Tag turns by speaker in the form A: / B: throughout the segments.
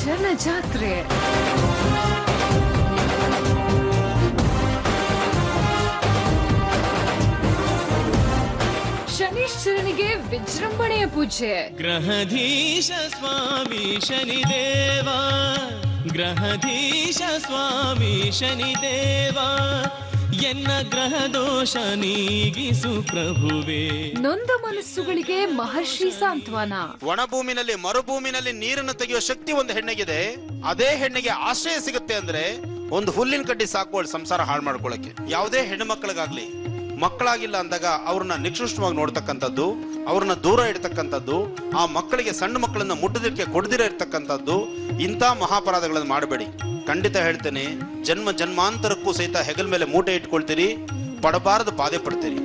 A: ಜನಜಾತ್ರೆ. ಶನೀಶ್ವರನಿಗೆ ವಿಜೃಂಭಣೆಯ ಪೂಜೆ.
B: ಗ್ರಹಧೀಶ ಸ್ವಾಮಿ ಶನಿದೇವ, ಗ್ರಹಧೀಶ ಸ್ವಾಮಿ ಶನಿದೇವ, ಎನ್ನ ಗ್ರಹ ದೋಷ ನೀಗಿಸು ಪ್ರಭುವೇ.
A: ನೊಂದ ಮನಸ್ಸುಗಳಿಗೆ ಮಹರ್ಷಿ ಸಾಂತ್ವನ.
C: ಒಣಭೂಮಿನಲ್ಲಿ ಮರುಭೂಮಿನಲ್ಲಿ ನೀರನ್ನು ತೆಗೆಯುವ ಶಕ್ತಿ ಒಂದು ಹೆಣ್ಣಿಗಿದೆ. ಅದೇ ಹೆಣ್ಣಿಗೆ ಆಶ್ರಯ ಸಿಗುತ್ತೆ ಅಂದ್ರೆ ಒಂದು ಹುಲ್ಲಿನ ಕಡ್ಡಿ ಸಾಕು ಸಂಸಾರ ಹಾಳು ಮಾಡ್ಕೊಳ್ಳಕ್ಕೆ. ಯಾವುದೇ ಹೆಣ್ಣು ಮಕ್ಕಳಿಗಾಗ್ಲಿ ಮಕ್ಕಳಾಗಿಲ್ಲ ಅಂದಾಗ ಅವ್ರನ್ನ ನಿಕೃಷ್ಟವಾಗಿ ನೋಡ್ತಕ್ಕಂಥದ್ದು, ಅವ್ರನ್ನ ದೂರ ಇಡ್ತಕ್ಕಂಥದ್ದು, ಆ ಮಕ್ಕಳಿಗೆ ಸಣ್ಣ ಮಕ್ಕಳನ್ನ ಮುಟ್ಟದಕ್ಕೆ ಕೊಡದಿರ ಇರ್ತಕ್ಕಂಥದ್ದು, ಇಂಥ ಮಹಾಪರಾಧಗಳನ್ನು ಮಾಡಬೇಡಿ. ಖಂಡಿತ ಹೇಳ್ತೇನೆ, ಜನ್ಮ ಜನ್ಮಾಂತರಕ್ಕೂ ಸಹಿತ ಹೆಗಲ್ ಮೇಲೆ ಮೂಟೆ ಇಟ್ಕೊಳ್ತೀರಿ, ಪಡಬಾರದು ಬಾಧೆ ಪಡ್ತೀರಿ.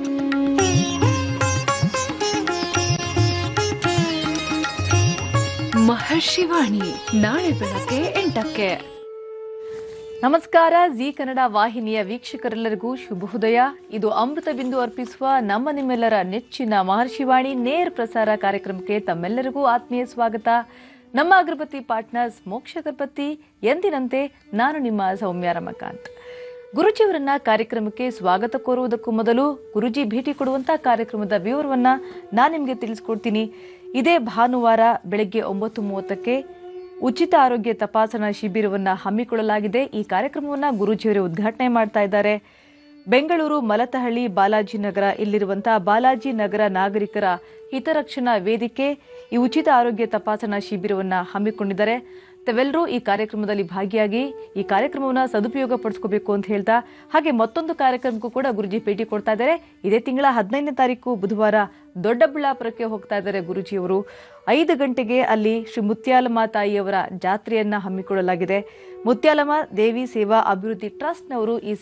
A: ಮಹರ್ಷಿವಾಣಿ ನಾಳೆ ಬೆಳಗ್ಗೆ 8ಕ್ಕೆ.
D: ನಮಸ್ಕಾರ. ಜಿ ಕನ್ನಡ ವಾಹಿನಿಯ ವೀಕ್ಷಕರೆಲ್ಲರಿಗೂ ಶುಭೋದಯ. ಇದು ಅಮೃತ ಬಿಂದು ಅರ್ಪಿಸುವ ನಮ್ಮ ನಿಮ್ಮೆಲ್ಲರ ನೆಚ್ಚಿನ ಮಹರ್ಷಿವಾಣಿ ನೇರ ಪ್ರಸಾರ ಕಾರ್ಯಕ್ರಮಕ್ಕೆ ತಮ್ಮೆಲ್ಲರಿಗೂ ಆತ್ಮೀಯ ಸ್ವಾಗತ. ನಮ್ಮ ಅಗರಬತ್ತಿ ಪಾರ್ಟ್ನರ್ಸ್ ಮೋಕ್ಷ ಅಗರಬತ್ತಿ. ಎಂದಿನಂತೆ ನಾನು ನಿಮ್ಮ ಸೌಮ್ಯ ರಮಕಾಂತ್. ಗುರುಜಿಯವರನ್ನ ಕಾರ್ಯಕ್ರಮಕ್ಕೆ ಸ್ವಾಗತ ಕೋರುವುದಕ್ಕೂ ಮೊದಲು ಗುರುಜಿ ಭೇಟಿ ಕೊಡುವಂತಹ ಕಾರ್ಯಕ್ರಮದ ವಿವರವನ್ನ ನಾನು ನಿಮಗೆ ತಿಳಿಸ್ಕೊಡ್ತೀನಿ. ಇದೇ ಭಾನುವಾರ ಬೆಳಗ್ಗೆ 9:30ಕ್ಕೆ ಉಚಿತ ಆರೋಗ್ಯ ತಪಾಸಣಾ ಶಿಬಿರವನ್ನು ಹಮ್ಮಿಕೊಳ್ಳಲಾಗಿದೆ. ಈ ಕಾರ್ಯಕ್ರಮವನ್ನು ಗುರೂಜಿಯವರೇ ಉದ್ಘಾಟನೆ ಮಾಡ್ತಾ ಇದ್ದಾರೆ. ಬೆಂಗಳೂರು ಮಲತಹಳ್ಳಿ ಬಾಲಾಜಿ ನಗರ ಇಲ್ಲಿರುವಂತಹ ಬಾಲಾಜಿ ನಗರ ನಾಗರಿಕರ ಹಿತರಕ್ಷಣಾ ವೇದಿಕೆ ಈ ಉಚಿತ ಆರೋಗ್ಯ ತಪಾಸಣಾ ಶಿಬಿರವನ್ನು ಹಮ್ಮಿಕೊಂಡಿದ್ದಾರೆ. ತಾವೆಲ್ಲರೂ ಈ ಕಾರ್ಯಕ್ರಮದಲ್ಲಿ ಭಾಗಿಯಾಗಿ ಈ ಕಾರ್ಯಕ್ರಮವನ್ನು ಸದುಪಯೋಗ ಪಡಿಸ್ಕೋಬೇಕು ಅಂತ ಹೇಳ್ತಾ, ಹಾಗೆ ಮತ್ತೊಂದು ಕಾರ್ಯಕ್ರಮಕ್ಕೂ ಕೂಡ ಗುರುಜಿ ಭೇಟಿ ಕೊಡ್ತಾ ಇದ್ದಾರೆ. ಇದೇ ತಿಂಗಳ 15ನೇ ತಾರೀಕು ಬುಧವಾರ ದೊಡ್ಡಬಳ್ಳಾಪುರಕ್ಕೆ ಹೋಗ್ತಾ ಇದ್ದಾರೆ ಗುರುಜಿಯವರು. 5 ಗಂಟೆಗೆ ಅಲ್ಲಿ ಶ್ರೀ ಮುತ್ಯಾಲಮ್ಮ ತಾಯಿಯವರ ಜಾತ್ರೆಯನ್ನ ಹಮ್ಮಿಕೊಳ್ಳಲಾಗಿದೆ. ಮುತ್ಯಾಲಮ್ಮ ದೇವಿ ಸೇವಾ ಅಭಿವೃದ್ಧಿ ಟ್ರಸ್ಟ್ನವರು ಈ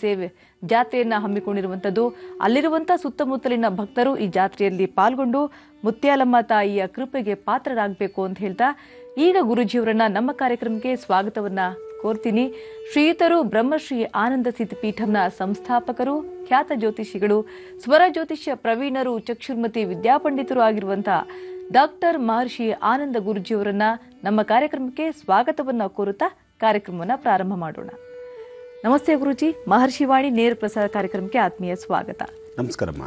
D: ಜಾತ್ರೆಯನ್ನ ಹಮ್ಮಿಕೊಂಡಿರುವಂತದ್ದು. ಅಲ್ಲಿರುವಂತಹ ಸುತ್ತಮುತ್ತಲಿನ ಭಕ್ತರು ಈ ಜಾತ್ರೆಯಲ್ಲಿ ಪಾಲ್ಗೊಂಡು ಮುತ್ಯಾಲಮ್ಮ ತಾಯಿಯ ಕೃಪೆಗೆ ಪಾತ್ರರಾಗಬೇಕು ಅಂತ ಹೇಳ್ತಾ, ಈಗ ಗುರುಜಿಯವರನ್ನ ನಮ್ಮ ಕಾರ್ಯಕ್ರಮಕ್ಕೆ ಸ್ವಾಗತವನ್ನ ಕೋರ್ತೀನಿ. ಶ್ರೀಯುತರು ಬ್ರಹ್ಮಶ್ರೀ ಆನಂದ ಸಿದ್ಧಪೀಠಂನ ಸಂಸ್ಥಾಪಕರು, ಖ್ಯಾತ ಜ್ಯೋತಿಷಿಗಳು, ಸ್ವರ ಜ್ಯೋತಿಷ್ಯ ಪ್ರವೀಣರು, ಚಕ್ಷುರ್ಮತಿ ವಿದ್ಯಾಪಂಡಿತರು ಆಗಿರುವಂತಹ ಡಾಕ್ಟರ್ ಮಹರ್ಷಿ ಆನಂದ ಗುರುಜಿಯವರನ್ನ ನಮ್ಮ ಕಾರ್ಯಕ್ರಮಕ್ಕೆ ಸ್ವಾಗತವನ್ನ ಕೋರುತ್ತಾ ಕಾರ್ಯಕ್ರಮವನ್ನ ಪ್ರಾರಂಭ ಮಾಡೋಣ. ನಮಸ್ತೆ ಗುರುಜಿ. ಮಹರ್ಷಿವಾಣಿ ನೇರ ಪ್ರಸಾರ ಕಾರ್ಯಕ್ರಮಕ್ಕೆ ಆತ್ಮೀಯ ಸ್ವಾಗತ.
C: ನಮಸ್ಕಾರಮ್ಮ.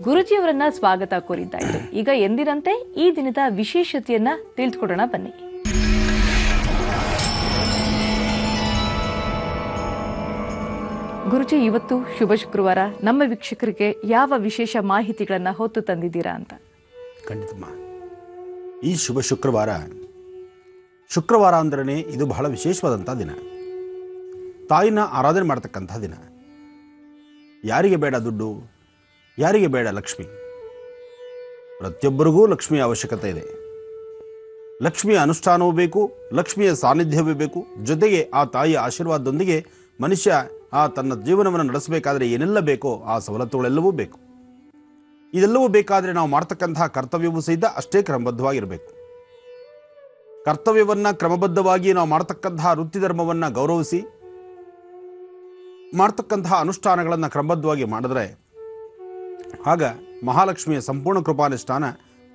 D: ಗುರುಜಿಯವರನ್ನ ಸ್ವಾಗತ ಕೋರಿದ್ದಾಯ್ತು. ಈಗ ಎಂದಿನಂತೆ ಈ ದಿನದ ವಿಶೇಷತೆಯನ್ನ ತಿಳಿದುಕೊಡೋಣ ಬನ್ನಿ. ಗುರುಜಿ, ಇವತ್ತು ಶುಭ ಶುಕ್ರವಾರ. ನಮ್ಮ ವೀಕ್ಷಕರಿಗೆ ಯಾವ ವಿಶೇಷ ಮಾಹಿತಿಗಳನ್ನ ಹೊತ್ತು ತಂದಿದ್ದೀರಾ ಅಂತ?
E: ಖಂಡಿತಮ್ಮ. ಈ ಶುಭ ಶುಕ್ರವಾರ ಅಂದ್ರೆ ಇದು ಬಹಳ ವಿಶೇಷವಾದಂಥ ದಿನ. ತಾಯಿನ ಆರಾಧನೆ ಮಾಡ್ತಕ್ಕಂಥ ದಿನ. ಯಾರಿಗೆ ಬೇಡ ದುಡ್ಡು, ಯಾರಿಗೆ ಬೇಡ ಲಕ್ಷ್ಮಿ? ಪ್ರತಿಯೊಬ್ಬರಿಗೂ ಲಕ್ಷ್ಮಿಯ ಅವಶ್ಯಕತೆ ಇದೆ. ಲಕ್ಷ್ಮಿಯ ಅನುಷ್ಠಾನವೂ ಬೇಕು, ಲಕ್ಷ್ಮಿಯ ಸಾನ್ನಿಧ್ಯವೂ ಬೇಕು. ಜೊತೆಗೆ ಆ ತಾಯಿಯ ಆಶೀರ್ವಾದದೊಂದಿಗೆ ಮನುಷ್ಯ ತನ್ನ ಜೀವನವನ್ನು ನಡೆಸಬೇಕಾದ್ರೆ ಏನೆಲ್ಲ ಬೇಕೋ ಆ ಸವಲತ್ತುಗಳೆಲ್ಲವೂ ಬೇಕು. ಇದೆಲ್ಲವೂ ಬೇಕಾದರೆ ನಾವು ಮಾಡ್ತಕ್ಕಂತಹ ಕರ್ತವ್ಯವೂ ಸಹಿತ ಅಷ್ಟೇ ಕ್ರಮಬದ್ಧವಾಗಿರಬೇಕು. ಕರ್ತವ್ಯವನ್ನು ಕ್ರಮಬದ್ಧವಾಗಿ ನಾವು ಮಾಡ್ತಕ್ಕಂತಹ ವೃತ್ತಿ ಧರ್ಮವನ್ನು ಗೌರವಿಸಿ ಮಾಡ್ತಕ್ಕಂತಹ ಅನುಷ್ಠಾನಗಳನ್ನು ಕ್ರಮಬದ್ಧವಾಗಿ ಮಾಡಿದ್ರೆ ಆಗ ಮಹಾಲಕ್ಷ್ಮಿಯ ಸಂಪೂರ್ಣ ಕೃಪಾನುಷ್ಠಾನ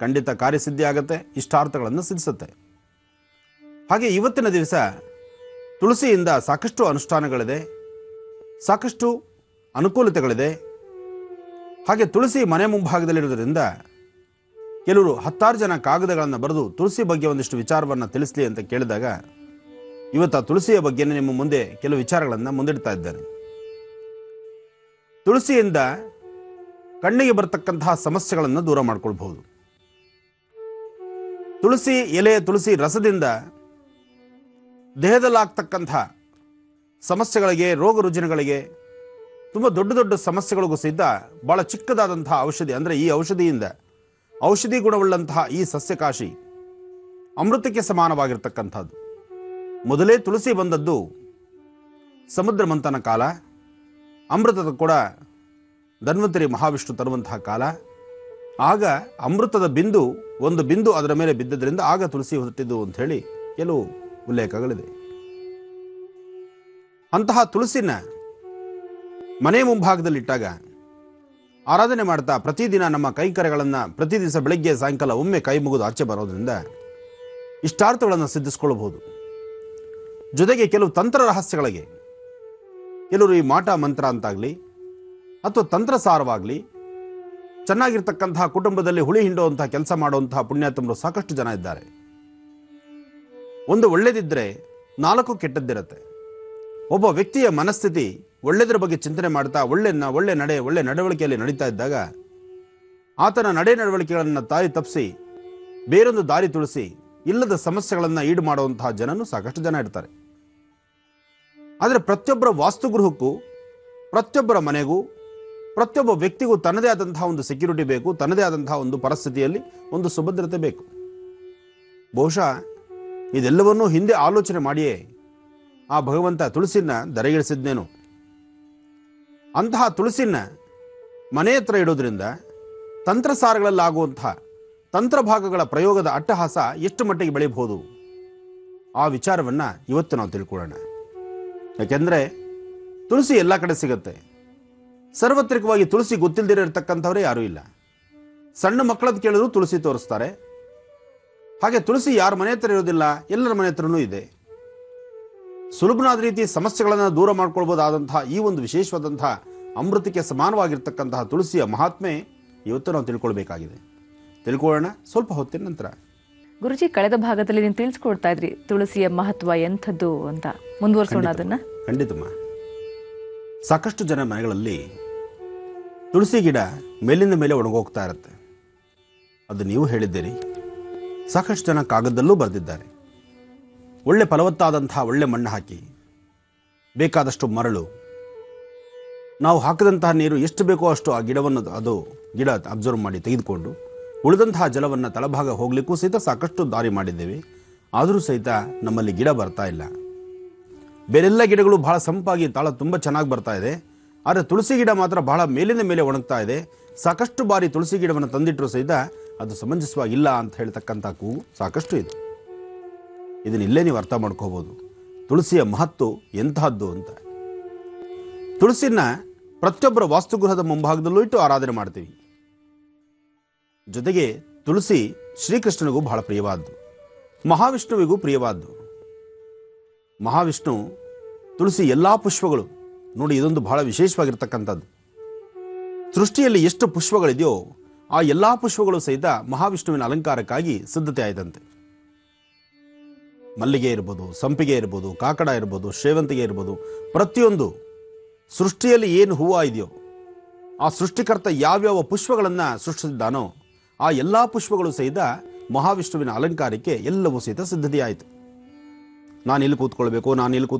E: ಖಂಡಿತ ಕಾರ್ಯಸಿದ್ಧಿ ಆಗುತ್ತೆ, ಇಷ್ಟಾರ್ಥಗಳನ್ನು ಸಿದ್ಧಿಸುತ್ತೆ. ಹಾಗೆ ಇವತ್ತಿನ ದಿವಸ ತುಳಸಿಯಿಂದ ಸಾಕಷ್ಟು ಅನುಷ್ಠಾನಗಳಿದೆ, ಸಾಕಷ್ಟು ಅನುಕೂಲತೆಗಳಿದೆ. ಹಾಗೆ ತುಳಸಿ ಮನೆ ಮುಂಭಾಗದಲ್ಲಿರೋದ್ರಿಂದ ಕೆಲವರು 10 ಜನ ಕಾಗದಗಳನ್ನು ಬರೆದು ತುಳಸಿ ಬಗ್ಗೆ ಒಂದಿಷ್ಟು ವಿಚಾರವನ್ನು ತಿಳಿಸಲಿ ಅಂತ ಕೇಳಿದಾಗ ಇವತ್ತು ತುಳಸಿಯ ಬಗ್ಗೆ ನಿಮ್ಮ ಮುಂದೆ ಕೆಲವು ವಿಚಾರಗಳನ್ನು ಮುಂದಿಡ್ತಾ ಇದ್ದಾರೆ. ತುಳಸಿಯಿಂದ ಕಣ್ಣಿಗೆ ಬರತಕ್ಕಂತಹ ಸಮಸ್ಯೆಗಳನ್ನು ದೂರ ಮಾಡಿಕೊಳ್ಬಹುದು. ತುಳಸಿ ಎಲೆ, ತುಳಸಿ ರಸದಿಂದ ದೇಹದಲ್ಲಾಗ್ತಕ್ಕಂಥ ಸಮಸ್ಯೆಗಳಿಗೆ, ರೋಗ ರುಜಿನಗಳಿಗೆ, ತುಂಬ ದೊಡ್ಡ ದೊಡ್ಡ ಸಮಸ್ಯೆಗಳಿಗೂ ಸಹಿತ ಬಹಳ ಚಿಕ್ಕದಾದಂತಹ ಔಷಧಿ. ಅಂದರೆ ಈ ಔಷಧಿಯಿಂದ ಔಷಧಿ ಗುಣವುಳ್ಳಂತಹ ಈ ಸಸ್ಯಕಾಶಿ ಅಮೃತಕ್ಕೆ ಸಮಾನವಾಗಿರ್ತಕ್ಕಂಥದ್ದು. ಮೊದಲೇ ತುಳಸಿ ಬಂದದ್ದು ಸಮುದ್ರ ಮಂಥನ ಕಾಲ, ಅಮೃತದ ಕೂಡ ಧನ್ವಂತರಿ ಮಹಾವಿಷ್ಣು ತರುವಂತಹ ಕಾಲ. ಆಗ ಅಮೃತದ ಒಂದು ಬಿಂದು ಅದರ ಮೇಲೆ ಬಿದ್ದದ್ರಿಂದ ಆಗ ತುಳಸಿ ಹುಟ್ಟಿದ್ದು ಅಂತ ಹೇಳಿ ಕೆಲವು ಉಲ್ಲೇಖಗಳಿದೆ. ಅಂತಹ ತುಳಸಿನ ಮನೆ ಮುಂಭಾಗದಲ್ಲಿಟ್ಟಾಗ ಆರಾಧನೆ ಮಾಡ್ತಾ ಪ್ರತಿದಿನ ನಮ್ಮ ಕೈಕರಗಳನ್ನು ಪ್ರತಿ ದಿವಸ ಬೆಳಗ್ಗೆ ಸಾಯಂಕಾಲ ಒಮ್ಮೆ ಕೈ ಮುಗಿದು ಆಚೆ ಬರೋದ್ರಿಂದ ಇಷ್ಟಾರ್ಥಗಳನ್ನು ಸಿದ್ಧಿಸ್ಕೊಳ್ಬಹುದು. ಜೊತೆಗೆ ಕೆಲವು ತಂತ್ರ ರಹಸ್ಯಗಳಿಗೆ, ಕೆಲವರು ಈ ಮಾಟ ಮಂತ್ರ ಅಂತಾಗಲಿ ಅಥವಾ ತಂತ್ರಸಾರವಾಗಲಿ ಚೆನ್ನಾಗಿರ್ತಕ್ಕಂತಹ ಕುಟುಂಬದಲ್ಲಿ ಹುಳಿ ಹಿಂಡುವಂತಹ ಕೆಲಸ ಮಾಡುವಂತಹ ಪುಣ್ಯಾತ್ಮರು ಸಾಕಷ್ಟು ಜನ ಇದ್ದಾರೆ. ಒಂದು ಒಳ್ಳೆದಿದ್ದರೆ 4 ಕೆಟ್ಟದ್ದಿರುತ್ತೆ. ಒಬ್ಬ ವ್ಯಕ್ತಿಯ ಮನಸ್ಥಿತಿ ಒಳ್ಳೆದರ ಬಗ್ಗೆ ಚಿಂತನೆ ಮಾಡ್ತಾ ಒಳ್ಳೆ ನಡವಳಿಕೆಯಲ್ಲಿ ನಡೀತಾ ಇದ್ದಾಗ ಆತನ ನಡವಳಿಕೆಗಳನ್ನು ದಾರಿ ತಪ್ಪಿಸಿ ಬೇರೊಂದು ದಾರಿ ತುಳಿಸಿ ಇಲ್ಲದ ಸಮಸ್ಯೆಗಳನ್ನು ಈಡು ಮಾಡುವಂತಹ ಜನನು ಸಾಕಷ್ಟು ಜನ ಇರ್ತಾರೆ. ಆದರೆ ಪ್ರತಿಯೊಬ್ಬರ ವಾಸ್ತುಗೃಹಕ್ಕೂ, ಪ್ರತಿಯೊಬ್ಬರ ಮನೆಗೂ, ಪ್ರತಿಯೊಬ್ಬ ವ್ಯಕ್ತಿಗೂ ತನ್ನದೇ ಆದಂತಹ ಒಂದು ಸೆಕ್ಯೂರಿಟಿ ಬೇಕು, ತನ್ನದೇ ಆದಂತಹ ಒಂದು ಪರಿಸ್ಥಿತಿಯಲ್ಲಿ ಒಂದು ಸುಭದ್ರತೆ ಬೇಕು. ಬಹುಶಃ ಇದೆಲ್ಲವನ್ನೂ ಹಿಂದೆ ಆಲೋಚನೆ ಮಾಡಿಯೇ ಆ ಭಗವಂತ ತುಳಸಿನ ಧರೆಗಿಳಿಸಿದ್ನೇನು. ಅಂತಹ ತುಳಸಿನ ಮನೆ ಹತ್ರ ಇಡೋದ್ರಿಂದ ತಂತ್ರಸಾರಗಳಲ್ಲಾಗುವಂತಹ ತಂತ್ರಭಾಗಗಳ ಪ್ರಯೋಗದ ಅಟ್ಟಹಾಸ ಎಷ್ಟು ಮಟ್ಟಿಗೆ ಬೆಳೆಯಬಹುದು, ಆ ವಿಚಾರವನ್ನು ಇವತ್ತು ನಾವು ತಿಳ್ಕೊಳ್ಳೋಣ. ಯಾಕೆಂದರೆ ತುಳಸಿ ಎಲ್ಲ ಕಡೆ ಸಿಗುತ್ತೆ. ಸಾರ್ವತ್ರಿಕವಾಗಿ ತುಳಸಿ ಗೊತ್ತಿಲ್ಲದಿರೋ ಇರತಕ್ಕಂಥವರೇ ಯಾರೂ ಇಲ್ಲ. ಸಣ್ಣ ಮಕ್ಕಳದ್ದು ಕೇಳಿದ್ರು ತುಳಸಿ ತೋರಿಸ್ತಾರೆ. ಹಾಗೆ ತುಳಸಿ ಯಾರ ಮನೆ ಹತ್ರ ಇರೋದಿಲ್ಲ, ಎಲ್ಲರ ಮನೆ ಹತ್ರನೂ ಇದೆ. ಸುಲಭನಾದ ರೀತಿ ಸಮಸ್ಯೆಗಳನ್ನು ದೂರ ಮಾಡ್ಕೊಳ್ಬೋದಾದಂತಹ ಈ ಒಂದು ವಿಶೇಷವಾದಂತಹ ಅಮೃತಕ್ಕೆ ಸಮಾನವಾಗಿರ್ತಕ್ಕಂತಹ ತುಳಸಿಯ ಮಹಾತ್ಮೆ ಇವತ್ತು ನಾವು ತಿಳ್ಕೊಳ್ಬೇಕಾಗಿದೆ. ತಿಳ್ಕೊಳ್ಳೋಣ ಸ್ವಲ್ಪ ಹೊತ್ತಿನ ನಂತರ.
D: ಗುರುಜಿ, ಕಳೆದ ಭಾಗದಲ್ಲಿ ನೀವು ತಿಳಿಸ್ಕೊಡ್ತಾ ಇದ್ರಿ ತುಳಸಿಯ ಮಹತ್ವ ಎಂಥದ್ದು ಅಂತ. ಮುಂದುವರಿಸೋಣ ಅದನ್ನ.
E: ಖಂಡಿತಮ್ಮ. ಸಾಕಷ್ಟು ಜನ ಮನೆಗಳಲ್ಲಿ ತುಳಸಿ ಗಿಡ ಮೇಲಿಂದ ಮೇಲೆ ಒಣಗೋಗ್ತಾ ಇರುತ್ತೆ. ಅದು ನೀವು ಹೇಳಿದ್ದೀರಿ. ಸಾಕಷ್ಟು ಜನ ಕಾಗದಲ್ಲೂ ಬರೆದಿದ್ದಾರೆ. ಒಳ್ಳೆ ಫಲವತ್ತಾದಂತಹ ಒಳ್ಳೆ ಮಣ್ಣು ಹಾಕಿ, ಬೇಕಾದಷ್ಟು ಮರಳು, ನಾವು ಹಾಕಿದಂತಹ ನೀರು ಎಷ್ಟು ಬೇಕೋ ಅಷ್ಟು ಆ ಗಿಡವನ್ನು ಗಿಡ ಅಬ್ಸರ್ವ್ ಮಾಡಿ ತೆಗೆದುಕೊಂಡು ಉಳಿದಂತಹ ಜಲವನ್ನು ತಳಭಾಗ ಹೋಗ್ಲಿಕ್ಕೂ ಸಹಿತ ಸಾಕಷ್ಟು ದಾರಿ ಮಾಡಿದ್ದೇವೆ. ಆದರೂ ಸಹಿತ ನಮ್ಮಲ್ಲಿ ಗಿಡ ಬರ್ತಾ ಇಲ್ಲ. ಬೇರೆಲ್ಲ ಗಿಡಗಳು ಬಹಳ ಸಂಪಾಗಿ ತಾಳ ತುಂಬ ಚೆನ್ನಾಗಿ ಬರ್ತಾ ಇದೆ. ಆದರೆ ತುಳಸಿ ಗಿಡ ಮಾತ್ರ ಬಹಳ ಮೇಲಿನ ಮೇಲೆ ಒಣಗ್ತಾ ಇದೆ. ಸಾಕಷ್ಟು ಬಾರಿ ತುಳಸಿ ಗಿಡವನ್ನು ತಂದಿಟ್ಟರು ಸಹಿತ ಅದು ಸಮಂಜಸವಾಗಿಲ್ಲ ಅಂತ ಹೇಳ್ತಕ್ಕಂಥ ಕೂಗು ಸಾಕಷ್ಟು ಇದೆ. ಇದನ್ನಿಲ್ಲೇ ನೀವು ಅರ್ಥ ಮಾಡ್ಕೋಬೋದು ತುಳಸಿಯ ಮಹತ್ವ ಎಂತಹದ್ದು ಅಂತ. ತುಳಸಿನ ಪ್ರತಿಯೊಬ್ಬರ ವಾಸ್ತುಗೃಹದ ಮುಂಭಾಗದಲ್ಲೂ ಇಟ್ಟು ಆರಾಧನೆ ಮಾಡ್ತೀವಿ. ಜೊತೆಗೆ ತುಳಸಿ ಶ್ರೀಕೃಷ್ಣನಿಗೂ ಬಹಳ ಪ್ರಿಯವಾದ್ದು, ಮಹಾವಿಷ್ಣುವಿಗೂ ಪ್ರಿಯವಾದ್ದು. ಮಹಾವಿಷ್ಣು ತುಳಸಿ ಎಲ್ಲ ಪುಷ್ಪಗಳು ನೋಡಿ, ಇದೊಂದು ಬಹಳ ವಿಶೇಷವಾಗಿರ್ತಕ್ಕಂಥದ್ದು. ಸೃಷ್ಟಿಯಲ್ಲಿ ಎಷ್ಟು ಪುಷ್ಪಗಳಿದೆಯೋ ಆ ಎಲ್ಲ ಪುಷ್ಪಗಳು ಸಹಿತ ಮಹಾವಿಷ್ಣುವಿನ ಅಲಂಕಾರಕ್ಕಾಗಿ ಸಿದ್ಧತೆ ಆಯ್ತಂತೆ. ಮಲ್ಲಿಗೆ ಇರ್ಬೋದು, ಸಂಪಿಗೆ ಇರ್ಬೋದು, ಕಾಕಡ ಇರ್ಬೋದು, ಸೇವಂತಿಗೆ ಇರ್ಬೋದು, ಪ್ರತಿಯೊಂದು ಸೃಷ್ಟಿಯಲ್ಲಿ ಏನು ಹೂವು ಇದೆಯೋ ಆ ಸೃಷ್ಟಿಕರ್ತ ಯಾವ್ಯಾವ ಪುಷ್ಪಗಳನ್ನು ಸೃಷ್ಟಿಸಿದ್ದಾನೋ ಆ ಎಲ್ಲ ಪುಷ್ಪಗಳು ಸಹಿತ ಮಹಾವಿಷ್ಣುವಿನ ಅಲಂಕಾರಕ್ಕೆ ಎಲ್ಲವೂ ಸಹಿತ ಸಿದ್ಧತೆಯಾಯಿತು. ನಾನು ಇಲ್ಲಿ ಕೂತ್ಕೊಳ್ಬೇಕು,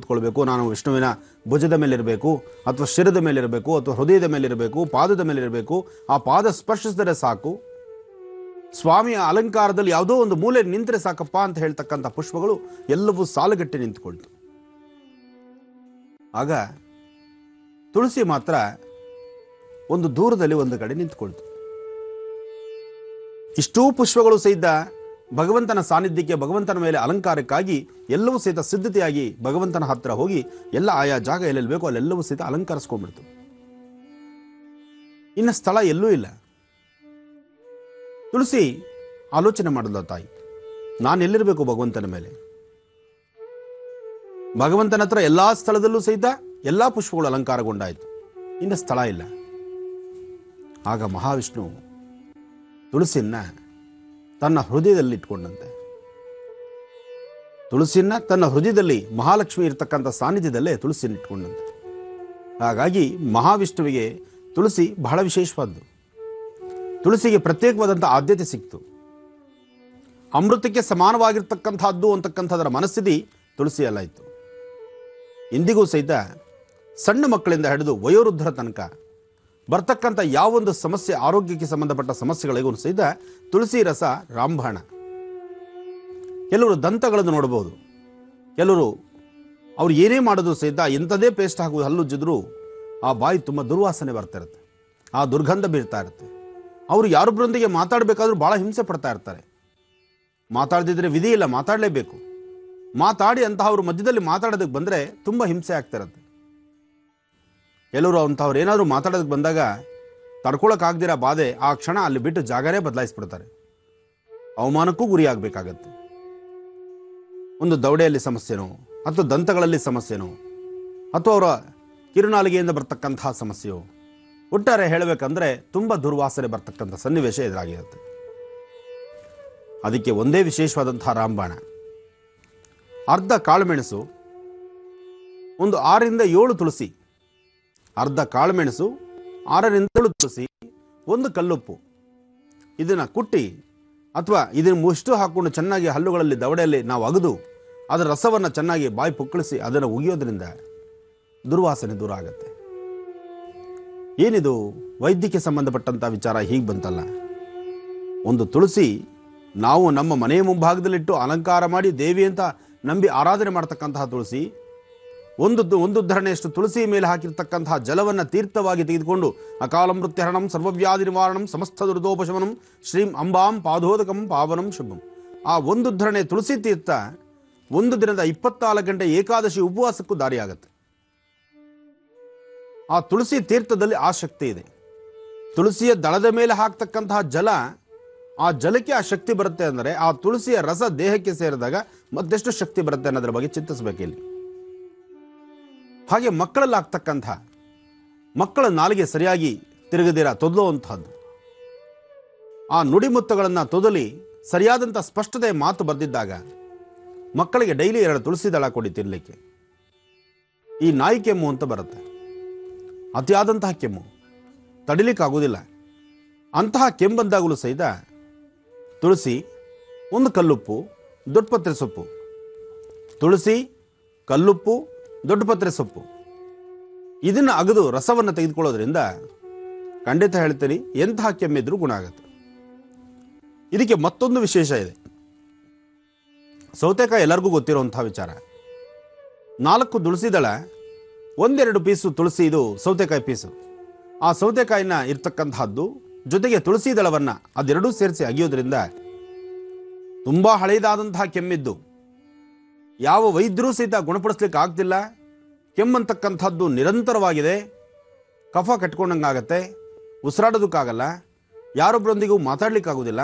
E: ನಾನು ವಿಷ್ಣುವಿನ ಭುಜದ ಮೇಲಿರಬೇಕು, ಅಥವಾ ಶಿರದ ಮೇಲಿರಬೇಕು, ಅಥವಾ ಹೃದಯದ ಮೇಲಿರಬೇಕು, ಪಾದದ ಮೇಲಿರಬೇಕು. ಆ ಪಾದ ಸ್ಪರ್ಶಿಸಿದರೆ ಸಾಕು, ಸ್ವಾಮಿಯ ಅಲಂಕಾರದಲ್ಲಿ ಯಾವುದೋ ಒಂದು ಮೂಲೆ ನಿಂತರೆ ಸಾಕಪ್ಪ ಅಂತ ಹೇಳ್ತಕ್ಕಂಥ ಪುಷ್ಪಗಳು ಎಲ್ಲವೂ ಸಾಲುಗಟ್ಟಿ ನಿಂತುಕೊಳ್ತು. ಆಗ ತುಳಸಿ ಮಾತ್ರ ಒಂದು ದೂರದಲ್ಲಿ ಒಂದು ಕಡೆ ನಿಂತುಕೊಳ್ತು. ಇಷ್ಟೂ ಪುಷ್ಪಗಳು ಸಹಿತ ಭಗವಂತನ ಸಾನ್ನಿಧ್ಯಕ್ಕೆ, ಭಗವಂತನ ಮೇಲೆ ಅಲಂಕಾರಕ್ಕಾಗಿ ಎಲ್ಲವೂ ಸಹಿತ ಸಿದ್ಧತೆಯಾಗಿ ಭಗವಂತನ ಹತ್ರ ಹೋಗಿ ಎಲ್ಲ ಆಯಾ ಜಾಗ ಎಲ್ಲೆಲ್ಲಿ ಬೇಕೋ ಅಲ್ಲೆಲ್ಲವೂ ಸಹಿತ ಅಲಂಕರಿಸ್ಕೊಂಡ್ಬಿಡ್ತು. ಇನ್ನು ಸ್ಥಳ ಎಲ್ಲೂ ಇಲ್ಲ. ತುಳಸಿ ಆಲೋಚನೆ ಮಾಡಲ್ಲ, ತಾಯಿ ನಾನು ಎಲ್ಲಿರಬೇಕು ಭಗವಂತನ ಮೇಲೆ? ಭಗವಂತನ ಹತ್ರ ಎಲ್ಲಾ ಸ್ಥಳದಲ್ಲೂ ಸಹಿತ ಎಲ್ಲಾ ಪುಷ್ಪಗಳು ಅಲಂಕಾರಗೊಂಡಾಯಿತು, ಇನ್ನು ಸ್ಥಳ ಇಲ್ಲ. ಆಗ ಮಹಾವಿಷ್ಣು ತುಳಸಿಯನ್ನ ತನ್ನ ಹೃದಯದಲ್ಲಿ ಇಟ್ಕೊಂಡಂತೆ. ತುಳಸಿಯನ್ನ ತನ್ನ ಹೃದಯದಲ್ಲಿ ಮಹಾಲಕ್ಷ್ಮಿ ಇರ್ತಕ್ಕಂಥ ಸಾನ್ನಿಧ್ಯದಲ್ಲೇ ತುಳಸಿಯನ್ನು ಇಟ್ಕೊಂಡಂತೆ. ಹಾಗಾಗಿ ಮಹಾವಿಷ್ಣುವಿಗೆ ತುಳಸಿ ಬಹಳ ವಿಶೇಷವಾದ್ದು. ತುಳಸಿಗೆ ಪ್ರತ್ಯೇಕವಾದಂಥ ಆದ್ಯತೆ ಸಿಕ್ತು. ಅಮೃತಕ್ಕೆ ಸಮಾನವಾಗಿರ್ತಕ್ಕಂಥದ್ದು ಅಂತಕ್ಕಂಥದರ ಮನಸ್ಥಿತಿ ತುಳಸಿಯಲ್ಲ ಇತ್ತು. ಇಂದಿಗೂ ಸಹಿತ ಸಣ್ಣ ಮಕ್ಕಳಿಂದ ಹಿಡಿದು ವಯೋವೃದ್ಧರ ತನಕ ಬರ್ತಕ್ಕಂಥ ಯಾವೊಂದು ಸಮಸ್ಯೆ, ಆರೋಗ್ಯಕ್ಕೆ ಸಂಬಂಧಪಟ್ಟ ಸಮಸ್ಯೆಗಳಿಗೂ ಸಹಿತ ತುಳಸಿ ರಸ ರಾಮಬಾಣ. ಕೆಲವರು ದಂತಗಳನ್ನು ನೋಡಬಹುದು, ಕೆಲವರು ಅವ್ರು ಏನೇ ಮಾಡೋದು ಸಹಿತ ಎಂಥದೇ ಪೇಸ್ಟ್ ಹಾಕುವುದು ಹಲ್ಲುಜ್ಜಿದ್ರು ಆ ಬಾಯಿ ತುಂಬ ದುರ್ವಾಸನೆ ಬರ್ತಾ ಇರುತ್ತೆ, ಆ ದುರ್ಗಂಧ ಬೀರ್ತಾ ಇರುತ್ತೆ. ಅವರು ಯಾರೊಬ್ಬರೊಂದಿಗೆ ಮಾತಾಡಬೇಕಾದ್ರೂ ಭಾಳ ಹಿಂಸೆ ಪಡ್ತಾ ಇರ್ತಾರೆ. ಮಾತಾಡದಿದ್ರೆ ವಿಧಿ ಇಲ್ಲ, ಮಾತಾಡಲೇಬೇಕು. ಮಾತಾಡಿ ಅಂತಹ ಅವರು ಮಧ್ಯದಲ್ಲಿ ಮಾತಾಡೋದಕ್ಕೆ ಬಂದರೆ ತುಂಬ ಹಿಂಸೆ ಆಗ್ತಾ ಇರುತ್ತೆ. ಕೆಲವರು ಅಂಥವ್ರು ಏನಾದರೂ ಮಾತಾಡೋದಕ್ಕೆ ಬಂದಾಗ ತಡ್ಕೊಳಕ್ಕಾಗ್ದಿರ ಬಾಧೆ ಆ ಕ್ಷಣ ಅಲ್ಲಿ ಬಿಟ್ಟು ಜಾಗನೇ ಬದಲಾಯಿಸ್ಬಿಡ್ತಾರೆ, ಅವಮಾನಕ್ಕೂ ಗುರಿ ಆಗಬೇಕಾಗತ್ತೆ. ಒಂದು ದವಡೆಯಲ್ಲಿ ಸಮಸ್ಯೆನೋ ಅಥವಾ ದಂತಗಳಲ್ಲಿ ಸಮಸ್ಯೆನೋ ಅಥವಾ ಅವರ ಕಿರುನಾಲಿಗೆಯಿಂದ ಬರ್ತಕ್ಕಂತಹ ಸಮಸ್ಯೆಯೋ, ಒಟ್ಟಾರೆ ಹೇಳಬೇಕಂದ್ರೆ ತುಂಬ ದುರ್ವಾಸನೆ ಬರ್ತಕ್ಕಂಥ ಸನ್ನಿವೇಶ ಎದುರಾಗಿರುತ್ತೆ. ಅದಕ್ಕೆ ಒಂದೇ ವಿಶೇಷವಾದಂತಹ ರಾಮಬಾಣ. ಅರ್ಧ ಕಾಳುಮೆಣಸು, ಒಂದು 6ರಿಂದ 7 ತುಳಸಿ, ಅರ್ಧ ಕಾಳುಮೆಣಸು, 6ರಿಂದ 7 ತುಳಸಿ, ಒಂದು ಕಲ್ಲುಪ್ಪು, ಇದನ್ನು ಕುಟ್ಟಿ ಅಥವಾ ಇದನ್ನು ಮುಷ್ಟು ಹಾಕೊಂಡು ಚೆನ್ನಾಗಿ ಹಲ್ಲುಗಳಲ್ಲಿ ದವಡೆಯಲ್ಲಿ ನಾವು ಅಗದು ಅದರ ರಸವನ್ನು ಚೆನ್ನಾಗಿ ಬಾಯಿ ಪುಕ್ಕಳಿಸಿ ಅದನ್ನು ಉಗಿಯೋದ್ರಿಂದ ದುರ್ವಾಸನೆ ದೂರ ಆಗುತ್ತೆ. ಏನಿದು ವೈದ್ಯಕ್ಕೆ ಸಂಬಂಧಪಟ್ಟಂಥ ವಿಚಾರ ಹೀಗೆ ಬಂತಲ್ಲ. ಒಂದು ತುಳಸಿ ನಾವು ನಮ್ಮ ಮನೆಯ ಮುಂಭಾಗದಲ್ಲಿಟ್ಟು ಅಲಂಕಾರ ಮಾಡಿ ದೇವಿ ಅಂತ ನಂಬಿ ಆರಾಧನೆ ಮಾಡ್ತಕ್ಕಂತಹ ತುಳಸಿ, ಒಂದು ಧರಣೆಯಷ್ಟು ತುಳಸಿ ಮೇಲೆ ಹಾಕಿರ್ತಕ್ಕಂತಹ ಜಲವನ್ನು ತೀರ್ಥವಾಗಿ ತೆಗೆದುಕೊಂಡು ಅಕಾಲ ಮೃತ್ಯಹರಣಂ ಸರ್ವವ್ಯಾಧಿ ನಿವಾರಣಂ ಸಮಸ್ತ ದುರ್ದೋಪಶಮನಂ ಶ್ರೀಂ ಅಂಬಾಂ ಪಾದೋದಕಂ ಪಾವನಂ ಶುಭಂ. ಆ ಒಂದು ಧರಣೆ ತುಳಸಿ ತೀರ್ಥ ಒಂದು ದಿನದ 24 ಗಂಟೆ ಏಕಾದಶಿ ಉಪವಾಸಕ್ಕೂ ದಾರಿಯಾಗತ್ತೆ. ಆ ತುಳಸಿ ತೀರ್ಥದಲ್ಲಿ ಆ ಶಕ್ತಿ ಇದೆ. ತುಳಸಿಯ ದಳದ ಮೇಲೆ ಹಾಕ್ತಕ್ಕಂತಹ ಜಲ, ಆ ಜಲಕ್ಕೆ ಆ ಶಕ್ತಿ ಬರುತ್ತೆ ಅಂದರೆ ಆ ತುಳಸಿಯ ರಸ ದೇಹಕ್ಕೆ ಸೇರಿದಾಗ ಮತ್ತೆಷ್ಟು ಶಕ್ತಿ ಬರುತ್ತೆ ಅನ್ನೋದ್ರ ಬಗ್ಗೆ ಚಿಂತಿಸಬೇಕಿಲ್ಲಿ. ಹಾಗೆ ಮಕ್ಕಳಲ್ಲಿ ಆಗ್ತಕ್ಕಂಥ ಮಕ್ಕಳ ನಾಲಿಗೆ ಸರಿಯಾಗಿ ತಿರುಗದಿರ ತೊದಲುವಂತಹದ್ದು, ಆ ನುಡಿಮುತ್ತಗಳನ್ನು ತೊದಲಿ ಸರಿಯಾದಂಥ ಸ್ಪಷ್ಟತೆ ಮಾತು ಬರೆದಿದ್ದಾಗ ಮಕ್ಕಳಿಗೆ ಡೈಲಿ 2 ತುಳಸಿ ದಳ ಕೊಡಿ ತಿನ್ನಲಿಕ್ಕೆ. ಈ ನಾಯಿ ಕೆಮ್ಮು ಅಂತ ಬರುತ್ತೆ, ಅತಿಯಾದಂತಹ ಕೆಮ್ಮು ತಡಿಲಿಕ್ಕಾಗೋದಿಲ್ಲ. ಅಂತಹ ಕೆಮ್ಮಂದಾಗಲೂ ಸಹಿತ ತುಳಸಿ, ಒಂದು ಕಲ್ಲುಪ್ಪು, ದೊಡ್ಡಪತ್ರೆ ಸೊಪ್ಪು, ತುಳಸಿ, ಕಲ್ಲುಪ್ಪು, ದೊಡ್ಡಪತ್ರೆ ಸೊಪ್ಪು, ಇದನ್ನು ಅಗದು ರಸವನ್ನು ತೆಗೆದುಕೊಳ್ಳೋದ್ರಿಂದ ಖಂಡಿತ ಹೇಳ್ತೀನಿ ಎಂತಹ ಕೆಮ್ಮಿದ್ರೂ ಗುಣ ಆಗುತ್ತೆ. ಇದಕ್ಕೆ ಮತ್ತೊಂದು ವಿಶೇಷ ಇದೆ. ಸೌತೆಕಾಯಿ ಎಲ್ಲರಿಗೂ ಗೊತ್ತಿರುವಂತಹ ವಿಚಾರ. 4 ತುಳಸಿ ದಳ, 1-2 ಪೀಸು ತುಳಸಿ, ಇದು ಸೌತೆಕಾಯಿ ಪೀಸು. ಆ ಸೌತೆಕಾಯಿನ ಇರ್ತಕ್ಕಂತಹದ್ದು ಜೊತೆಗೆ ತುಳಸಿ ದಳವನ್ನು ಅದೆರಡೂ ಸೇರಿಸಿ ಅಗಿಯೋದ್ರಿಂದ ತುಂಬ ಹಳೆಯದಾದಂತಹ ಕೆಮ್ಮಿದ್ದು ಯಾವ ವೈದ್ಯರೂ ಸಹಿತ ಗುಣಪಡಿಸ್ಲಿಕ್ಕೆ ಆಗ್ತಿಲ್ಲ. ಕೆಮ್ಮಂತಕ್ಕಂಥದ್ದು ನಿರಂತರವಾಗಿದೆ, ಕಫ ಕಟ್ಕೊಂಡಂಗಾಗತ್ತೆ, ಉಸಿರಾಡೋದಕ್ಕಾಗಲ್ಲ, ಯಾರೊಬ್ಬರೊಂದಿಗೂ ಮಾತಾಡ್ಲಿಕ್ಕಾಗೋದಿಲ್ಲ.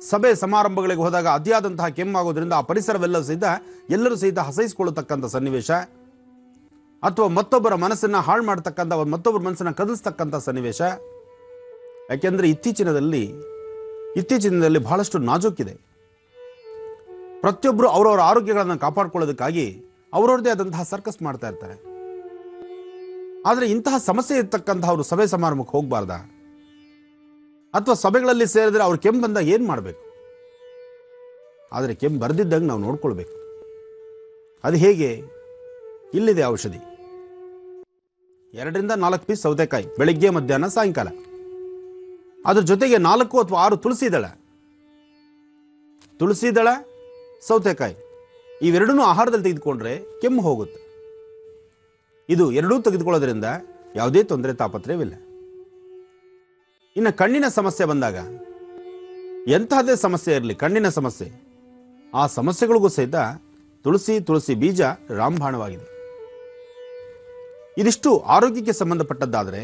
E: ಸಭೆ ಸಮಾರಂಭಗಳಿಗೆ ಹೋದಾಗ ಅತಿಯಾದಂತಹ ಕೆಮ್ಮಾಗೋದ್ರಿಂದ ಆ ಪರಿಸರವೆಲ್ಲ ಸಹಿತ ಎಲ್ಲರೂ ಸಹಿತ ಹಸೈಸಿಕೊಳ್ಳತಕ್ಕಂಥ ಸನ್ನಿವೇಶ, ಅಥವಾ ಮತ್ತೊಬ್ಬರ ಮನಸ್ಸನ್ನು ಹಾಳು ಮಾಡ್ತಕ್ಕಂಥ, ಮತ್ತೊಬ್ಬರ ಮನಸ್ಸನ್ನು ಕದಲಿಸ್ತಕ್ಕಂಥ ಸನ್ನಿವೇಶ. ಯಾಕೆಂದರೆ ಇತ್ತೀಚಿನ ದಿನದಲ್ಲಿ ಬಹಳಷ್ಟು ನಾಜೂಕಿದೆ. ಪ್ರತಿಯೊಬ್ಬರು ಅವರವರ ಆರೋಗ್ಯಗಳನ್ನು ಕಾಪಾಡಿಕೊಳ್ಳೋದಕ್ಕಾಗಿ ಅವರವ್ರದೇ ಆದಂತಹ ಸರ್ಕಸ್ ಮಾಡ್ತಾ ಇರ್ತಾರೆ. ಆದರೆ ಇಂತಹ ಸಮಸ್ಯೆ ಇರ್ತಕ್ಕಂಥವ್ರು ಸಭೆ ಸಮಾರಂಭಕ್ಕೆ ಹೋಗಬಾರ್ದ? ಅಥವಾ ಸಭೆಗಳಲ್ಲಿ ಸೇರಿದ್ರೆ ಅವ್ರು ಕೆಮ್ಮು ಬಂದಾಗ ಏನು ಮಾಡಬೇಕು? ಆದರೆ ಕೆಮ್ಮು ಬರೆದಿದ್ದಂಗೆ ನಾವು ನೋಡ್ಕೊಳ್ಬೇಕು. ಅದು ಹೇಗೆ? ಇಲ್ಲಿದೆ ಔಷಧಿ. 2ರಿಂದ 4 ಪೀಸ್ ಸೌತೆಕಾಯಿ, ಬೆಳಿಗ್ಗೆ ಮಧ್ಯಾಹ್ನ ಸಾಯಂಕಾಲ. ಅದ್ರ ಜೊತೆಗೆ 4 ಅಥವಾ 6 ತುಳಸಿ ದಳ, ಸೌತೆಕಾಯಿ, ಇವೆರಡೂ ಆಹಾರದಲ್ಲಿ ತೆಗೆದುಕೊಂಡ್ರೆ ಕೆಮ್ಮು ಹೋಗುತ್ತೆ. ಇದು ಎರಡೂ ತೆಗೆದುಕೊಳ್ಳೋದ್ರಿಂದ ಯಾವುದೇ ತೊಂದರೆ ತಾಪತ್ರಯವಿಲ್ಲ. ಇನ್ನು ಕಣ್ಣಿನ ಸಮಸ್ಯೆ ಬಂದಾಗ, ಎಂತಹದೇ ಸಮಸ್ಯೆ ಇರಲಿ, ಕಣ್ಣಿನ ಸಮಸ್ಯೆ, ಆ ಸಮಸ್ಯೆಗಳಿಗೂ ಸಹಿತ ತುಳಸಿ ಬೀಜ ರಾಮಬಾಣವಾಗಿದೆ. ಇದಿಷ್ಟು ಆರೋಗ್ಯಕ್ಕೆ ಸಂಬಂಧಪಟ್ಟದ್ದಾದರೆ,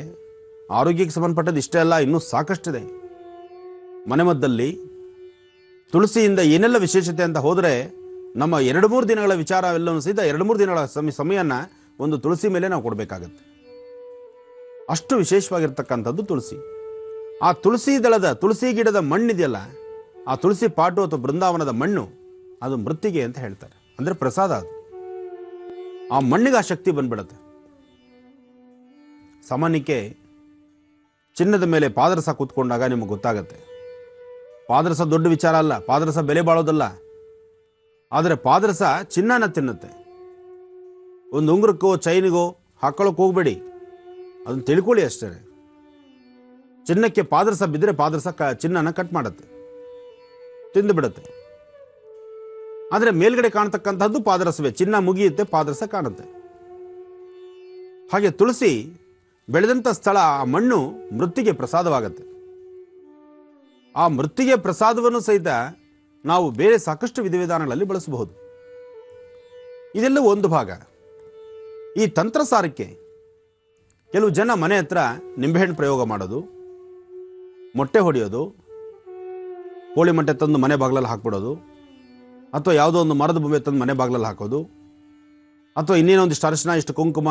E: ಆರೋಗ್ಯಕ್ಕೆ ಸಂಬಂಧಪಟ್ಟದ್ದು ಇಷ್ಟೇ ಅಲ್ಲ, ಇನ್ನೂ ಸಾಕಷ್ಟಿದೆ. ಮನೆಮದ್ದಲ್ಲಿ ತುಳಸಿಯಿಂದ ಏನೆಲ್ಲ ವಿಶೇಷತೆ ಅಂತ ಹೋದರೆ ನಮ್ಮ 2-3 ದಿನಗಳ ವಿಚಾರವೆಲ್ಲವೂ ಸಹಿತ 2-3 ದಿನಗಳ ಸಮಯನ ಒಂದು ತುಳಸಿ ಮೇಲೆ ನಾವು ಕೊಡಬೇಕಾಗತ್ತೆ. ಅಷ್ಟು ವಿಶೇಷವಾಗಿರ್ತಕ್ಕಂಥದ್ದು ತುಳಸಿ. ಆ ತುಳಸಿ ದಳದ, ತುಳಸಿ ಗಿಡದ ಮಣ್ಣಿದೆಯಲ್ಲ, ಆ ತುಳಸಿ ಪಾಟು ಅಥವಾ ಬೃಂದಾವನದ ಮಣ್ಣು, ಅದು ಮೃತ್ತಿಗೆ ಅಂತ ಹೇಳ್ತಾರೆ. ಅಂದರೆ ಪ್ರಸಾದ. ಅದು ಆ ಮಣ್ಣಿಗೆ ಆ ಶಕ್ತಿ ಬಂದ್ಬಿಡುತ್ತೆ. ಸಾಮಾನ್ಯಕ್ಕೆ ಚಿನ್ನದ ಮೇಲೆ ಪಾದರಸ ಕೂತ್ಕೊಂಡಾಗ ನಿಮಗೆ ಗೊತ್ತಾಗತ್ತೆ. ಪಾದರಸ ದೊಡ್ಡ ವಿಚಾರ ಅಲ್ಲ, ಪಾದರಸ ಬೆಲೆ ಬಾಳೋದಲ್ಲ. ಆದರೆ ಪಾದರಸ ಚಿನ್ನನ ತಿನ್ನುತ್ತೆ. ಒಂದು ಉಂಗುರಕ್ಕೋ ಚೈನಿಗೋ ಹಾಕೊಳ್ಳೋಕೆ ಹೋಗ್ಬೇಡಿ, ಅದನ್ನು ತಿಳ್ಕೊಳ್ಳಿ ಅಷ್ಟೇ. ಚಿನ್ನಕ್ಕೆ ಪಾದರಸ ಬಿದ್ದರೆ ಪಾದರಸ ಚಿನ್ನನ ಕಟ್ ಮಾಡುತ್ತೆ, ತಿಂದು ಬಿಡುತ್ತೆ. ಆದರೆ ಮೇಲ್ಗಡೆ ಕಾಣತಕ್ಕಂಥದ್ದು ಪಾದರಸವೇ, ಚಿನ್ನ ಮುಗಿಯುತ್ತೆ, ಪಾದರಸ ಕಾಣುತ್ತೆ. ಹಾಗೆ ತುಳಸಿ ಬೆಳೆದಂಥ ಸ್ಥಳ, ಆ ಮಣ್ಣು ಮೃತ್ತಿಗೆ ಪ್ರಸಾದವಾಗತ್ತೆ. ಆ ಮೃತ್ತಿಗೆ ಪ್ರಸಾದವನ್ನು ಸಹಿತ ನಾವು ಬೇರೆ ಸಾಕಷ್ಟು ವಿಧಿವಿಧಾನಗಳಲ್ಲಿ ಬಳಸಬಹುದು. ಇದೆಲ್ಲ ಒಂದು ಭಾಗ. ಈ ತಂತ್ರಸಾರಕ್ಕೆ ಕೆಲವು ಜನ ಮನೆ ಹತ್ರ ನಿಂಬೆಹಣ್ಣು ಪ್ರಯೋಗ ಮಾಡೋದು, ಮೊಟ್ಟೆ ಹೊಡೆಯೋದು, ಕೋಳಿ ಮೊಟ್ಟೆ ತಂದು ಮನೆ ಬಾಗಿಲಲ್ಲಿ ಹಾಕ್ಬಿಡೋದು, ಅಥವಾ ಯಾವುದೋ ಒಂದು ಮರದ ಬೊಂಬೆ ತಂದು ಮನೆ ಬಾಗಿಲಲ್ಲಿ ಹಾಕೋದು, ಅಥವಾ ಇನ್ನೇನೋ ಒಂದಿಷ್ಟು ಅರಿಶಿನ, ಇಷ್ಟು ಕುಂಕುಮ,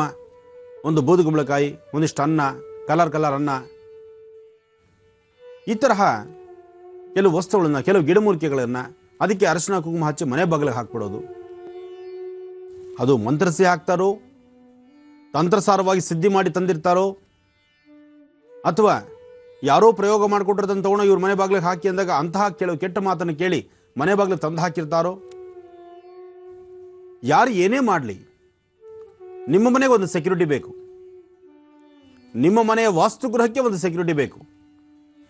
E: ಒಂದು ಬೂದುಗುಂಬಳಕಾಯಿ, ಒಂದಿಷ್ಟು ಅನ್ನ, ಕಲರ್ ಅನ್ನ, ಈ ತರಹ ಕೆಲವು ವಸ್ತುಗಳನ್ನು, ಕೆಲವು ಗಿಡಮೂಲಿಕೆಗಳನ್ನು ಅದಕ್ಕೆ ಅರಿಶಿನ ಕುಂಕುಮ ಹಚ್ಚಿ ಮನೆ ಬಾಗಿಲಿಗೆ ಹಾಕ್ಬಿಡೋದು. ಅದು ಮಂತ್ರಸಿ ಹಾಕ್ತಾರೋ, ತಂತ್ರಸಾರವಾಗಿ ಸಿದ್ಧಿ ಮಾಡಿ ತಂದಿರ್ತಾರೋ, ಅಥವಾ ಯಾರೋ ಪ್ರಯೋಗ ಮಾಡಿಕೊಟ್ಟಿರೋದನ್ನು ತಗೊಂಡು ಇವ್ರ ಮನೆ ಬಾಗಿಲಿಗೆ ಹಾಕಿ ಅಂದಾಗ ಅಂತಹ ಕೆಲವು ಕೆಟ್ಟ ಮಾತನ್ನು ಕೇಳಿ ಮನೆ ಬಾಗಿಲಿಗೆ ತಂದು ಹಾಕಿರ್ತಾರೋ. ಯಾರು ಏನೇ ಮಾಡಲಿ, ನಿಮ್ಮ ಮನೆಗೆ ಒಂದು ಸೆಕ್ಯೂರಿಟಿ ಬೇಕು, ನಿಮ್ಮ ಮನೆಯ ವಾಸ್ತುಗೃಹಕ್ಕೆ ಒಂದು ಸೆಕ್ಯೂರಿಟಿ ಬೇಕು.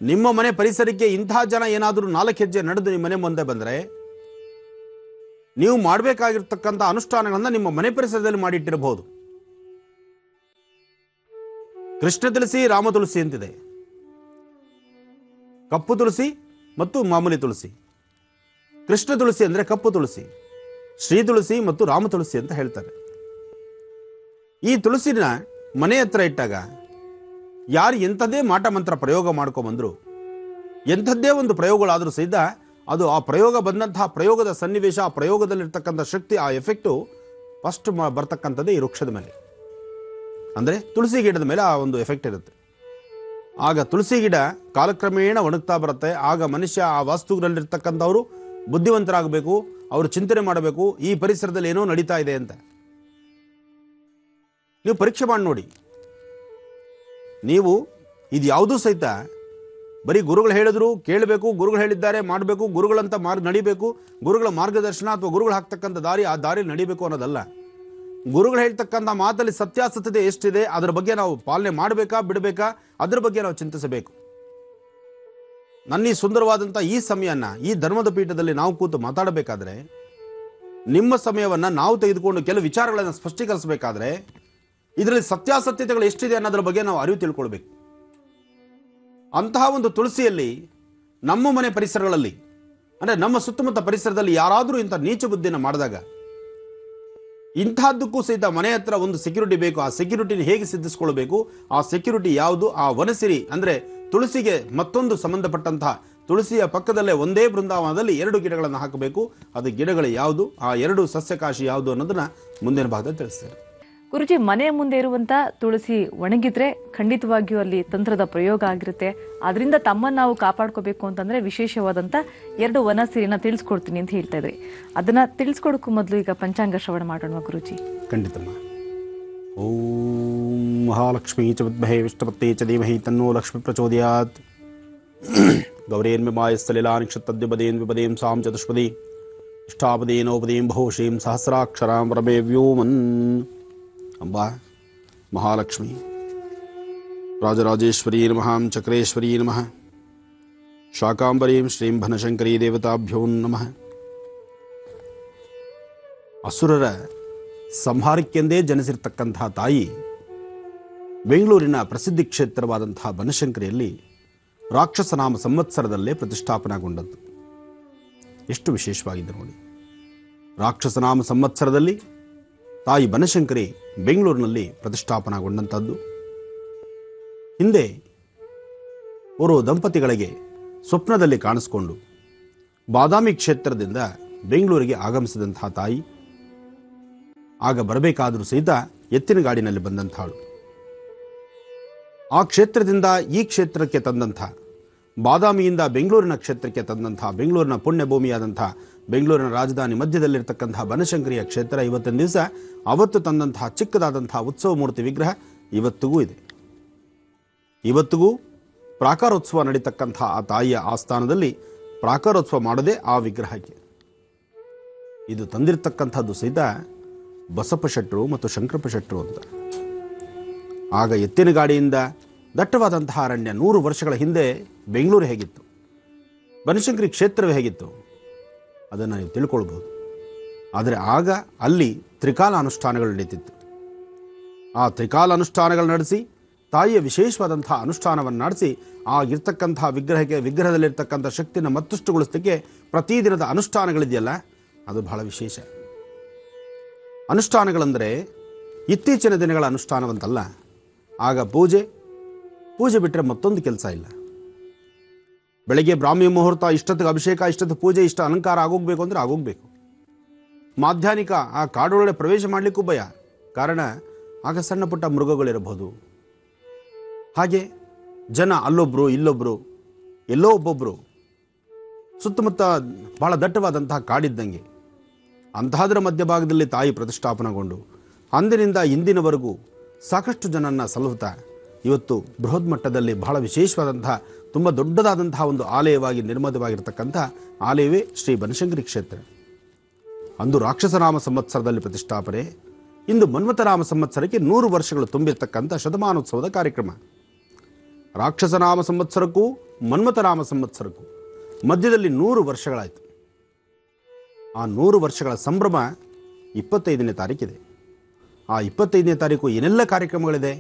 E: ನಿಮ್ಮ ಮನೆ ಪರಿಸರಕ್ಕೆ ಇಂತಹ ಜನ ಏನಾದರೂ 4 ಹೆಜ್ಜೆ ನಡೆದು ನಿಮ್ಮ ಮನೆ ಮುಂದೆ ಬಂದರೆ ನೀವು ಮಾಡಬೇಕಾಗಿರ್ತಕ್ಕಂಥ ಅನುಷ್ಠಾನಗಳನ್ನು ನಿಮ್ಮ ಮನೆ ಪರಿಸರದಲ್ಲಿ ಮಾಡಿಟ್ಟಿರಬಹುದು. ಕೃಷ್ಣ ತುಳಸಿ, ರಾಮ ತುಳಸಿ ಅಂತಿದೆ, ಕಪ್ಪು ತುಳಸಿ ಮತ್ತು ಮಾಮೂಲಿ ತುಳಸಿ. ಕೃಷ್ಣ ತುಳಸಿ ಅಂದರೆ ಕಪ್ಪು ತುಳಸಿ, ಶ್ರೀ ತುಳಸಿ ಮತ್ತು ರಾಮ ತುಳಸಿ ಅಂತ ಹೇಳ್ತಾರೆ. ಈ ತುಳಸಿನ ಮನೆ ಹತ್ರ ಇಟ್ಟಾಗ ಯಾರು ಎಂಥದ್ದೇ ಮಾಟ ಮಂತ್ರ ಪ್ರಯೋಗ ಮಾಡ್ಕೊಂಬಂದ್ರು, ಎಂಥದ್ದೇ ಒಂದು ಪ್ರಯೋಗಗಳಾದರೂ ಸಹಿತ ಅದು ಆ ಪ್ರಯೋಗ ಬಂದಂತಹ ಪ್ರಯೋಗದ ಸನ್ನಿವೇಶ, ಆ ಪ್ರಯೋಗದಲ್ಲಿರ್ತಕ್ಕಂಥ ಶಕ್ತಿ, ಆ ಎಫೆಕ್ಟು ಫಸ್ಟ್ ಬರ್ತಕ್ಕಂಥದ್ದೇ ಈ ವೃಕ್ಷದ ಮೇಲೆ, ಅಂದರೆ ತುಳಸಿ ಗಿಡದ ಮೇಲೆ ಆ ಒಂದು ಎಫೆಕ್ಟ್ ಇರುತ್ತೆ. ಆಗ ತುಳಸಿ ಗಿಡ ಕಾಲಕ್ರಮೇಣ ಒಣಗ್ತಾ ಬರುತ್ತೆ. ಆಗ ಮನುಷ್ಯ, ಆ ವಾಸ್ತುಗಳಲ್ಲಿರ್ತಕ್ಕಂಥವರು ಬುದ್ಧಿವಂತರಾಗಬೇಕು, ಅವರು ಚಿಂತನೆ ಮಾಡಬೇಕು, ಈ ಪರಿಸರದಲ್ಲಿ ಏನೋ ನಡೀತಾ ಇದೆ ಅಂತ. ನೀವು ಪರೀಕ್ಷೆ ಮಾಡಿ ನೋಡಿ. ನೀವು ಇದು ಯಾವುದೂ ಸಹಿತ ಬರೀ ಗುರುಗಳು ಹೇಳಿದ್ರು ಕೇಳಬೇಕು, ಗುರುಗಳು ಹೇಳಿದ್ದಾರೆ ಮಾಡಬೇಕು, ಗುರುಗಳಂತ ನಡಿಬೇಕು, ಗುರುಗಳ ಮಾರ್ಗದರ್ಶನ ಅಥವಾ ಗುರುಗಳು ಹಾಕ್ತಕ್ಕಂಥ ದಾರಿ, ಆ ದಾರಿ ನಡಿಬೇಕು ಅನ್ನೋದಲ್ಲ. ಗುರುಗಳು ಹೇಳ್ತಕ್ಕಂಥ ಮಾತಲ್ಲಿ ಸತ್ಯಾಸತ್ಯತೆ ಎಷ್ಟಿದೆ, ಅದರ ಬಗ್ಗೆ ನಾವು ಪಾಲನೆ ಮಾಡಬೇಕಾ ಬಿಡಬೇಕಾ, ಅದರ ಬಗ್ಗೆ ನಾವು ಚಿಂತಿಸಬೇಕು. ನನ್ನ ಈ ಸುಂದರವಾದಂಥ ಈ ಸಮಯನ ಈ ಧರ್ಮದ ಪೀಠದಲ್ಲಿ ನಾವು ಕೂತು ಮಾತಾಡಬೇಕಾದ್ರೆ, ನಿಮ್ಮ ಸಮಯವನ್ನು ನಾವು ತೆಗೆದುಕೊಂಡು ಕೆಲವು ವಿಚಾರಗಳನ್ನು ಸ್ಪಷ್ಟೀಕರಿಸಬೇಕಾದ್ರೆ ಇದರಲ್ಲಿ ಸತ್ಯಾಸತ್ಯತೆಗಳು ಎಷ್ಟಿದೆ ಅನ್ನೋದ್ರ ಬಗ್ಗೆ ನಾವು ಅರಿವು ತಿಳ್ಕೊಳ್ಬೇಕು. ಅಂತಹ ಒಂದು ತುಳಸಿಯಲ್ಲಿ ನಮ್ಮ ಮನೆ ಪರಿಸರಗಳಲ್ಲಿ, ಅಂದರೆ ನಮ್ಮ ಸುತ್ತಮುತ್ತ ಪರಿಸರದಲ್ಲಿ ಯಾರಾದರೂ ಇಂಥ ನೀಚ ಬುದ್ಧಿನ ಮಾಡಿದಾಗ ಇಂತಹದ್ದಕ್ಕೂ ಸಹಿತ ಮನೆ ಹತ್ರ ಒಂದು ಸೆಕ್ಯೂರಿಟಿ ಬೇಕು. ಆ ಸೆಕ್ಯೂರಿಟಿನ ಹೇಗೆ ಸಿದ್ಧಿಸ್ಕೊಳ್ಬೇಕು, ಆ ಸೆಕ್ಯೂರಿಟಿ ಯಾವುದು, ಆ ವನಸಿರಿ ಅಂದರೆ ತುಳಸಿಗೆ ಮತ್ತೊಂದು ಸಂಬಂಧಪಟ್ಟಂತಹ ತುಳಸಿಯ ಪಕ್ಕದಲ್ಲೇ ಒಂದೇ ಬೃಂದಾವನದಲ್ಲಿ 2 ಗಿಡಗಳನ್ನು ಹಾಕಬೇಕು. ಅದು ಗಿಡಗಳು ಯಾವುದು, ಆ 2 ಸಸ್ಯಕಾಶಿ ಯಾವುದು ಅನ್ನೋದನ್ನ ಮುಂದಿನ ಭಾಗದಲ್ಲಿ ತಿಳಿಸ್ತಾರೆ.
D: ಗುರುಜಿ, ಮನೆಯ ಮುಂದೆ ಇರುವಂತ ತುಳಸಿ ಒಣಗಿದ್ರೆ ಖಂಡಿತವಾಗಿಯೂ ಅಲ್ಲಿ ತಂತ್ರದ ಪ್ರಯೋಗ ಆಗಿರುತ್ತೆ. ಅದರಿಂದ ತಮ್ಮನ್ನು ನಾವು ಕಾಪಾಡ್ಕೋಬೇಕು ಅಂತಂದ್ರೆ ವಿಶೇಷವಾದಂತ 2 ವನಸಿರಿನ ತಿಳಿಸ್ಕೊಡ್ತೀನಿ ಅಂತ ಹೇಳ್ತಾ ಇದ್ರಿ. ಅದನ್ನ ತಿಳಿಸ್ಕೊಡಕ್ಕೂ ಮೊದಲು ಈಗ ಪಂಚಾಂಗ ಶ್ರವಣ ಮಾಡೋಣ ಗುರುಜಿ.
E: ಖಂಡಿತಮ್ಮ. ಓಂ ಮಹಾಲಕ್ಷ್ಮೀ ಚ ವಿದ್ಮಹೇ ವಿಷ್ಣುಪತ್ನಿ ಚ ಧೀಮಹಿ ತನ್ನೋ ಲಕ್ಷ್ಮೀ ಪ್ರಚೋದಯಾತ್. ಗೌರೇನ್ಮಾಯಸ್ಥಲಿಲಾ ನಿಕ್ಷತದ್ವಿಪದೇನ್ ವಿಪದೇಂ ಸಾಂ ಚತುಷ್ಪದಿ ಇಷ್ಟಾಪದೇನೋಪದೇಂ ಬಹುಶೀಂ ಸಹಸ್ರಾಕ್ಷರಾಂ ರಮೇ ವ್ಯೋಮನ್. ಅಂಬಾ ಮಹಾಲಕ್ಷ್ಮಿ ರಾಜರಾಜೇಶ್ವರೀ ನಮಃ, ಚಕ್ರೇಶ್ವರೀ ನಮಃ, ಶಾಕಾಂಬರೀಂ ಶ್ರೀಂ ಭನಶಂಕರೀ ದೇವತಾಭ್ಯೋ ನಮಃ. ಅಸುರರ ಸಂಹಾರಕ್ಕೆಂದೇ ಜನಿಸಿರ್ತಕ್ಕಂತಹ ತಾಯಿ ಬೆಂಗಳೂರಿನ ಪ್ರಸಿದ್ಧಿ ಕ್ಷೇತ್ರವಾದಂತಹ ಬನಶಂಕರಿಯಲ್ಲಿ ರಾಕ್ಷಸನಾಮ ಸಂವತ್ಸರದಲ್ಲೇ ಪ್ರತಿಷ್ಠಾಪನೆಗೊಂಡದ್ದು. ಎಷ್ಟು ವಿಶೇಷವಾಗಿದೆ ನೋಡಿ. ರಾಕ್ಷಸನಾಮ ಸಂವತ್ಸರದಲ್ಲಿ ತಾಯಿ ಬನಶಂಕರಿ ಬೆಂಗಳೂರಿನಲ್ಲಿ ಪ್ರತಿಷ್ಠಾಪನೆಗೊಂಡಂಥದ್ದು. ಹಿಂದೆ ಓರ್ವ ದಂಪತಿಗಳಿಗೆ ಸ್ವಪ್ನದಲ್ಲಿ ಕಾಣಿಸ್ಕೊಂಡು ಬಾದಾಮಿ ಕ್ಷೇತ್ರದಿಂದ ಬೆಂಗಳೂರಿಗೆ ಆಗಮಿಸಿದಂತಹ ತಾಯಿ, ಆಗ ಬರಬೇಕಾದರೂ ಸಹಿತ ಎತ್ತಿನ ಗಾಡಿನಲ್ಲಿ ಬಂದಂಥಳು. ಆ ಕ್ಷೇತ್ರದಿಂದ ಈ ಕ್ಷೇತ್ರಕ್ಕೆ ತಂದಂಥ, ಬಾದಾಮಿಯಿಂದ ಬೆಂಗಳೂರಿನ ಕ್ಷೇತ್ರಕ್ಕೆ ತಂದಂಥ, ಬೆಂಗಳೂರಿನ ಪುಣ್ಯಭೂಮಿಯಾದಂಥ ಬೆಂಗಳೂರಿನ ರಾಜಧಾನಿ ಮಧ್ಯದಲ್ಲಿರ್ತಕ್ಕಂತಹ ಬನಶಂಕರಿಯ ಕ್ಷೇತ್ರ ಇವತ್ತಿನ ದಿವಸ ಅವತ್ತು ತಂದಂತಹ ಚಿಕ್ಕದಾದಂತಹ ಉತ್ಸವ ಮೂರ್ತಿ ವಿಗ್ರಹ ಇವತ್ತಿಗೂ ಇದೆ. ಇವತ್ತಿಗೂ ಪ್ರಾಕಾರೋತ್ಸವ ನಡೀತಕ್ಕಂತಹ ಆ ತಾಯಿಯ ಆಸ್ಥಾನದಲ್ಲಿ ಪ್ರಾಕಾರೋತ್ಸವ ಮಾಡದೆ ಆ ವಿಗ್ರಹಕ್ಕೆ. ಇದು ತಂದಿರತಕ್ಕಂಥದ್ದು ಸಹಿತ ಬಸಪ್ಪ ಶೆಟ್ಟರು ಮತ್ತು ಶಂಕರಪ್ಪ ಶೆಟ್ಟರು ಅಂತ. ಆಗ ಎತ್ತಿನ ಗಾಡಿಯಿಂದ ದಟ್ಟವಾದಂತಹ ಅರಣ್ಯ 100 ವರ್ಷಗಳ ಹಿಂದೆ ಬೆಂಗಳೂರು ಹೇಗಿತ್ತು, ಬನಶಂಕರಿ ಕ್ಷೇತ್ರವೇ ಹೇಗಿತ್ತು ಅದನ್ನು ನೀವು ತಿಳ್ಕೊಳ್ಬೋದು. ಆದರೆ ಆಗ ಅಲ್ಲಿ ತ್ರಿಕಾಲ ಅನುಷ್ಠಾನಗಳು ನಡೀತಿತ್ತು. ಆ ತ್ರಿಕಾಲ ಅನುಷ್ಠಾನಗಳು ನಡೆಸಿ ತಾಯಿಯ ವಿಶೇಷವಾದಂತಹ ಅನುಷ್ಠಾನವನ್ನು ನಡೆಸಿ ಆಗಿರ್ತಕ್ಕಂತಹ ವಿಗ್ರಹದಲ್ಲಿರ್ತಕ್ಕಂಥ ಶಕ್ತಿಯನ್ನು ಮತ್ತಷ್ಟುಗೊಳಿಸಲಿಕ್ಕೆ ಪ್ರತಿದಿನದ ಅನುಷ್ಠಾನಗಳಿದೆಯಲ್ಲ, ಅದು ಬಹಳ ವಿಶೇಷ. ಅನುಷ್ಠಾನಗಳೆಂದರೆ ಇತ್ತೀಚಿನ ದಿನಗಳ ಅನುಷ್ಠಾನವಂತಲ್ಲ. ಆಗ ಪೂಜೆ ಬಿಟ್ಟರೆ ಮತ್ತೊಂದು ಕೆಲಸ ಇಲ್ಲ. ಬೆಳಗ್ಗೆ ಬ್ರಾಹ್ಮಿ ಮುಹೂರ್ತ, ಇಷ್ಟೊತ್ತಿಗೆ ಅಭಿಷೇಕ, ಇಷ್ಟೊತ್ತು ಪೂಜೆ, ಇಷ್ಟ ಅಲಂಕಾರ ಆಗೋಗ್ಬೇಕು ಅಂದರೆ ಆಗೋಗ್ಬೇಕು. ಮಾಧ್ಯಾಹ್ನಿಕ ಆ ಕಾಡೊಳಗೆ ಪ್ರವೇಶ ಮಾಡಲಿಕ್ಕೂ ಭಯ. ಕಾರಣ ಆಗ ಸಣ್ಣ ಪುಟ್ಟ ಮೃಗಗಳಿರಬಹುದು. ಹಾಗೆ ಜನ ಅಲ್ಲೊಬ್ಬರು ಇಲ್ಲೊಬ್ಬರು ಎಲ್ಲೋ ಒಬ್ಬೊಬ್ಬರು, ಸುತ್ತಮುತ್ತ ಭಾಳ ದಟ್ಟವಾದಂತಹ ಕಾಡಿದ್ದಂಗೆ. ಅಂತಹದರ ಮಧ್ಯಭಾಗದಲ್ಲಿ ತಾಯಿ ಪ್ರತಿಷ್ಠಾಪನೆಗೊಂಡು ಅಂದಿನಿಂದ ಇಂದಿನವರೆಗೂ ಸಾಕಷ್ಟು ಜನನ್ನ ಸಲಹುತ್ತಾ ಇವತ್ತು ಬೃಹತ್ ಮಟ್ಟದಲ್ಲಿ ಬಹಳ ವಿಶೇಷವಾದಂತಹ ತುಂಬ ದೊಡ್ಡದಾದಂತಹ ಒಂದು ಆಲಯವಾಗಿ ನಿರ್ಮಿತವಾಗಿರ್ತಕ್ಕಂಥ ಆಲಯವೇ ಶ್ರೀ ಬನಶಂಕರಿ ಕ್ಷೇತ್ರ. ಅಂದು ರಾಕ್ಷಸನಾಮ ಸಂವತ್ಸರದಲ್ಲಿ ಪ್ರತಿಷ್ಠಾಪನೆ, ಇಂದು ಮನ್ಮಥನಾಮ ಸಂವತ್ಸರಕ್ಕೆ 100 ವರ್ಷಗಳು ತುಂಬಿರ್ತಕ್ಕಂಥ ಶತಮಾನೋತ್ಸವದ ಕಾರ್ಯಕ್ರಮ. ರಾಕ್ಷಸನಾಮ ಸಂವತ್ಸರಕ್ಕೂ ಮನ್ಮಥನಾಮ ಸಂವತ್ಸರಕ್ಕೂ ಮಧ್ಯದಲ್ಲಿ 100 ವರ್ಷಗಳಾಯಿತು. ಆ 100 ವರ್ಷಗಳ ಸಂಭ್ರಮ 25ನೇ ತಾರೀಕಿದೆ. ಆ 25ನೇ ತಾರೀಕು ಏನೆಲ್ಲ ಕಾರ್ಯಕ್ರಮಗಳಿದೆ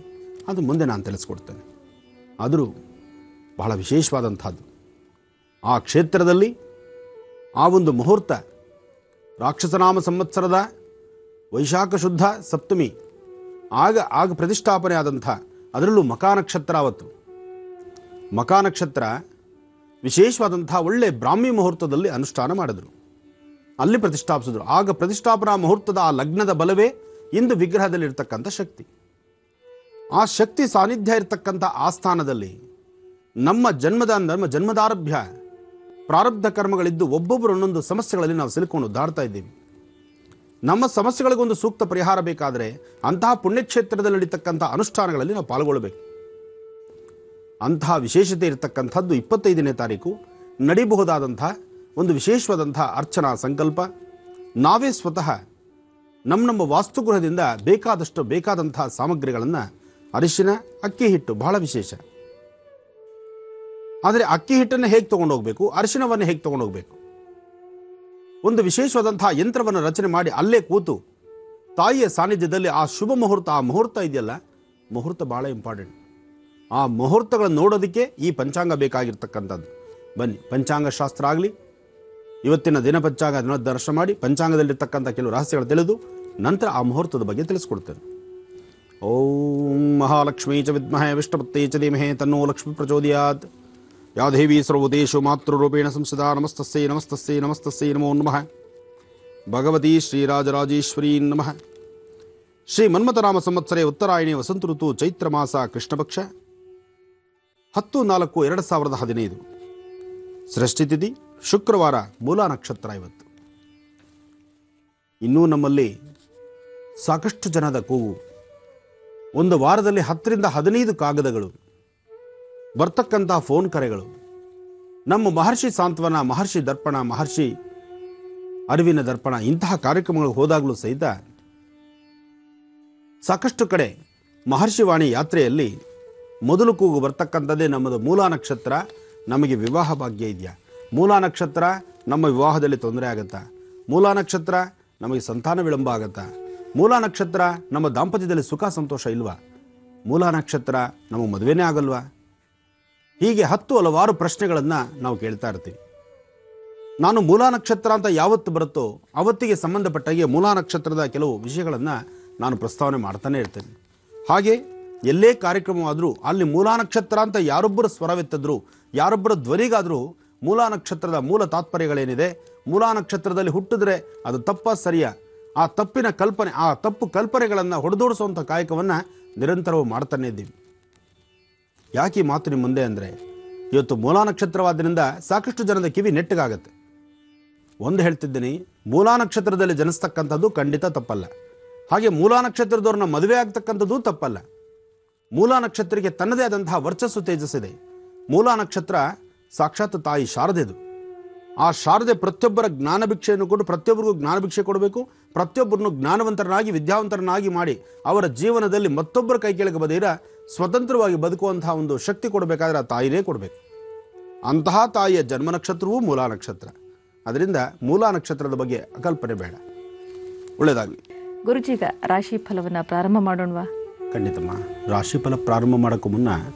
E: ಅದು ಮುಂದೆ ನಾನು ತಿಳಿಸ್ಕೊಡ್ತೇನೆ. ಆದರೂ ಬಹಳ ವಿಶೇಷವಾದಂಥದ್ದು ಆ ಕ್ಷೇತ್ರದಲ್ಲಿ ಆ ಒಂದು ಮುಹೂರ್ತ ರಾಕ್ಷಸನಾಮ ಸಂವತ್ಸರದ ವೈಶಾಖ ಶುದ್ಧ ಸಪ್ತಮಿ ಆಗ ಪ್ರತಿಷ್ಠಾಪನೆ ಆದಂಥ, ಅದರಲ್ಲೂ ಮಕಾ ನಕ್ಷತ್ರ. ಅವತ್ತು ಮಕಾ ನಕ್ಷತ್ರ ವಿಶೇಷವಾದಂಥ ಒಳ್ಳೆ ಬ್ರಾಹ್ಮಿ ಮುಹೂರ್ತದಲ್ಲಿ ಅನುಷ್ಠಾನ ಮಾಡಿದ್ರು, ಅಲ್ಲಿ ಪ್ರತಿಷ್ಠಾಪಿಸಿದ್ರು. ಆಗ ಪ್ರತಿಷ್ಠಾಪನಾ ಮುಹೂರ್ತದ ಆ ಲಗ್ನದ ಬಲವೇ ಇಂದು ವಿಗ್ರಹದಲ್ಲಿರ್ತಕ್ಕಂಥ ಶಕ್ತಿ. ಆ ಶಕ್ತಿ ಸಾನ್ನಿಧ್ಯ ಇರತಕ್ಕಂಥ ಆ ಸ್ಥಾನದಲ್ಲಿ ನಮ್ಮ ಜನ್ಮದಾರಭ್ಯ ಪ್ರಾರಬ್ಧ ಕರ್ಮಗಳಿದ್ದು ಒಬ್ಬೊಬ್ಬರು ಒಂದೊಂದು ಸಮಸ್ಯೆಗಳಲ್ಲಿ ನಾವು ಸಿಲುಕೊಂಡು ದಾಡ್ತಾ ಇದ್ದೀವಿ. ನಮ್ಮ ಸಮಸ್ಯೆಗಳಿಗೊಂದು ಸೂಕ್ತ ಪರಿಹಾರ ಬೇಕಾದರೆ ಅಂತಹ ಪುಣ್ಯಕ್ಷೇತ್ರದಲ್ಲಿ ನಡೀತಕ್ಕಂಥ ಅನುಷ್ಠಾನಗಳಲ್ಲಿ ನಾವು ಪಾಲ್ಗೊಳ್ಳಬೇಕು. ಅಂತಹ ವಿಶೇಷತೆ ಇರತಕ್ಕಂಥದ್ದು 25ನೇ ತಾರೀಕು ನಡೀಬಹುದಾದಂಥ ಒಂದು ವಿಶೇಷವಾದಂಥ ಅರ್ಚನಾ ಸಂಕಲ್ಪ. ನಾವೇ ಸ್ವತಃ ನಮ್ಮ ವಾಸ್ತುಗೃಹದಿಂದ ಬೇಕಾದಂಥ ಸಾಮಗ್ರಿಗಳನ್ನು, ಅರಿಶಿನ, ಅಕ್ಕಿ ಹಿಟ್ಟು ಬಹಳ ವಿಶೇಷ. ಆದರೆ ಅಕ್ಕಿ ಹಿಟ್ಟನ್ನು ಹೇಗೆ ತೊಗೊಂಡೋಗ್ಬೇಕು, ಅರಿಶಿನವನ್ನು ಹೇಗೆ ತೊಗೊಂಡೋಗ್ಬೇಕು, ಒಂದು ವಿಶೇಷವಾದಂತಹ ಯಂತ್ರವನ್ನು ರಚನೆ ಮಾಡಿ ಅಲ್ಲೇ ಕೂತು ತಾಯಿಯ ಸಾನ್ನಿಧ್ಯದಲ್ಲಿ ಆ ಶುಭ ಮುಹೂರ್ತ, ಆ ಮುಹೂರ್ತ ಇದೆಯಲ್ಲ, ಮುಹೂರ್ತ ಭಾಳ ಇಂಪಾರ್ಟೆಂಟ್. ಆ ಮುಹೂರ್ತಗಳನ್ನು ನೋಡೋದಕ್ಕೆ ಈ ಪಂಚಾಂಗ ಬೇಕಾಗಿರ್ತಕ್ಕಂಥದ್ದು. ಬನ್ನಿ, ಪಂಚಾಂಗ ಶಾಸ್ತ್ರ ಆಗಲಿ, ಇವತ್ತಿನ ದಿನ ಪಂಚಾಂಗ ದರ್ಶನ ಮಾಡಿ ಪಂಚಾಂಗದಲ್ಲಿರ್ತಕ್ಕಂಥ ಕೆಲವು ರಹಸ್ಯಗಳು ತಿಳಿದು ನಂತರ ಆ ಮುಹೂರ್ತದ ಬಗ್ಗೆ ತಿಳಿಸ್ಕೊಡ್ತೇನೆ. ಓಂ ಮಹಾಲಕ್ಷ್ಮೀ ಚ ವಿದ್ಮಹೇ ವಿಷ್ಣುಪತ್ನೇ ಚ ಧೀಮಹಿ ತನ್ನೋ ಲಕ್ಷ್ಮೀ ಪ್ರಚೋದಯಾತ್. ಯಾ ದೇವಿ ಸರ್ವದೇಶು ಮಾತೃರೂಪೇಣ ಸಂಸ್ಥಿತಾ ನಮಸ್ತಸ್ಯೈ ನಮಸ್ತಸ್ಯೈ ನಮಸ್ತಸ್ಯೈ ನಮೋ ನಮಃ. ಭಗವತಿ ಶ್ರೀರಾಜರಾಜೇಶ್ವರೀ ನಮಃ. ಶ್ರೀ ಮನ್ಮಥನಾಮ ಸಂವತ್ಸರೆ ಉತ್ತರಾಯಣಿ ವಸಂತ ಋತು ಚೈತ್ರ ಮಾಸ ಕೃಷ್ಣಪಕ್ಷ 10/4/2015. ಸೃಷ್ಟಿತಿಥಿ ಶುಕ್ರವಾರ, ಮೂಲ ನಕ್ಷತ್ರ. ಇವತ್ತು ಇನ್ನೂ ನಮ್ಮಲ್ಲಿ ಸಾಕಷ್ಟು ಜನದ ಕೂಗು. ಒಂದು ವಾರದಲ್ಲಿ 10ರಿಂದ 15 ಕಾಗದಗಳು ಬರ್ತಕ್ಕಂಥ ಫೋನ್ ಕರೆಗಳು. ನಮ್ಮ ಮಹರ್ಷಿ ಸಾಂತ್ವನ, ಮಹರ್ಷಿ ದರ್ಪಣ, ಮಹರ್ಷಿ ಅರಿವಿನ ದರ್ಪಣ ಇಂತಹ ಕಾರ್ಯಕ್ರಮಗಳು ಹೋದಾಗಲೂ ಸಹಿತ ಸಾಕಷ್ಟು ಕಡೆ ಮಹರ್ಷಿ ವಾಣಿ ಯಾತ್ರೆಯಲ್ಲಿ ಮೊದಲು ಕೂಗು ಬರ್ತಕ್ಕಂಥದ್ದೇ ನಮ್ಮದು ಮೂಲ ನಕ್ಷತ್ರ. ನಮಗೆ ವಿವಾಹ ಭಾಗ್ಯ ಇದೆಯಾ? ಮೂಲ ನಕ್ಷತ್ರ ನಮ್ಮ ವಿವಾಹದಲ್ಲಿ ತೊಂದರೆ ಆಗುತ್ತಾ? ಮೂಲ ನಕ್ಷತ್ರ ನಮಗೆ ಸಂತಾನ ವಿಳಂಬ ಆಗುತ್ತಾ? ಮೂಲ ನಕ್ಷತ್ರ ನಮ್ಮ ದಾಂಪತ್ಯದಲ್ಲಿ ಸುಖ ಸಂತೋಷ ಇಲ್ವಾ? ಮೂಲ ನಕ್ಷತ್ರ ನಮ್ಮ ಮದುವೆನೇ ಆಗಲ್ವಾ? ಹೀಗೆ 10 ಹಲವಾರು ಪ್ರಶ್ನೆಗಳನ್ನು ನಾವು ಕೇಳ್ತಾ ಇರ್ತೀವಿ. ನಾನು ಮೂಲ ನಕ್ಷತ್ರ ಅಂತ ಯಾವತ್ತು ಬರುತ್ತೋ ಅವತ್ತಿಗೆ ಸಂಬಂಧಪಟ್ಟಾಗೆ ಮೂಲ ನಕ್ಷತ್ರದ ಕೆಲವು ವಿಷಯಗಳನ್ನು ನಾನು ಪ್ರಸ್ತಾವನೆ ಮಾಡ್ತಾನೆ ಇರ್ತೇನೆ. ಹಾಗೆ ಎಲ್ಲೇ ಕಾರ್ಯಕ್ರಮವಾದರೂ ಅಲ್ಲಿ ಮೂಲ ನಕ್ಷತ್ರ ಅಂತ ಯಾರೊಬ್ಬರು ಸ್ವರವೆತ್ತಿದ್ರು, ಯಾರೊಬ್ಬರ ಧ್ವನಿಗಾದರೂ ಮೂಲ ನಕ್ಷತ್ರದ ಮೂಲ ತಾತ್ಪರ್ಯಗಳೇನಿದೆ, ಮೂಲ ನಕ್ಷತ್ರದಲ್ಲಿ ಹುಟ್ಟಿದ್ರೆ ಅದು ತಪ್ಪ ಸರಿಯಾ, ಆ ತಪ್ಪಿನ ಕಲ್ಪನೆ, ಆ ತಪ್ಪು ಕಲ್ಪನೆಗಳನ್ನು ಹೊಡೆದೋಡಿಸುವಂಥ ಕಾಯಕವನ್ನು ನಿರಂತರವಾಗಿ ಮಾಡ್ತಾನೆ ಇದ್ದೀವಿ. ಯಾಕೆ ಈ ಮಾತು ನಿಮ್ಮ ಮುಂದೆ ಅಂದರೆ, ಇವತ್ತು ಮೂಲ ನಕ್ಷತ್ರವಾದ್ದರಿಂದ ಸಾಕಷ್ಟು ಜನದ ಕಿವಿ ನೆಟ್ಟಗಾಗತ್ತೆ. ಒಂದು ಹೇಳ್ತಿದ್ದೀನಿ, ಮೂಲ ನಕ್ಷತ್ರದಲ್ಲಿ ಜನಿಸ್ತಕ್ಕಂಥದ್ದು ಖಂಡಿತ ತಪ್ಪಲ್ಲ. ಹಾಗೆ ಮೂಲ ನಕ್ಷತ್ರದವ್ರನ್ನ ಮದುವೆ ಆಗ್ತಕ್ಕಂಥದ್ದು ತಪ್ಪಲ್ಲ. ಮೂಲ ನಕ್ಷತ್ರಕ್ಕೆ ತನ್ನದೇ ಆದಂತಹ ವರ್ಚಸ್ಸು ತೇಜಸ್ಸಿದೆ. ಮೂಲ ನಕ್ಷತ್ರ ಸಾಕ್ಷಾತ್ ತಾಯಿ ಶಾರದೆದು. ಆ ಶಾರದೆ ಪ್ರತಿಯೊಬ್ಬರ ಜ್ಞಾನ ಭಿಕ್ಷೆಯನ್ನು ಕೊಟ್ಟು ಪ್ರತಿಯೊಬ್ಬರಿಗೂ ಜ್ಞಾನ ಭಿಕ್ಷೆ ಕೊಡಬೇಕು. ಪ್ರತಿಯೊಬ್ಬರನ್ನು ಜ್ಞಾನವಂತರನ್ನಾಗಿ, ವಿದ್ಯಾವಂತರನ್ನಾಗಿ ಮಾಡಿ ಅವರ ಜೀವನದಲ್ಲಿ ಮತ್ತೊಬ್ಬರ ಕೈ ಕೆಳಗೆ ಬದಿರ ಸ್ವತಂತ್ರವಾಗಿ ಬದುಕುವಂತಹ ಒಂದು ಶಕ್ತಿ ಕೊಡಬೇಕಾದ್ರೆ ಆ ತಾಯಿನೇ ಕೊಡಬೇಕು. ಅಂತಹ ತಾಯಿಯ ಜನ್ಮ ನಕ್ಷತ್ರವೂ ಮೂಲ ನಕ್ಷತ್ರ. ಅದರಿಂದ ಮೂಲ ನಕ್ಷತ್ರದ ಬಗ್ಗೆ ಕಲ್ಪನೆ ಬೇಡ. ಒಳ್ಳೆಯದಾಗಲಿ.
D: ಗುರುಜೀಗ ರಾಶಿ ಫಲವನ್ನು ಪ್ರಾರಂಭ ಮಾಡೋಣವಾ?
E: ಖಂಡಿತಮ್ಮ. ರಾಶಿಫಲ ಪ್ರಾರಂಭ ಮಾಡೋಕ್ಕೂ ಮುನ್ನ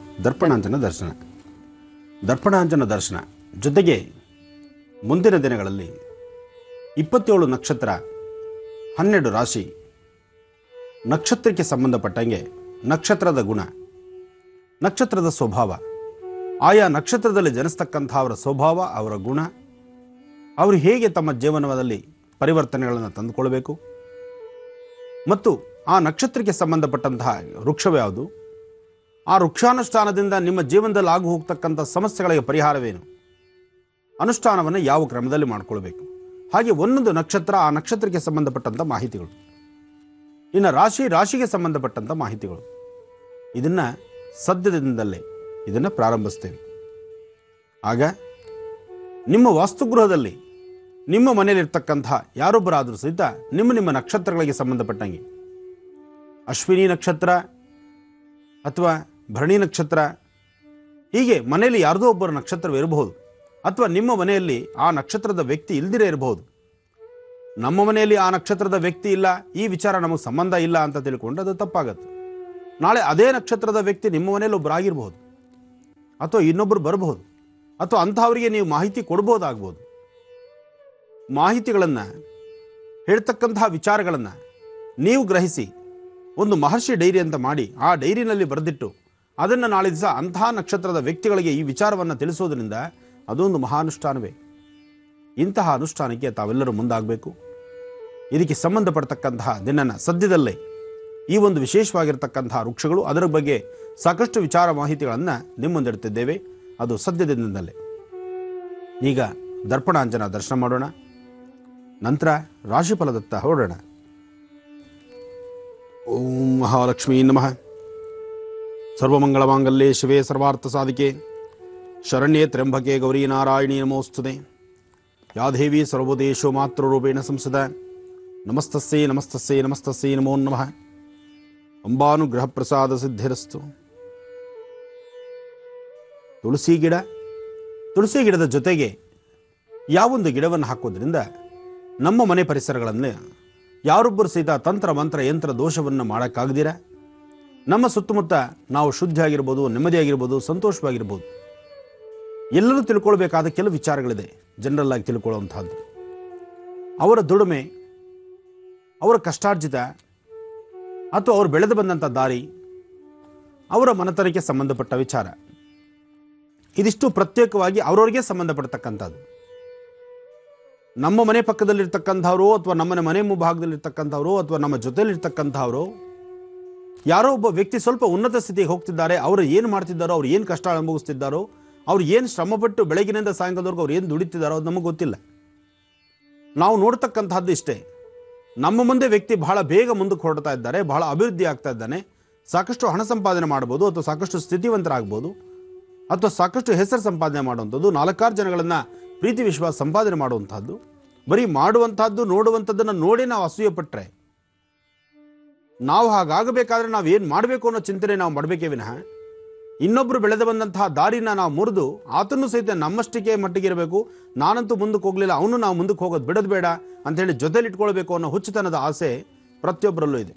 E: ದರ್ಪಣಾಂಜನ ದರ್ಶನ ಜೊತೆಗೆ ಮುಂದಿನ ದಿನಗಳಲ್ಲಿ 27 ನಕ್ಷತ್ರ, 12 ರಾಶಿ, ನಕ್ಷತ್ರಕ್ಕೆ ಸಂಬಂಧಪಟ್ಟಂಗೆ ನಕ್ಷತ್ರದ ಗುಣ, ನಕ್ಷತ್ರದ ಸ್ವಭಾವ, ಆಯಾ ನಕ್ಷತ್ರದಲ್ಲಿ ಜನಿಸ್ತಕ್ಕಂಥ ಅವರ ಸ್ವಭಾವ, ಅವರ ಗುಣ, ಅವರು ಹೇಗೆ ತಮ್ಮ ಜೀವನದಲ್ಲಿ ಪರಿವರ್ತನೆಗಳನ್ನು ತಂದುಕೊಳ್ಬೇಕು. ಮತ್ತು ಆ ನಕ್ಷತ್ರಕ್ಕೆ ಸಂಬಂಧಪಟ್ಟಂತಹ ವೃಕ್ಷವ್ಯಾವುದು, ಆ ವೃಕ್ಷಾನುಷ್ಠಾನದಿಂದ ನಿಮ್ಮ ಜೀವನದಲ್ಲಿ ಆಗು ಹೋಗ್ತಕ್ಕಂಥ ಸಮಸ್ಯೆಗಳಿಗೆ ಪರಿಹಾರವೇನು, ಅನುಷ್ಠಾನವನ್ನು ಯಾವ ಕ್ರಮದಲ್ಲಿ ಮಾಡಿಕೊಳ್ಬೇಕು. ಹಾಗೆ ಒಂದೊಂದು ನಕ್ಷತ್ರ, ಆ ನಕ್ಷತ್ರಕ್ಕೆ ಸಂಬಂಧಪಟ್ಟಂಥ ಮಾಹಿತಿಗಳು, ಇನ್ನು ರಾಶಿಗೆ ಸಂಬಂಧಪಟ್ಟಂಥ ಮಾಹಿತಿಗಳು. ಇದನ್ನು ಸದ್ಯದಿಂದಲೇ ಇದನ್ನು ಪ್ರಾರಂಭಿಸ್ತೇವೆ. ಆಗ ನಿಮ್ಮ ವಾಸ್ತುಗೃಹದಲ್ಲಿ ನಿಮ್ಮ ಮನೆಯಲ್ಲಿರ್ತಕ್ಕಂಥ ಯಾರೊಬ್ಬರಾದರೂ ಸಹಿತ ನಿಮ್ಮ ನಕ್ಷತ್ರಗಳಿಗೆ ಸಂಬಂಧಪಟ್ಟಂಗೆ ಅಶ್ವಿನಿ ನಕ್ಷತ್ರ ಅಥವಾ ಭರಣಿ ನಕ್ಷತ್ರ, ಹೀಗೆ ಮನೆಯಲ್ಲಿ ಯಾರದೋ ಒಬ್ಬರ ನಕ್ಷತ್ರವಿರಬಹುದು. ಅಥವಾ ನಿಮ್ಮ ಮನೆಯಲ್ಲಿ ಆ ನಕ್ಷತ್ರದ ವ್ಯಕ್ತಿ ಇಲ್ದಿರೇ ಇರಬಹುದು. ನಮ್ಮ ಮನೆಯಲ್ಲಿ ಆ ನಕ್ಷತ್ರದ ವ್ಯಕ್ತಿ ಇಲ್ಲ, ಈ ವಿಚಾರ ನಮಗೆ ಸಂಬಂಧ ಇಲ್ಲ ಅಂತ ತಿಳ್ಕೊಂಡ್ರೆ ಅದು ತಪ್ಪಾಗತ್ತೆ. ನಾಳೆ ಅದೇ ನಕ್ಷತ್ರದ ವ್ಯಕ್ತಿ ನಿಮ್ಮ ಮನೆಯಲ್ಲಿ ಒಬ್ಬರಾಗಿರ್ಬೋದು, ಅಥವಾ ಇನ್ನೊಬ್ಬರು ಬರಬಹುದು, ಅಥವಾ ಅಂಥವರಿಗೆ ನೀವು ಮಾಹಿತಿ ಕೊಡ್ಬೋದಾಗ್ಬೋದು. ಮಾಹಿತಿಗಳನ್ನು, ಹೇಳ್ತಕ್ಕಂತಹ ವಿಚಾರಗಳನ್ನು ನೀವು ಗ್ರಹಿಸಿ ಒಂದು ಮಹರ್ಷಿ ಡೈರಿ ಅಂತ ಮಾಡಿ ಆ ಡೈರಿನಲ್ಲಿ ಬರೆದಿಟ್ಟು ಅದನ್ನು ನಾಳೆ ದಿವಸ ಅಂತಹ ನಕ್ಷತ್ರದ ವ್ಯಕ್ತಿಗಳಿಗೆ ಈ ವಿಚಾರವನ್ನು ತಿಳಿಸೋದ್ರಿಂದ ಅದೊಂದು ಮಹಾನುಷ್ಠಾನವೇ. ಇಂತಹ ಅನುಷ್ಠಾನಕ್ಕೆ ತಾವೆಲ್ಲರೂ ಮುಂದಾಗಬೇಕು. ಇದಕ್ಕೆ ಸಂಬಂಧಪಡ್ತಕ್ಕಂತಹ ದಿನನ ಸದ್ಯದಲ್ಲೇ ಈ ಒಂದು ವಿಶೇಷವಾಗಿರ್ತಕ್ಕಂತಹ ವೃಕ್ಷಗಳು, ಅದರ ಬಗ್ಗೆ ಸಾಕಷ್ಟು ವಿಚಾರ ಮಾಹಿತಿಗಳನ್ನು ನಿಮ್ಮ ಮುಂದಿಡ್ತಿದ್ದೇವೆ. ಅದು ಸದ್ಯದಿಂದಲೇ. ಈಗ ದರ್ಪಣಾಂಜನ ದರ್ಶನ ಮಾಡೋಣ, ನಂತರ ರಾಶಿಫಲದತ್ತ ಹೊರಡೋಣ. ಓಂ ಮಹಾಲಕ್ಷ್ಮೀ ನಮಃ. ಸರ್ವಮಂಗಳಮಾಂಗಲ್ಯೆ ಶಿವೆ ಸರ್ವಾರ್ಥ ಸಾಧಿಕೆ ಶರಣ್ಯೇ ತ್ರ್ಯಂಬಕೆ ಗೌರಿ ನಾರಾಯಣಿ ನಮೋಸ್ತುತೆ. ಯಾ ದೇವಿ ಸರ್ವೋದೇಶೋ ಮಾತೃರೂಪೇಣ ಸಂಸದ. ನಮಸ್ತಸ್ಸೇ ನಮಸ್ತಸ್ಸೇ ನಮಸ್ತಸ್ಸೇ ನಮೋ ನಮಃ. ಅಂಬಾನುಗ್ರಹ ಪ್ರಸಾದ ಸಿದ್ಧಿರಸ್ತು. ತುಳಸಿ ಗಿಡದ ಜೊತೆಗೆ ಯಾವೊಂದು ಗಿಡವನ್ನು ಹಾಕೋದ್ರಿಂದ ನಮ್ಮ ಮನೆ ಪರಿಸರಗಳನ್ನು ಯಾರೊಬ್ಬರು ಸಹಿತ ತಂತ್ರ ಮಂತ್ರ ಯಂತ್ರ ದೋಷವನ್ನು ಮಾಡೋಕ್ಕಾಗದಿರ ನಮ್ಮ ಸುತ್ತಮುತ್ತ ನಾವು ಶುದ್ಧಿಯಾಗಿರ್ಬೋದು, ನೆಮ್ಮದಿಯಾಗಿರ್ಬೋದು, ಸಂತೋಷವಾಗಿರ್ಬೋದು. ಎಲ್ಲರೂ ತಿಳ್ಕೊಳ್ಬೇಕಾದ ಕೆಲವು ವಿಚಾರಗಳಿದೆ, ಜನರಲ್ ಆಗಿ ತಿಳ್ಕೊಳ್ಳುವಂಥದ್ದು. ಅವರ ದುಡಿಮೆ, ಅವರ ಕಷ್ಟಾರ್ಜಿತ, ಅಥವಾ ಅವರು ಬೆಳೆದು ಬಂದಂಥ ದಾರಿ, ಅವರ ಮನೆತನಕ್ಕೆ ಸಂಬಂಧಪಟ್ಟ ವಿಚಾರ, ಇದಿಷ್ಟು ಪ್ರತ್ಯೇಕವಾಗಿ ಅವರವರಿಗೆ ಸಂಬಂಧಪಡ್ತಕ್ಕಂಥದ್ದು. ನಮ್ಮ ಮನೆ ಪಕ್ಕದಲ್ಲಿರ್ತಕ್ಕಂಥವರು, ಅಥವಾ ನಮ್ಮ ಮನೆ ಮುಂಭಾಗದಲ್ಲಿರ್ತಕ್ಕಂಥವರು, ಅಥವಾ ನಮ್ಮ ಜೊತೆಯಲ್ಲಿರ್ತಕ್ಕಂಥವರು, ಯಾರೋ ಒಬ್ಬ ವ್ಯಕ್ತಿ ಸ್ವಲ್ಪ ಉನ್ನತ ಸ್ಥಿತಿಗೆ ಹೋಗ್ತಿದ್ದಾರೆ, ಅವರು ಏನು ಮಾಡ್ತಿದ್ದಾರೋ, ಅವ್ರು ಏನು ಕಷ್ಟ ಅನುಭವಿಸ್ತಿದ್ದಾರೋ, ಅವ್ರು ಏನು ಶ್ರಮಪಟ್ಟು ಬೆಳಗಿನಿಂದ ಸಾಯಂಕಾಲದವರೆಗೂ ಅವ್ರು ಏನು ದುಡಿತಿದ್ದಾರೋ ಅದು ನಮಗೆ ಗೊತ್ತಿಲ್ಲ. ನಾವು ನೋಡ್ತಕ್ಕಂಥದ್ದು ಇಷ್ಟೇ. ನಮ್ಮ ಮುಂದೆ ವ್ಯಕ್ತಿ ಬಹಳ ಬೇಗ ಮುಂದಕ್ಕೆ ಹೊರಡ್ತಾ ಇದ್ದಾರೆ, ಬಹಳ ಅಭಿವೃದ್ಧಿ ಆಗ್ತಾ ಇದ್ದಾನೆ, ಸಾಕಷ್ಟು ಹಣ ಸಂಪಾದನೆ ಮಾಡ್ಬೋದು, ಅಥವಾ ಸಾಕಷ್ಟು ಸ್ಥಿತಿವಂತರಾಗ್ಬೋದು, ಅಥವಾ ಸಾಕಷ್ಟು ಹೆಸರು ಸಂಪಾದನೆ ಮಾಡುವಂಥದ್ದು, 4-6 ಜನಗಳನ್ನು ಪ್ರೀತಿ ವಿಶ್ವಾಸ ಸಂಪಾದನೆ ಮಾಡುವಂಥದ್ದು. ಬರೀ ಮಾಡುವಂಥದ್ದು, ನೋಡುವಂಥದ್ದನ್ನು ನೋಡಿ ನಾವು ಅಸೂಯೆ ಪಟ್ಟರೆ, ನಾವು ಹಾಗಾಗಬೇಕಾದ್ರೆ ನಾವು ಏನು ಮಾಡಬೇಕು ಅನ್ನೋ ಚಿಂತನೆ ನಾವು ಮಾಡಬೇಕೇ ವಿನಃ ಇನ್ನೊಬ್ಬರು ಬೆಳೆದು ಬಂದಂತಹ ದಾರಿನ ನಾವು ಮುರಿದು ಆತನೂ ಸಹಿತ ನಮ್ಮಷ್ಟಿಗೆ ಮಟ್ಟಿಗೆ ಇರಬೇಕು, ನಾನಂತೂ ಮುಂದಕ್ಕೆ ಹೋಗಲಿಲ್ಲ, ಅವನು ನಾವು ಮುಂದಕ್ಕೆ ಹೋಗೋದು ಬಿಡೋದು ಬೇಡ ಅಂಥೇಳಿ ಜೊತೆಲಿ ಇಟ್ಕೊಳ್ಬೇಕು ಅನ್ನೋ ಹುಚ್ಚುತನದ ಆಸೆ ಪ್ರತಿಯೊಬ್ಬರಲ್ಲೂ ಇದೆ.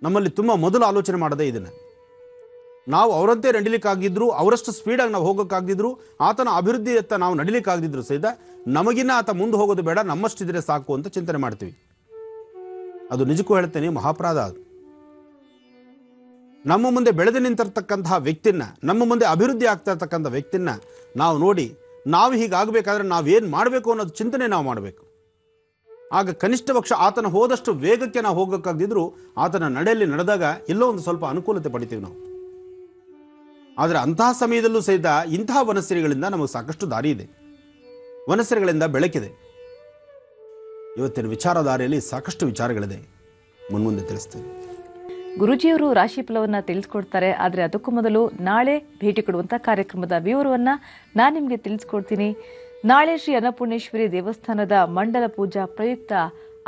E: ನಮ್ಮಲ್ಲಿ ತುಂಬ ಮೊದಲು ಆಲೋಚನೆ ಮಾಡೋದೇ ಇದನ್ನು. ನಾವು ಅವರಂತೆ ನಡಿಲಿಕ್ಕಾಗಿದ್ರು, ಅವರಷ್ಟು ಸ್ಪೀಡಾಗಿ ನಾವು ಹೋಗೋಕ್ಕಾಗದಿದ್ರು, ಆತನ ಅಭಿವೃದ್ಧಿಯತ್ತ ನಾವು ನಡಿಲಿಕ್ಕಾಗದಿದ್ರು ಸಹಿತ ನಮಗಿನ್ನ ಆತ ಮುಂದೆ ಹೋಗೋದು ಬೇಡ, ನಮ್ಮಷ್ಟಿದ್ರೆ ಸಾಕು ಅಂತ ಚಿಂತನೆ ಮಾಡ್ತೀವಿ. ಅದು ನಿಜಕ್ಕೂ ಹೇಳ್ತೇನೆ, ಮಹಾಪರಾಧ ಅದು. ನಮ್ಮ ಮುಂದೆ ಬೆಳೆದು ನಿಂತಿರ್ತಕ್ಕಂತಹ ವ್ಯಕ್ತಿನ, ನಮ್ಮ ಮುಂದೆ ಅಭಿವೃದ್ಧಿ ಆಗ್ತಾ ಇರ್ತಕ್ಕಂಥ ವ್ಯಕ್ತಿನ ನಾವು ನೋಡಿ ನಾವು ಹೀಗಾಗಬೇಕಾದ್ರೆ ನಾವೇನು ಮಾಡಬೇಕು ಅನ್ನೋದು ಚಿಂತನೆ ನಾವು ಮಾಡಬೇಕು. ಆಗ ಕನಿಷ್ಠ ಪಕ್ಷ ಆತನ ಹೋದಷ್ಟು ವೇಗಕ್ಕೆ ನಾವು ಹೋಗೋಕ್ಕಾಗದಿದ್ರು ಆತನ ನಡೆಯಲ್ಲಿ ನಡೆದಾಗ ಎಲ್ಲೋ ಒಂದು ಸ್ವಲ್ಪ ಅನುಕೂಲತೆ ಪಡಿತೀವಿ ನಾವು. ಆದರೆ ಅಂತಹ ಸಮಯದಲ್ಲೂ ಸಹಿತ ಇಂತಹ ವನಸಿರಿಗಳಿಂದ ನಮಗೆ ಸಾಕಷ್ಟು ದಾರಿ ಇದೆ, ವನಸಿರಿಗಳಿಂದ ಬೆಳಕಿದೆ. ಇವತ್ತಿನ ವಿಚಾರಧಾರೆಯಲ್ಲಿ ಸಾಕಷ್ಟು ವಿಚಾರಗಳಿದೆ, ಮುನ್ಮುಂದೆ ತಿಳಿಸ್ತೇನೆ.
D: ಗುರುಜಿಯವರು ರಾಶಿ ಫಲವನ್ನ ತಿಳಿಸ್ಕೊಡ್ತಾರೆ. ಆದರೆ ಅದಕ್ಕೂ ಮೊದಲು ನಾಳೆ ಭೇಟಿ ಕೊಡುವಂಥ ಕಾರ್ಯಕ್ರಮದ ವಿವರವನ್ನು ನಾನು ನಿಮಗೆ ತಿಳಿಸ್ಕೊಡ್ತೀನಿ. ನಾಳೆ ಶ್ರೀ ಅನ್ನಪೂರ್ಣೇಶ್ವರಿ ದೇವಸ್ಥಾನದ ಮಂಡಲ ಪೂಜಾ ಪ್ರಯುಕ್ತ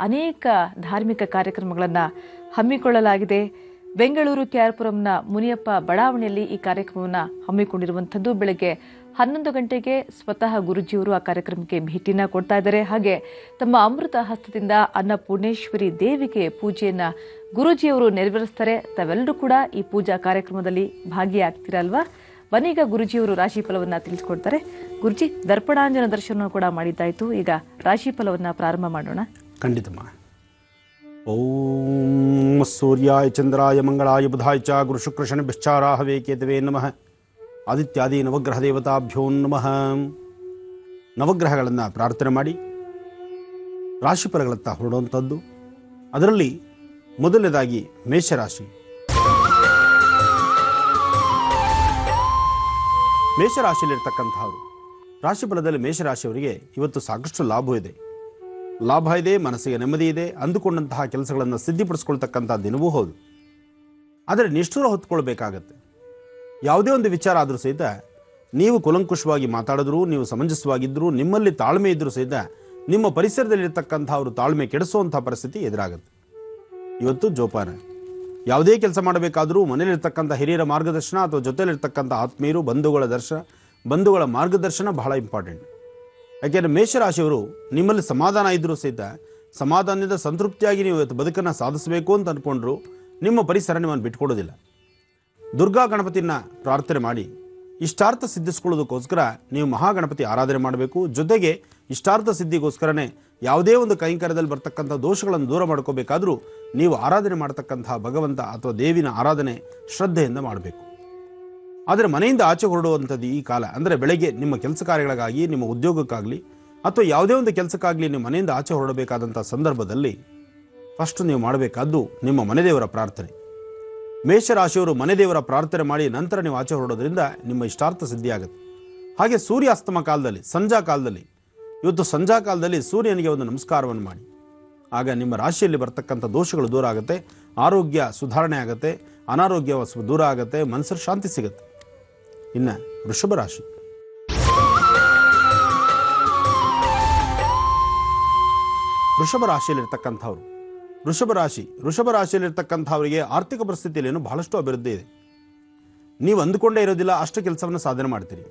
D: ಅನೇಕ ಧಾರ್ಮಿಕ ಕಾರ್ಯಕ್ರಮಗಳನ್ನು ಹಮ್ಮಿಕೊಳ್ಳಲಾಗಿದೆ. ಬೆಂಗಳೂರು ಕೆಆರ್ಪುರಂನ ಮುನಿಯಪ್ಪ ಬಡಾವಣೆಯಲ್ಲಿ ಈ ಕಾರ್ಯಕ್ರಮವನ್ನು ಹಮ್ಮಿಕೊಂಡಿರುವಂಥದ್ದು. ಬೆಳಗ್ಗೆ 11 ಗಂಟೆಗೆ ಸ್ವತಃ ಗುರುಜಿಯವರು ಆ ಕಾರ್ಯಕ್ರಮಕ್ಕೆ ಭೇಟಿನ ಕೊಡ್ತಾ ಇದ್ದಾರೆ. ಹಾಗೆ ತಮ್ಮ ಅಮೃತ ಹಸ್ತದಿಂದ ಅನ್ನಪೂರ್ಣೇಶ್ವರಿ ದೇವಿಗೆ ಪೂಜೆಯನ್ನ ಗುರುಜಿಯವರು ನೆರವೇರಿಸ್ತಾರೆ. ತಾವೆಲ್ಲರೂ ಕೂಡ ಈ ಪೂಜಾ ಕಾರ್ಯಕ್ರಮದಲ್ಲಿ ಭಾಗಿಯಾಗ್ತೀರಲ್ವಾ? ಬನ್ನೀಗ ಗುರುಜಿಯವರು ರಾಶಿ ಫಲವನ್ನ ತಿಳಿಸ್ಕೊಡ್ತಾರೆ. ಗುರುಜಿ, ದರ್ಪಣಾಂಜನ ದರ್ಶನ ಕೂಡ ಮಾಡಿದ್ದಾಯ್ತು, ಈಗ ರಾಶಿ ಫಲವನ್ನ ಪ್ರಾರಂಭ ಮಾಡೋಣ.
E: ಖಂಡಿತಮ್ಮ. ಓಂ ಸೂರ್ಯಾಯ ಚಂದ್ರಾಯ ಮಂಗಳಾಯ ಬುಧಾಯ ಚ ಗುರು ಶುಕ್ರ ಶನಿಭ್ಯಶ್ಚ ರಾಹವೇ ಕೇತವೇ ನಮಃ. ಆದಿತ್ಯಾದಿ ನವಗ್ರಹ ದೇವತಾಭ್ಯೋ ನಮಃ. ನವಗ್ರಹಗಳನ್ನು ಪ್ರಾರ್ಥನೆ ಮಾಡಿ ರಾಶಿಫಲಗಳತ್ತ ಹೊರಡುವಂಥದ್ದು. ಅದರಲ್ಲಿ ಮೊದಲನೇದಾಗಿ ಮೇಷರಾಶಿ. ಮೇಷರಾಶಿಯಲ್ಲಿರ್ತಕ್ಕಂಥವರು, ರಾಶಿಫಲದಲ್ಲಿ ಮೇಷರಾಶಿಯವರಿಗೆ ಇವತ್ತು ಸಾಕಷ್ಟು ಲಾಭ ಇದೆ. ಮನಸ್ಸಿಗೆ ನೆಮ್ಮದಿ ಇದೆ. ಅಂದುಕೊಂಡಂತಹ ಕೆಲಸಗಳನ್ನು ಸಿದ್ಧಿಪಡಿಸ್ಕೊಳ್ತಕ್ಕಂಥ ದಿನವೂ ಹೌದು. ಆದರೆ ನಿಷ್ಠುರ ಹೊತ್ಕೊಳ್ಬೇಕಾಗತ್ತೆ. ಯಾವುದೇ ಒಂದು ವಿಚಾರ ಆದರೂ ಸಹಿತ ನೀವು ಕುಲಂಕುಷವಾಗಿ ಮಾತಾಡಿದ್ರು, ನೀವು ಸಮಂಜಸವಾಗಿದ್ದರೂ, ನಿಮ್ಮಲ್ಲಿ ತಾಳ್ಮೆ ಇದ್ದರೂ ಸಹಿತ ನಿಮ್ಮ ಪರಿಸರದಲ್ಲಿರ್ತಕ್ಕಂಥ ಅವರು ತಾಳ್ಮೆ ಕೆಡಿಸುವಂಥ ಪರಿಸ್ಥಿತಿ ಎದುರಾಗುತ್ತೆ. ಇವತ್ತು ಜೋಪಾನ. ಯಾವುದೇ ಕೆಲಸ ಮಾಡಬೇಕಾದರೂ ಮನೆಯಲ್ಲಿರ್ತಕ್ಕಂಥ ಹಿರಿಯರ ಮಾರ್ಗದರ್ಶನ ಅಥವಾ ಜೊತೆಯಲ್ಲಿರ್ತಕ್ಕಂಥ ಆತ್ಮೀಯರು, ಬಂಧುಗಳ ಮಾರ್ಗದರ್ಶನ ಬಹಳ ಇಂಪಾರ್ಟೆಂಟ್. ಯಾಕೆಂದರೆ ಮೇಷರಾಶಿಯವರು ನಿಮ್ಮಲ್ಲಿ ಸಮಾಧಾನ ಇದ್ದರೂ ಸಹಿತ ಸಮಾಧಾನದಿಂದ ಸಂತೃಪ್ತಿಯಾಗಿ ನೀವು ಇವತ್ತು ಬದುಕನ್ನು ಸಾಧಿಸಬೇಕು ಅಂತ ಅಂದ್ಕೊಂಡ್ರು ನಿಮ್ಮ ಪರಿಸರ ನಿಮ್ಮನ್ನು ಬಿಟ್ಕೊಡೋದಿಲ್ಲ. ದುರ್ಗಾ ಗಣಪತಿನ ಪ್ರಾರ್ಥನೆ ಮಾಡಿ ಇಷ್ಟಾರ್ಥ ಸಿದ್ಧಿಸ್ಕೊಳ್ಳೋದಕ್ಕೋಸ್ಕರ ನೀವು ಮಹಾಗಣಪತಿ ಆರಾಧನೆ ಮಾಡಬೇಕು. ಜೊತೆಗೆ ಇಷ್ಟಾರ್ಥ ಸಿದ್ಧಿಗೋಸ್ಕರನೇ ಯಾವುದೇ ಒಂದು ಕೈಂಕರ್ಯದಲ್ಲಿ ಬರ್ತಕ್ಕಂಥ ದೋಷಗಳನ್ನು ದೂರ ಮಾಡ್ಕೋಬೇಕಾದ್ರೂ ನೀವು ಆರಾಧನೆ ಮಾಡ್ತಕ್ಕಂತಹ ಭಗವಂತ ಅಥವಾ ದೇವಿನ ಆರಾಧನೆ ಶ್ರದ್ಧೆಯಿಂದ ಮಾಡಬೇಕು. ಆದರೆ ಮನೆಯಿಂದ ಆಚೆ ಹೊರಡುವಂಥದ್ದು ಈ ಕಾಲ, ಅಂದರೆ ಬೆಳಗ್ಗೆ ನಿಮ್ಮ ಕೆಲಸ ಕಾರ್ಯಗಳಿಗಾಗಿ, ನಿಮ್ಮ ಉದ್ಯೋಗಕ್ಕಾಗಲಿ ಅಥವಾ ಯಾವುದೇ ಒಂದು ಕೆಲಸಕ್ಕಾಗಲಿ ನೀವು ಮನೆಯಿಂದ ಆಚೆ ಹೊರಡಬೇಕಾದಂಥ ಸಂದರ್ಭದಲ್ಲಿ ಫಸ್ಟ್ ನೀವು ಮಾಡಬೇಕಾದ್ದು ನಿಮ್ಮ ಮನೆದೇವರ ಪ್ರಾರ್ಥನೆ. ಮೇಷರಾಶಿಯವರು ಮನೆದೇವರ ಪ್ರಾರ್ಥನೆ ಮಾಡಿ ನಂತರ ನೀವು ಆಚೆ ಹೊರಡೋದ್ರಿಂದ ನಿಮ್ಮ ಇಷ್ಟಾರ್ಥ ಸಿದ್ಧಿಯಾಗುತ್ತೆ. ಹಾಗೆ ಸೂರ್ಯಾಸ್ತಮ ಕಾಲದಲ್ಲಿ, ಇವತ್ತು ಸಂಜಾ ಕಾಲದಲ್ಲಿ ಸೂರ್ಯನಿಗೆ ಒಂದು ನಮಸ್ಕಾರವನ್ನು ಮಾಡಿ. ಆಗ ನಿಮ್ಮ ರಾಶಿಯಲ್ಲಿ ಬರ್ತಕ್ಕಂಥ ದೋಷಗಳು ದೂರ ಆಗುತ್ತೆ, ಆರೋಗ್ಯ ಸುಧಾರಣೆ ಆಗುತ್ತೆ, ಅನಾರೋಗ್ಯ ದೂರ ಆಗುತ್ತೆ, ಮನಸ್ಸಲ್ಲಿ ಶಾಂತಿ ಸಿಗುತ್ತೆ. ಇನ್ನು ವೃಷಭ ರಾಶಿ. ವೃಷಭ ರಾಶಿಯಲ್ಲಿರ್ತಕ್ಕಂಥವರಿಗೆ ಆರ್ಥಿಕ ಪರಿಸ್ಥಿತಿಯಲ್ಲಿ ಬಹಳಷ್ಟು ಅಭಿವೃದ್ಧಿ ಇದೆ. ನೀವು ಅಂದುಕೊಂಡೇ ಇರೋದಿಲ್ಲ ಅಷ್ಟು ಕೆಲಸವನ್ನು ಸಾಧನೆ ಮಾಡ್ತೀರಿ.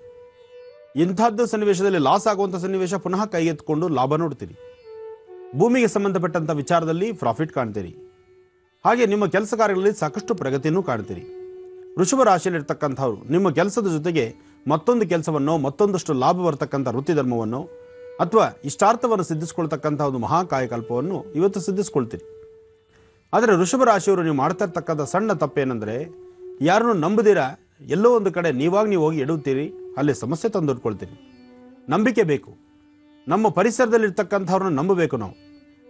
E: ಇಂಥದ್ದು ಸನ್ನಿವೇಶದಲ್ಲಿ ಲಾಸ್ ಆಗುವಂಥ ಸನ್ನಿವೇಶ ಪುನಃ ಕೈಗೆತ್ತಿಕೊಂಡು ಲಾಭ ನೋಡ್ತೀರಿ. ಭೂಮಿಗೆ ಸಂಬಂಧಪಟ್ಟಂಥ ವಿಚಾರದಲ್ಲಿ ಪ್ರಾಫಿಟ್ ಕಾಣ್ತೀರಿ. ಹಾಗೆ ನಿಮ್ಮ ಕೆಲಸ ಕಾರ್ಯಗಳಲ್ಲಿ ಸಾಕಷ್ಟು ಪ್ರಗತಿಯನ್ನು ಕಾಣ್ತೀರಿ. ವೃಷಭ ರಾಶಿಯಲ್ಲಿರ್ತಕ್ಕಂಥವ್ರು ನಿಮ್ಮ ಕೆಲಸದ ಜೊತೆಗೆ ಮತ್ತೊಂದು ಕೆಲಸವನ್ನು, ಮತ್ತೊಂದಷ್ಟು ಲಾಭ ಬರ್ತಕ್ಕಂಥ ವೃತ್ತಿ ಧರ್ಮವನ್ನು ಅಥವಾ ಇಷ್ಟಾರ್ಥವನ್ನು ಸಿದ್ಧಿಸ್ಕೊಳ್ತಕ್ಕಂಥ ಒಂದು ಮಹಾಕಾಯಕಲ್ಪವನ್ನು ಇವತ್ತು ಸಿದ್ಧಿಸ್ಕೊಳ್ತೀರಿ. ಆದರೆ ವೃಷಭ ರಾಶಿಯವರು ನೀವು ಮಾಡ್ತಾ ಇರ್ತಕ್ಕಂಥ ಸಣ್ಣ ತಪ್ಪೇನೆಂದರೆ, ಯಾರನ್ನು ನಂಬದಿರಾ ಎಲ್ಲೋ ಒಂದು ಕಡೆ ನೀವು ಹೋಗಿ ಎಡುತ್ತೀರಿ, ಅಲ್ಲಿ ಸಮಸ್ಯೆ ತಂದೊಡ್ಕೊಳ್ತೀರಿ. ನಂಬಿಕೆ ಬೇಕು. ನಮ್ಮ ಪರಿಸರದಲ್ಲಿರ್ತಕ್ಕಂಥವ್ರನ್ನ ನಂಬಬೇಕು ನಾವು.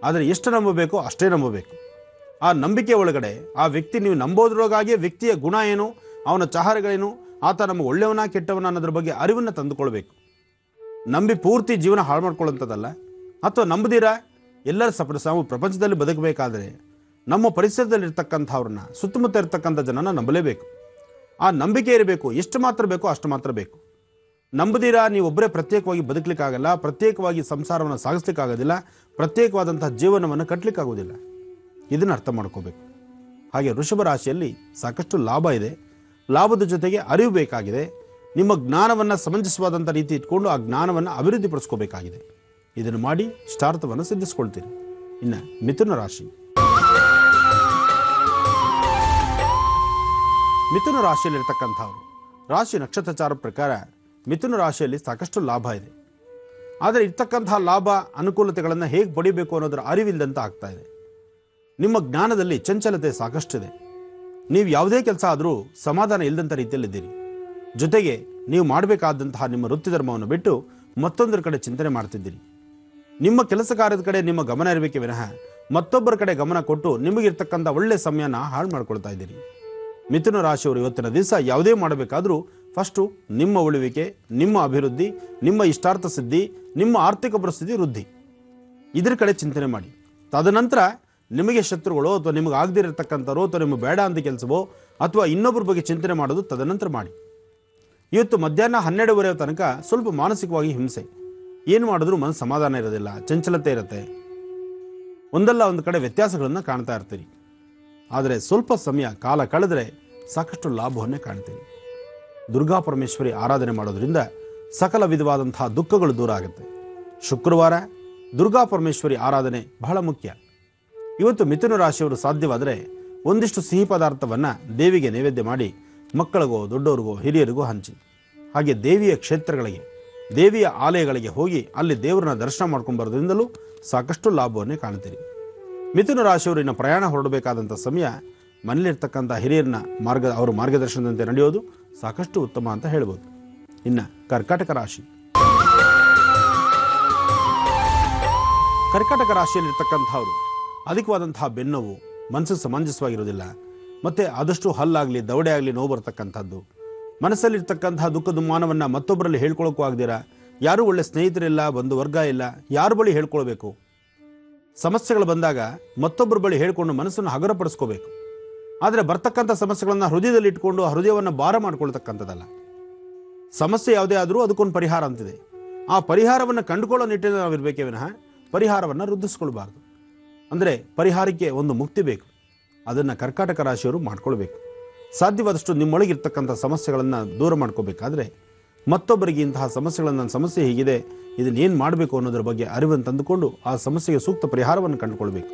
E: ಆದರೆ ಎಷ್ಟು ನಂಬಬೇಕೋ ಅಷ್ಟೇ ನಂಬಬೇಕು. ಆ ನಂಬಿಕೆ ಒಳಗಡೆ ಆ ವ್ಯಕ್ತಿ, ನೀವು ನಂಬೋದ್ರೊಳಗಾಗಿ ವ್ಯಕ್ತಿಯ ಗುಣ ಏನು, ಅವನ ಚಾಹರೆಗಳೇನು, ಆತ ನಮ್ಮ ಒಳ್ಳೆಯವನ ಕೆಟ್ಟವನ ಅನ್ನೋದ್ರ ಬಗ್ಗೆ ಅರಿವನ್ನು ತಂದುಕೊಳ್ಬೇಕು. ನಂಬಿ ಪೂರ್ತಿ ಜೀವನ ಹಾಳು ಮಾಡ್ಕೊಳ್ಳೋಂಥದ್ದಲ್ಲ. ಅಥವಾ ನಂಬದಿರಾ ಎಲ್ಲರ ನಾವು ಪ್ರಪಂಚದಲ್ಲಿ ಬದುಕಬೇಕಾದ್ರೆ ನಮ್ಮ ಪರಿಸರದಲ್ಲಿರ್ತಕ್ಕಂಥವ್ರನ್ನ, ಸುತ್ತಮುತ್ತ ಇರ್ತಕ್ಕಂಥ ಜನನ ನಂಬಲೇಬೇಕು. ಆ ನಂಬಿಕೆ ಇರಬೇಕು. ಎಷ್ಟು ಮಾತ್ರ ಬೇಕೋ ಅಷ್ಟು ಮಾತ್ರ ಬೇಕು. ನಂಬದಿರಾ ನೀವೊಬ್ಬರೇ ಪ್ರತ್ಯೇಕವಾಗಿ ಬದುಕಲಿಕ್ಕಾಗಲ್ಲ, ಪ್ರತ್ಯೇಕವಾಗಿ ಸಂಸಾರವನ್ನು ಸಾಗಿಸ್ಲಿಕ್ಕಾಗೋದಿಲ್ಲ, ಪ್ರತ್ಯೇಕವಾದಂತಹ ಜೀವನವನ್ನು ಕಟ್ಟಲಿಕ್ಕಾಗೋದಿಲ್ಲ. ಇದನ್ನು ಅರ್ಥ ಮಾಡ್ಕೋಬೇಕು. ಹಾಗೆ ವೃಷಭ ರಾಶಿಯಲ್ಲಿ ಸಾಕಷ್ಟು ಲಾಭ ಇದೆ. ಲಾಭದ ಜೊತೆಗೆ ಅರಿವು ಬೇಕಾಗಿದೆ. ನಿಮ್ಮ ಜ್ಞಾನವನ್ನು ಸಮಂಜಸವಾದಂಥ ರೀತಿ ಇಟ್ಕೊಂಡು ಆ ಜ್ಞಾನವನ್ನು ಅಭಿವೃದ್ಧಿಪಡಿಸ್ಕೋಬೇಕಾಗಿದೆ. ಇದನ್ನು ಮಾಡಿ ಇಷ್ಟಾರ್ಥವನ್ನು ಸಿದ್ಧಿಸ್ಕೊಳ್ತೀರಿ. ಇನ್ನು ಮಿಥುನ ರಾಶಿ. ಮಿಥುನ ರಾಶಿಯಲ್ಲಿರ್ತಕ್ಕಂಥವ್ರು, ರಾಶಿ ನಕ್ಷತ್ರಚಾರ ಪ್ರಕಾರ ಮಿಥುನ ರಾಶಿಯಲ್ಲಿ ಸಾಕಷ್ಟು ಲಾಭ ಇದೆ. ಆದರೆ ಇರ್ತಕ್ಕಂತಹ ಲಾಭ ಅನುಕೂಲತೆಗಳನ್ನು ಹೇಗೆ ಪಡಿಬೇಕು ಅನ್ನೋದರ ಅರಿವಿಲ್ಲದಂತ ಆಗ್ತಾ ಇದೆ. ನಿಮ್ಮ ಜ್ಞಾನದಲ್ಲಿ ಚಂಚಲತೆ ಸಾಕಷ್ಟಿದೆ. ನೀವು ಯಾವುದೇ ಕೆಲಸ ಆದರೂ ಸಮಾಧಾನ ಇಲ್ಲದಂಥ ರೀತಿಯಲ್ಲಿದ್ದೀರಿ. ಜೊತೆಗೆ ನೀವು ಮಾಡಬೇಕಾದಂತಹ ನಿಮ್ಮ ವೃತ್ತಿ ಧರ್ಮವನ್ನು ಬಿಟ್ಟು ಮತ್ತೊಂದರ ಕಡೆ ಚಿಂತನೆ ಮಾಡ್ತಿದ್ದೀರಿ. ನಿಮ್ಮ ಕೆಲಸ ಕಾರ್ಯದ ಕಡೆ ನಿಮ್ಮ ಗಮನ ಇರಬೇಕೆ ವಿನಃ ಮತ್ತೊಬ್ಬರ ಕಡೆ ಗಮನ ಕೊಟ್ಟು ನಿಮಗಿರ್ತಕ್ಕಂಥ ಒಳ್ಳೆ ಸಮಯನ ಹಾಳು ಮಾಡ್ಕೊಳ್ತಾ ಇದ್ದೀರಿ. ಮಿಥುನ ರಾಶಿಯವರು ಇವತ್ತಿನ ದಿವಸ ಯಾವುದೇ ಮಾಡಬೇಕಾದ್ರೂ ಫಸ್ಟು ನಿಮ್ಮ ಉಳಿವಿಕೆ, ನಿಮ್ಮ ಅಭಿವೃದ್ಧಿ, ನಿಮ್ಮ ಇಷ್ಟಾರ್ಥ ಸಿದ್ಧಿ, ನಿಮ್ಮ ಆರ್ಥಿಕ ಪರಿಸ್ಥಿತಿ ವೃದ್ಧಿ, ಇದರ ಕಡೆ ಚಿಂತನೆ ಮಾಡಿ. ತದನಂತರ ನಿಮಗೆ ಶತ್ರುಗಳು ಅಥವಾ ನಿಮಗೆ ಆಗದಿರತಕ್ಕಂಥವ್ರು ಅಥವಾ ನಿಮಗೆ ಬೇಡ ಅಂತ ಕೆಲಸವೋ ಅಥವಾ ಇನ್ನೊಬ್ಬರ ಬಗ್ಗೆ ಚಿಂತನೆ ಮಾಡೋದು ತದನಂತರ ಮಾಡಿ. ಇವತ್ತು ಮಧ್ಯಾಹ್ನ 12:30 ತನಕ ಸ್ವಲ್ಪ ಮಾನಸಿಕವಾಗಿ ಹಿಂಸೆ, ಏನು ಮಾಡಿದ್ರೂ ಮನಸ್ಸು ಸಮಾಧಾನ ಇರೋದಿಲ್ಲ, ಚಂಚಲತೆ ಇರುತ್ತೆ, ಒಂದಲ್ಲ ಒಂದು ಕಡೆ ವ್ಯತ್ಯಾಸಗಳನ್ನು ಕಾಣ್ತಾ ಇರ್ತೀರಿ. ಆದರೆ ಸ್ವಲ್ಪ ಸಮಯ ಕಾಲ ಕಳೆದರೆ ಸಾಕಷ್ಟು ಲಾಭವನ್ನೇ ಕಾಣ್ತೀರಿ. ದುರ್ಗಾ ಪರಮೇಶ್ವರಿ ಆರಾಧನೆ ಮಾಡೋದ್ರಿಂದ ಸಕಲ ವಿಧವಾದಂತಹ ದುಃಖಗಳು ದೂರ ಆಗುತ್ತೆ. ಶುಕ್ರವಾರ ದುರ್ಗಾ ಪರಮೇಶ್ವರಿ ಆರಾಧನೆ ಬಹಳ ಮುಖ್ಯ. ಇವತ್ತು ಮಿಥುನ ರಾಶಿಯವರು ಸಾಧ್ಯವಾದರೆ ಒಂದಿಷ್ಟು ಸಿಹಿ ಪದಾರ್ಥವನ್ನು ದೇವಿಗೆ ನೈವೇದ್ಯ ಮಾಡಿ ಮಕ್ಕಳಿಗೋ, ದೊಡ್ಡವರಿಗೋ, ಹಿರಿಯರಿಗೋ ಹಂಚಿ. ಹಾಗೆ ದೇವಿಯ ಕ್ಷೇತ್ರಗಳಿಗೆ, ದೇವಿಯ ಆಲಯಗಳಿಗೆ ಹೋಗಿ ಅಲ್ಲಿ ದೇವರನ್ನ ದರ್ಶನ ಮಾಡ್ಕೊಂಡು ಬರೋದ್ರಿಂದಲೂ ಸಾಕಷ್ಟು ಲಾಭವನ್ನೇ ಕಾಣ್ತೀರಿ. ಮಿಥುನ ರಾಶಿಯವರು ಇನ್ನು ಪ್ರಯಾಣ ಹೊರಡಬೇಕಾದಂಥ ಸಮಯ ಮನೇಲಿರ್ತಕ್ಕಂಥ ಹಿರಿಯರನ್ನ ಅವರ ಮಾರ್ಗದರ್ಶನದಂತೆ ನಡೆಯೋದು ಸಾಕಷ್ಟು ಉತ್ತಮ ಅಂತ ಹೇಳ್ಬೋದು. ಇನ್ನು ಕರ್ಕಾಟಕ ರಾಶಿ. ಕರ್ಕಾಟಕ ರಾಶಿಯಲ್ಲಿರ್ತಕ್ಕಂಥವ್ರು ಅಧಿಕವಾದಂತಹ ಬೆನ್ನೋವು, ಮನಸ್ಸಿಗೆ ಸಮಂಜಸವಾಗಿರೋದಿಲ್ಲ, ಮತ್ತು ಆದಷ್ಟು ಹಲ್ಲಾಗಲಿ ದವಡೆ ಆಗಲಿ ನೋವು ಬರ್ತಕ್ಕಂಥದ್ದು, ಮನಸ್ಸಲ್ಲಿರ್ತಕ್ಕಂತಹ ದುಃಖ ದುಮ್ಮಾನವನ್ನು ಮತ್ತೊಬ್ಬರಲ್ಲಿ ಹೇಳ್ಕೊಳ್ಳೋಕ್ಕೂ ಆಗದಿರ, ಯಾರೂ ಒಳ್ಳೆ ಸ್ನೇಹಿತರಿಲ್ಲ, ಬಂಧು ವರ್ಗ ಇಲ್ಲ, ಯಾರ ಬಳಿ ಹೇಳ್ಕೊಳ್ಬೇಕು. ಸಮಸ್ಯೆಗಳು ಬಂದಾಗ ಮತ್ತೊಬ್ಬರ ಬಳಿ ಹೇಳ್ಕೊಂಡು ಮನಸ್ಸನ್ನು ಹಗರಪಡಿಸ್ಕೋಬೇಕು. ಆದರೆ ಬರ್ತಕ್ಕಂಥ ಸಮಸ್ಯೆಗಳನ್ನು ಹೃದಯದಲ್ಲಿ ಇಟ್ಕೊಂಡು ಆ ಹೃದಯವನ್ನು ಭಾರ ಮಾಡ್ಕೊಳ್ತಕ್ಕಂಥದ್ದಲ್ಲ. ಸಮಸ್ಯೆ ಯಾವುದೇ ಆದರೂ ಅದಕ್ಕೊಂದು ಪರಿಹಾರ ಅಂತಿದೆ. ಆ ಪರಿಹಾರವನ್ನು ಕಂಡುಕೊಳ್ಳೋ ನಿಟ್ಟಿನಲ್ಲಿ ನಾವಿರಬೇಕೇ ವಿನಃ ಪರಿಹಾರವನ್ನು ವೃದ್ಧಿಸ್ಕೊಳ್ಬಾರ್ದು. ಅಂದರೆ ಪರಿಹಾರಕ್ಕೆ ಒಂದು ಮುಕ್ತಿ ಬೇಕು. ಅದನ್ನು ಕರ್ಕಾಟಕ ರಾಶಿಯವರು ಮಾಡ್ಕೊಳ್ಬೇಕು. ಸಾಧ್ಯವಾದಷ್ಟು ನಿಮ್ಮೊಳಗಿರ್ತಕ್ಕಂಥ ಸಮಸ್ಯೆಗಳನ್ನು ದೂರ ಮಾಡ್ಕೋಬೇಕಾದ್ರೆ ಮತ್ತೊಬ್ಬರಿಗೆ ಇಂತಹ ಸಮಸ್ಯೆಗಳನ್ನು, ನನ್ನ ಸಮಸ್ಯೆ ಹೀಗಿದೆ, ಇದನ್ನೇನು ಮಾಡಬೇಕು ಅನ್ನೋದ್ರ ಬಗ್ಗೆ ಅರಿವನ್ನು ತಂದುಕೊಂಡು ಆ ಸಮಸ್ಯೆಗೆ ಸೂಕ್ತ ಪರಿಹಾರವನ್ನು ಕಂಡುಕೊಳ್ಬೇಕು.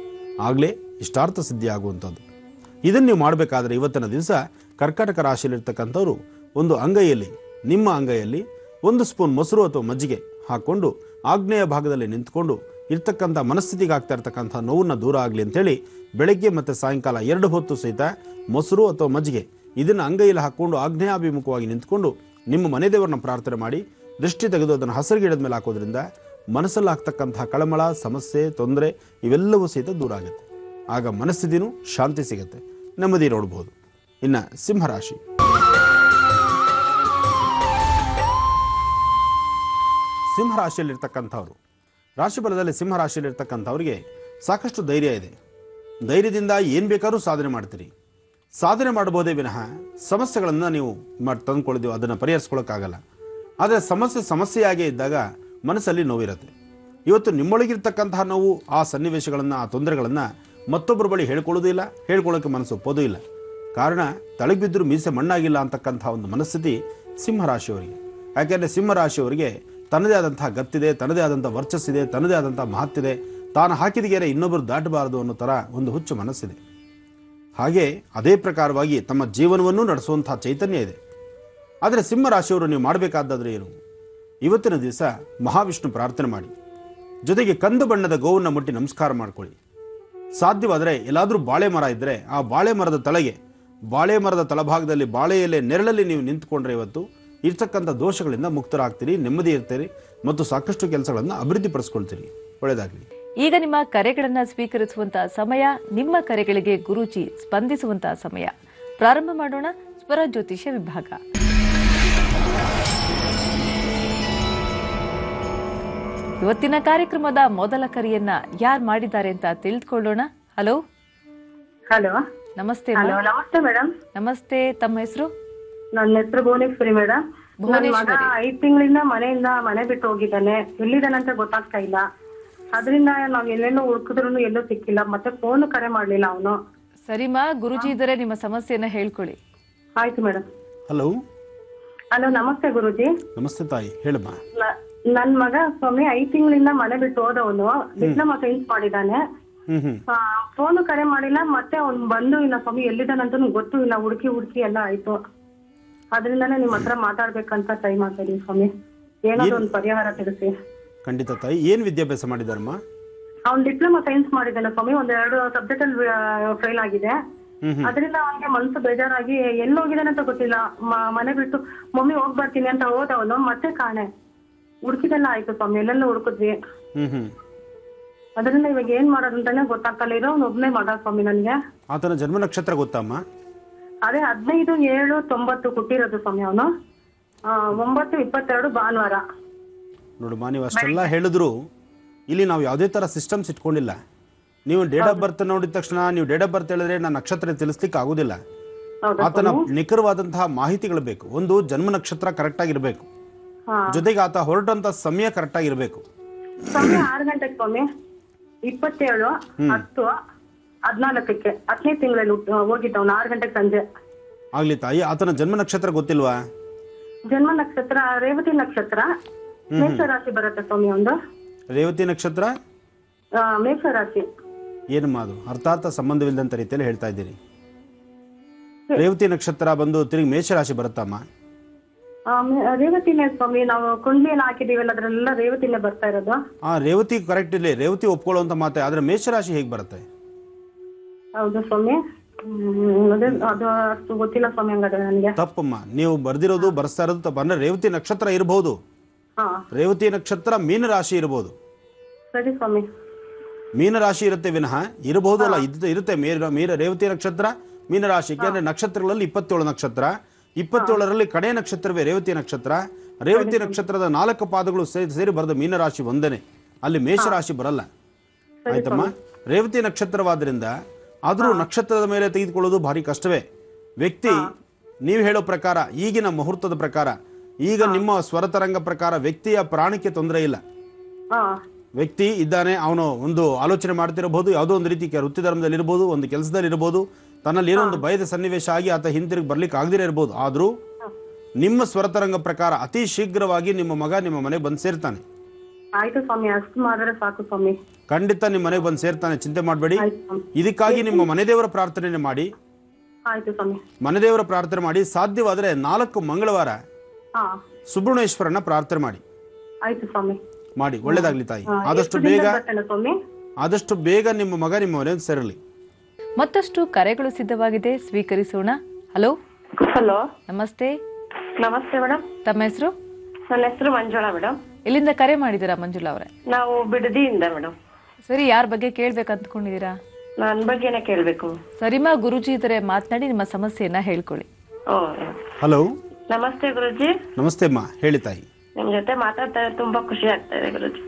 E: ಆಗಲೇ ಇಷ್ಟಾರ್ಥ ಸಿದ್ಧಿ ಆಗುವಂಥದ್ದು. ಇದನ್ನು ನೀವು ಮಾಡಬೇಕಾದ್ರೆ ಇವತ್ತಿನ ದಿವಸ ಕರ್ಕಾಟಕ ರಾಶಿಯಲ್ಲಿರ್ತಕ್ಕಂಥವ್ರು ಒಂದು ಅಂಗೈಯಲ್ಲಿ, ನಿಮ್ಮ ಅಂಗೈಯಲ್ಲಿ 1 ಸ್ಪೂನ್ ಮೊಸರು ಅಥವಾ ಮಜ್ಜಿಗೆ ಹಾಕ್ಕೊಂಡು ಆಗ್ನೇಯ ಭಾಗದಲ್ಲಿ ನಿಂತ್ಕೊಂಡು ಇರ್ತಕ್ಕಂಥ ಮನಸ್ಥಿತಿಗೆ ಆಗ್ತಾ ಇರ್ತಕ್ಕಂಥ ನೋವನ್ನು ದೂರ ಆಗಲಿ ಅಂತೇಳಿ ಬೆಳಗ್ಗೆ ಮತ್ತು ಸಾಯಂಕಾಲ 2 ಹೊತ್ತು ಸಹಿತ ಮೊಸರು ಅಥವಾ ಮಜ್ಜಿಗೆ ಇದನ್ನು ಅಂಗೈಯಲ್ಲಿ ಹಾಕ್ಕೊಂಡು ಆಗ್ನೇಯಾಭಿಮುಖವಾಗಿ ನಿಂತ್ಕೊಂಡು ನಿಮ್ಮ ಮನೆ ದೇವರನ್ನ ಪ್ರಾರ್ಥನೆ ಮಾಡಿ ದೃಷ್ಟಿ ತೆಗೆದು ಅದನ್ನು ಹಸಿರು ಗಿಡದ ಮೇಲೆ ಹಾಕೋದ್ರಿಂದ ಮನಸ್ಸಲ್ಲಿ ಆಗ್ತಕ್ಕಂತಹ ಕಳಮಳ, ಸಮಸ್ಯೆ, ತೊಂದರೆ ಇವೆಲ್ಲವೂ ಸಹಿತ ದೂರ ಆಗುತ್ತೆ. ಆಗ ಮನಸ್ಥಿತಿನೂ ಶಾಂತಿ ಸಿಗುತ್ತೆ, ನೆಮ್ಮದಿ ನೋಡ್ಬೋದು. ಇನ್ನು ಸಿಂಹರಾಶಿ. ಸಿಂಹರಾಶಿಯಲ್ಲಿರ್ತಕ್ಕಂಥವ್ರು, ರಾಶಿಫಲದಲ್ಲಿ ಸಿಂಹರಾಶಿಯಲ್ಲಿರ್ತಕ್ಕಂಥವ್ರಿಗೆ ಸಾಕಷ್ಟು ಧೈರ್ಯ ಇದೆ. ಧೈರ್ಯದಿಂದ ಏನು ಬೇಕಾದ್ರೂ ಸಾಧನೆ ಮಾಡ್ತೀರಿ. ಸಾಧನೆ ಮಾಡ್ಬೋದೇ ವಿನಃ ಸಮಸ್ಯೆಗಳನ್ನು ನೀವು ತಂದುಕೊಳ್ತೀವಿ, ಅದನ್ನು ಪರಿಹರಿಸ್ಕೊಳ್ಳೋಕ್ಕಾಗಲ್ಲ. ಆದರೆ ಸಮಸ್ಯೆಯಾಗೇ ಇದ್ದಾಗ ಮನಸ್ಸಲ್ಲಿ ನೋವಿರುತ್ತೆ. ಇವತ್ತು ನಿಮ್ಮೊಳಗಿರ್ತಕ್ಕಂತಹ ನೋವು, ಆ ಸನ್ನಿವೇಶಗಳನ್ನು, ಆ ತೊಂದರೆಗಳನ್ನು ಮತ್ತೊಬ್ಬರ ಬಳಿ ಹೇಳ್ಕೊಳ್ಳೋದಿಲ್ಲ, ಹೇಳ್ಕೊಳ್ಳೋಕ್ಕೆ ಮನಸ್ಸು ಒಪ್ಪೋದೂ ಇಲ್ಲ. ಕಾರಣ ತಳಗೆ ಬಿದ್ದರೂ ಮೀಸೆ ಮಣ್ಣಾಗಿಲ್ಲ ಅಂತಕ್ಕಂಥ ಒಂದು ಮನಸ್ಥಿತಿ ಸಿಂಹರಾಶಿಯವರಿಗೆ. ಯಾಕೆಂದರೆ ಸಿಂಹರಾಶಿಯವರಿಗೆ ತನ್ನದೇ ಆದಂತಹ ಗತ್ತಿದೆ, ತನ್ನದೇ ಆದಂಥ ವರ್ಚಸ್ಸಿದೆ, ತನ್ನದೇ ಆದಂಥ ಮಹತ್ತಿದೆ. ತಾನು ಹಾಕಿದ ಗೆರೆ ಇನ್ನೊಬ್ಬರು ದಾಟಬಾರದು ಅನ್ನೋ ಥರ ಒಂದು ಹುಚ್ಚು ಮನಸ್ಸಿದೆ. ಹಾಗೆ ಅದೇ ಪ್ರಕಾರವಾಗಿ ತಮ್ಮ ಜೀವನವನ್ನು ನಡೆಸುವಂತಹ ಚೈತನ್ಯ ಇದೆ. ಆದರೆ ಸಿಂಹರಾಶಿಯವರು ನೀವು ಮಾಡಬೇಕಾದಾದ್ರೆ ಏನು? ಇವತ್ತಿನ ದಿವಸ ಮಹಾವಿಷ್ಣು ಪ್ರಾರ್ಥನೆ ಮಾಡಿ, ಜೊತೆಗೆ ಕಂದು ಬಣ್ಣದ ಗೋವನ್ನು ಮುಟ್ಟಿ ನಮಸ್ಕಾರ ಮಾಡ್ಕೊಳ್ಳಿ. ಸಾಧ್ಯವಾದರೆ ಎಲ್ಲಾದರೂ ಬಾಳೆ ಮರ ಇದ್ದರೆ ಆ ಬಾಳೆ ಮರದ ತಲೆಗೆ, ಬಾಳೆ ಮರದ ತಳಭಾಗದಲ್ಲಿ ಬಾಳೆ ಎಲೆ ನೆರಳಲ್ಲಿ ನೀವು ನಿಂತ್ಕೊಂಡ್ರೆ ಇವತ್ತು ಇರ್ತಕ್ಕಂಥ ದೋಷಗಳಿಂದ ಮುಕ್ತರಾಗ್ತೀರಿ, ನೆಮ್ಮದಿ ಇರ್ತೀರಿ ಮತ್ತು ಸಾಕಷ್ಟು ಕೆಲಸಗಳನ್ನು ಅಭಿವೃದ್ಧಿಪಡಿಸ್ಕೊಳ್ತೀರಿ. ಒಳ್ಳೆಯದಾಗಲಿ.
D: ಈಗ ನಿಮ್ಮ ಕರೆಗಳನ್ನ ಸ್ವೀಕರಿಸುವಂತಹ ಸಮಯ, ನಿಮ್ಮ ಕರೆಗಳಿಗೆ ಗುರೂಜಿ ಸ್ಪಂದಿಸುವಂತಹ ಸಮಯ. ಪ್ರಾರಂಭ ಮಾಡೋಣ ಸ್ವರ ಜ್ಯೋತಿಷ್ಯ ವಿಭಾಗ. ಇವತ್ತಿನ ಕಾರ್ಯಕ್ರಮದ ಮೊದಲ ಕರೆಯನ್ನ ಯಾರು ಮಾಡಿದ್ದಾರೆ ಅಂತ ತಿಳಿದುಕೊಳ್ಳೋಣ. ಹಲೋ.
F: ಹಲೋ,
D: ನಮಸ್ತೆ.
F: ನಮಸ್ತೆ ಮೇಡಮ್.
D: ನಮಸ್ತೆ, ತಮ್ಮ ಹೆಸರು?
F: ನನ್ನ ಹೆಸರು ಭುವನೇಶ್ವರಿ ಮೇಡಮ್. ನನ್ನ ಮಗ 5 ತಿಂಗಳಿಂದ ಮನೆ ಬಿಟ್ಟು ಹೋಗಿದ್ದಾನೆ. ಎಲ್ಲಿದ್ದಾನಂತ ಗೊತ್ತಾಗ್ತಾ ಇಲ್ಲ. ಅದರಿಂದ ನಾವ್ ಎಲ್ಲೆಲ್ಲೋ ಹುಡುಕಿದ್ರು ಎಲ್ಲೂ ಸಿಕ್ಕಿಲ್ಲ. ಮತ್ತೆ ಫೋನ್ ಕರೆ ಮಾಡ್ಲಿಲ್ಲ ಅವನು.
D: ಸರಿಮಾ, ಗುರುಜಿ ಇದ್ದಾರೆ, ನಿಮ್ಮ ಸಮಸ್ಯೆಯನ್ನ ಹೇಳ್ಕೊಳ್ಳಿ.
F: ಆಯ್ತು ಮೇಡಮ್.
E: ಹಲೋ.
F: ಹಲೋ, ನಮಸ್ತೆ ಗುರುಜಿ.
E: ನಮಸ್ತೆ ತಾಯಿ, ಹೇಳಮ್ಮ.
F: ನನ್ ಮಗ ಸ್ವಾಮಿ 5 ತಿಂಗಳಿಂದ ಮನೆ ಬಿಟ್ಟು ಹೋದವನು. ಡಿಪ್ಲೊಮಾ ಸೈನ್ಸ್ ಮಾಡಿದ್ದಾನೆ. ಫೋನ್ ಕರೆ ಮಾಡಿಲ್ಲ. ಮತ್ತೆ ಅವ್ನು ಬಂದು ಇಲ್ಲ ಸ್ವಾಮಿ, ಎಲ್ಲಿದ್ದಾನಂತ ಗೊತ್ತೂ ಇಲ್ಲ. ಹುಡುಕಿ ಎಲ್ಲ ಆಯ್ತು. ಅದರಿಂದಾನೇ ನಿಮ್ ಹತ್ರ ಮಾತಾಡ್ಬೇಕಂತ ಟ್ರೈ ಮಾಡ್ತಾ ಇದೀನಿ ಸ್ವಾಮಿ. ಏನಾದ್ರು ಒಂದು ಪರಿಹಾರ ತಿಳಿಸಿ.
E: ಖಂಡಿತ ತಾಯಿ. ಏನ್ ವಿದ್ಯಾಭ್ಯಾಸ ಮಾಡಿದಾರಮ್ಮ?
F: ಅವ್ನು ಡಿಪ್ಲೊಮಾ ಸೈನ್ಸ್ ಮಾಡಿದ್ದಾನೆ ಸ್ವಾಮಿ. 2 ಸಬ್ಜೆಕ್ಟ್ ಅಲ್ಲಿ ಫೇಲ್ ಆಗಿದೆ. ಅದರಿಂದ ಅವನಿಗೆ ಮನಸ್ಸು ಬೇಜಾರಾಗಿ ಎಲ್ಲಿ ಹೋಗಿದ್ದಾನೆ ಅಂತ ಗೊತ್ತಿಲ್ಲ. ಮನೆ ಬಿಟ್ಟು ಮಮ್ಮಿ ಹೋಗ್ ಬರ್ತೀನಿ ಅಂತ ಹೋದವನು ಮತ್ತೆ ಕಾಣೆ. ಹುಡುಕಿದೆಲ್ಲ ಆಯ್ತು ಸ್ವಾಮಿ, ಎಲ್ಲೆಲ್ಲ ಹುಡುಕಿದ್ವಿ. ಅದರಿಂದ ಇವಾಗ ಏನ್ ಮಾಡೋದಂತಾನೆ ಗೊತ್ತಾಗ್ತಲ್ಲ. ಇರೋ ಅವ್ನು ಒಬ್ನೇ ಮಾಡ ಸ್ವಾಮಿ. ನನ್ಗೆ
E: ಆತನ ಜನ್ಮ ನಕ್ಷತ್ರ ಗೊತ್ತಮ್ಮ?
F: ಅದೇ 15/7/90 ಕೊಟ್ಟಿರೋದು ಸ್ವಾಮಿ. ಅವನು 9/22 ಭಾನುವಾರ.
E: ನೋಡಮ್ಮ, ನೀವು ಅಷ್ಟೆಲ್ಲ ಹೇಳಿದ್ರು ಇಲ್ಲಿ ನಾವು ಯಾವುದೇ ತರ ಸಿಸ್ಟಮ್ಸ್ ಇಟ್ಕೊಂಡಿಲ್ಲ. ನೀವು ಡೇಟ್ ಆಫ್ ಬರ್ತ್ ನೋಡಿದ ತಕ್ಷಣ ನೀವು ಡೇಟ್ ಆಫ್ ಬರ್ತ್ ಹೇಳಿದ್ರೆ ನಾನು ನಕ್ಷತ್ರ ತಿಳಿಸ್ಲಿಕ್ಕೆ ಆಗುದಿಲ್ಲ. ಆತನ ನಿಖರವಾದಂತಹ ಮಾಹಿತಿಗಳು ಬೇಕು. ಒಂದು ಜನ್ಮ ನಕ್ಷತ್ರ ಕರೆಕ್ಟ್ ಆಗಿರ್ಬೇಕು, ಜೊತೆಗೆ ಆತ ಹೊರಟಂತ ಸಮಯ ಕರೆಕ್ಟ್ ಆಗಿರ್ಬೇಕು.
F: ಸಮಯ 6 ಗಂಟೆಗೆ ಸ್ವಾಮಿ. 27/10/14 10ನೇ ತಿಂಗಳಲ್ಲಿ ಹೋಗಿದ್ದವನು 6 ಗಂಟೆಗೆ ಸಂಜೆ.
E: ಆಗ್ಲಿ ತಾಯಿ. ಆತನ ಜನ್ಮ ನಕ್ಷತ್ರ ಗೊತ್ತಿಲ್ವಾ?
F: ಜನ್ಮ ನಕ್ಷತ್ರ ರೇವತಿ ನಕ್ಷತ್ರ, ಮೇಷ ರಾಶಿ ಬರುತ್ತೆ ಸ್ವಾಮಿ. ಒಂದು
E: ರೇವತಿ ನಕ್ಷತ್ರ,
F: ಮೇಷ ರಾಶಿ.
E: ಏನಮ್ಮ ಅದು ಅರ್ಥಾರ್ಥ ಸಂಬಂಧವಿಲ್ಲದಂತ ರೀತಿಯಲ್ಲಿ ಹೇಳ್ತಾ ಇದ್ದೀರಿ. ರೇವತಿ ನಕ್ಷತ್ರ ಬಂದು ತಿರುಗಿ ಮೇಷರಾಶಿ ಬರುತ್ತಮ್ಮ?
F: ರೇವತಿನೇ ಸ್ವಾಮಿ. ನಾವು ಕುಂಡ್ಲಿಯನ್ನು ಹಾಕಿದೀವಲ್ಲ, ಅದ್ರೆಲ್ಲ ರೇವತಿನೇ ಬರ್ತಾ ಇರೋದು.
E: ರೇವತಿ ಕರೆಕ್ಟ್ ಇಲ್ಲ, ರೇವತಿ ಒಪ್ಕೊಳ್ಳುವಂತ ಮಾತೆ. ಆದ್ರೆ ಮೇಷರಾಶಿ ಹೇಗೆ ಬರುತ್ತೆ?
F: ಹೌದು ಸ್ವಾಮಿ. ಅದು ಅಷ್ಟು ಗೊತ್ತಿಲ್ಲ ಸ್ವಾಮಿ. ಹಂಗಾದ್ರೆ ನನಗೆ
E: ತಪ್ಪಮ್ಮ. ನೀವು ಬರ್ದಿರೋದು ಬರ್ಸ್ತಾ ಇರೋದು ತಪ್ಪ. ಅಂದ್ರೆ ರೇವತಿ ನಕ್ಷತ್ರ ಇರಬಹುದು, ರೇವತಿ ನಕ್ಷತ್ರ ಮೀನ ರಾಶಿ ಇರಬಹುದು.
F: ಸರಿ ಸ್ವಾಮಿ.
E: ಮೀನರಾಶಿ ಇರುತ್ತೆ ವಿನಃ ಇರಬಹುದು ಅಲ್ಲ, ಇರುತ್ತೆ ರೇವತಿ ನಕ್ಷತ್ರ ಮೀನರಾಶಿ. ಯಾಕಂದ್ರೆ ನಕ್ಷತ್ರಗಳಲ್ಲಿ 27 ನಕ್ಷತ್ರ, 27ರಲ್ಲಿ ಕಡೆ ನಕ್ಷತ್ರವೇ ರೇವತಿ ನಕ್ಷತ್ರ. ರೇವತಿ ನಕ್ಷತ್ರದ 4 ಪಾದಗಳು ಸೇರಿ ಬರೆದ ಮೀನರಾಶಿ ಒಂದೇನೆ, ಅಲ್ಲಿ ಮೇಷರಾಶಿ ಬರಲ್ಲ. ಆಯ್ತಮ್ಮ. ರೇವತಿ ನಕ್ಷತ್ರವಾದ್ರಿಂದ ಆದರೂ ನಕ್ಷತ್ರದ ಮೇಲೆ ತೆಗೆದುಕೊಳ್ಳೋದು ಭಾರಿ ಕಷ್ಟವೇ. ವ್ಯಕ್ತಿ ನೀವು ಹೇಳೋ ಪ್ರಕಾರ, ಈಗಿನ ಮುಹೂರ್ತದ ಪ್ರಕಾರ, ಈಗ ನಿಮ್ಮ ಸ್ವರತರಂಗ ಪ್ರಕಾರ ವ್ಯಕ್ತಿಯ ಪ್ರಾಣಕ್ಕೆ ತೊಂದರೆ ಇಲ್ಲ. ವ್ಯಕ್ತಿ ಇದ್ದಾನೆ, ಅವನು ಒಂದು ಆಲೋಚನೆ ಮಾಡ್ತಿರಬಹುದು, ಯಾವುದೋ ಒಂದು ರೀತಿ ವೃತ್ತಿ ಧರ್ಮದಲ್ಲಿ ಇರಬಹುದು, ಒಂದು ಕೆಲಸದಲ್ಲಿ ಇರಬಹುದು, ತನ್ನಲ್ಲಿ ಏನೋ ಒಂದು ಭಯದ ಸನ್ನಿವೇಶ ಆಗಿ ಆತ ಹಿಂತಿರುಗಿ ಬರ್ಲಿಕ್ಕೆ ಆಗದಿರೇ ಇರಬಹುದು. ಆದ್ರೂ ನಿಮ್ಮ ಸ್ವರತರಂಗ ಪ್ರಕಾರ ಅತಿ ಶೀಘ್ರವಾಗಿ ನಿಮ್ಮ ಮಗ ನಿಮ್ಮ ಮನೆಗೆ ಬಂದು ಸೇರ್ತಾನೆ.
F: ಆಯ್ತು ಸ್ವಾಮಿ, ಅಷ್ಟು ಮಾಡಿದ್ರೆ ಸಾಕು ಸ್ವಾಮಿ.
E: ಖಂಡಿತ ನಿಮ್ಮ ಮನೆಗೆ ಬಂದು ಸೇರ್ತಾನೆ, ಚಿಂತೆ ಮಾಡಬೇಡಿ. ಇದಕ್ಕಾಗಿ ನಿಮ್ಮ ಮನೆದೇವರ ಪ್ರಾರ್ಥನೆ ಮಾಡಿ.
F: ಆಯ್ತು ಸ್ವಾಮಿ.
E: ಮನೆದೇವರ ಪ್ರಾರ್ಥನೆ ಮಾಡಿ. ಸಾಧ್ಯವಾದರೆ 4 ಮಂಗಳವಾರ ಸುಬ್ರಹ್ಮಣ್ಯೇಶ್ವರನ ಪ್ರಾರ್ಥನೆ ಮಾಡಿ.
F: ಆಯ್ತು ಸ್ವಾಮಿ.
E: ಮಾಡಿ, ಒಳ್ಳೇದಾಗ್ಲಿ ತಾಯಿ. ಆದಷ್ಟು ಬೇಗ ನಿಮ್ಮ ಮಗ ನಿಮ್ಮ ಮನೆಗೆ ಸೇರಲಿ.
D: ಮತ್ತಷ್ಟು ಕರೆಗಳು ಸಿದ್ಧವಾಗಿದೆ, ಸ್ವೀಕರಿಸೋಣ. ಹಲೋ.
G: ಹಲೋ,
D: ನಮಸ್ತೆ.
G: ನಮಸ್ತೆ ಮೇಡಮ್.
D: ತಮ್ಮ ಹೆಸರು?
G: ನನ್ನ ಹೆಸರು ಮಂಜುಳಾ ಮೇಡಮ್.
D: ಎಲ್ಲಿಂದ ಕರೆ ಮಾಡಿದ್ದೀರಾ ಮಂಜುಳಾ ಅವರೇ?
G: ನಾವು ಬಿಡದಿಯಿಂದ ಮೇಡಮ್.
D: ಸರಿ, ಯಾರ ಬಗ್ಗೆ ಕೇಳ್ಬೇಕು ಅಂದ್ಕೊಂಡಿದ್ದೀರಾ?
G: ನನ್ನ ಬಗ್ಗೆನೇ ಕೇಳ್ಬೇಕು.
D: ಸರಿಮಾ, ಗುರುಜಿ ಇದ್ರೆ ಮಾತನಾಡಿ, ನಿಮ್ಮ ಸಮಸ್ಯೆಯನ್ನ ಹೇಳ್ಕೊಳ್ಳಿ.
E: ಹಲೋ.
G: ನಮಸ್ತೆ ಗುರುಜಿ.
E: ನಮಸ್ತೆ ಅಮ್ಮ, ಹೇಳಿ ತಾಯಿ.
G: ನಿಮ್ ಜೊತೆ ಮಾತಾಡ್ತಾ ತುಂಬಾ ಖುಷಿ ಆಗ್ತಾ ಇದೆ ಗುರುಜಿ.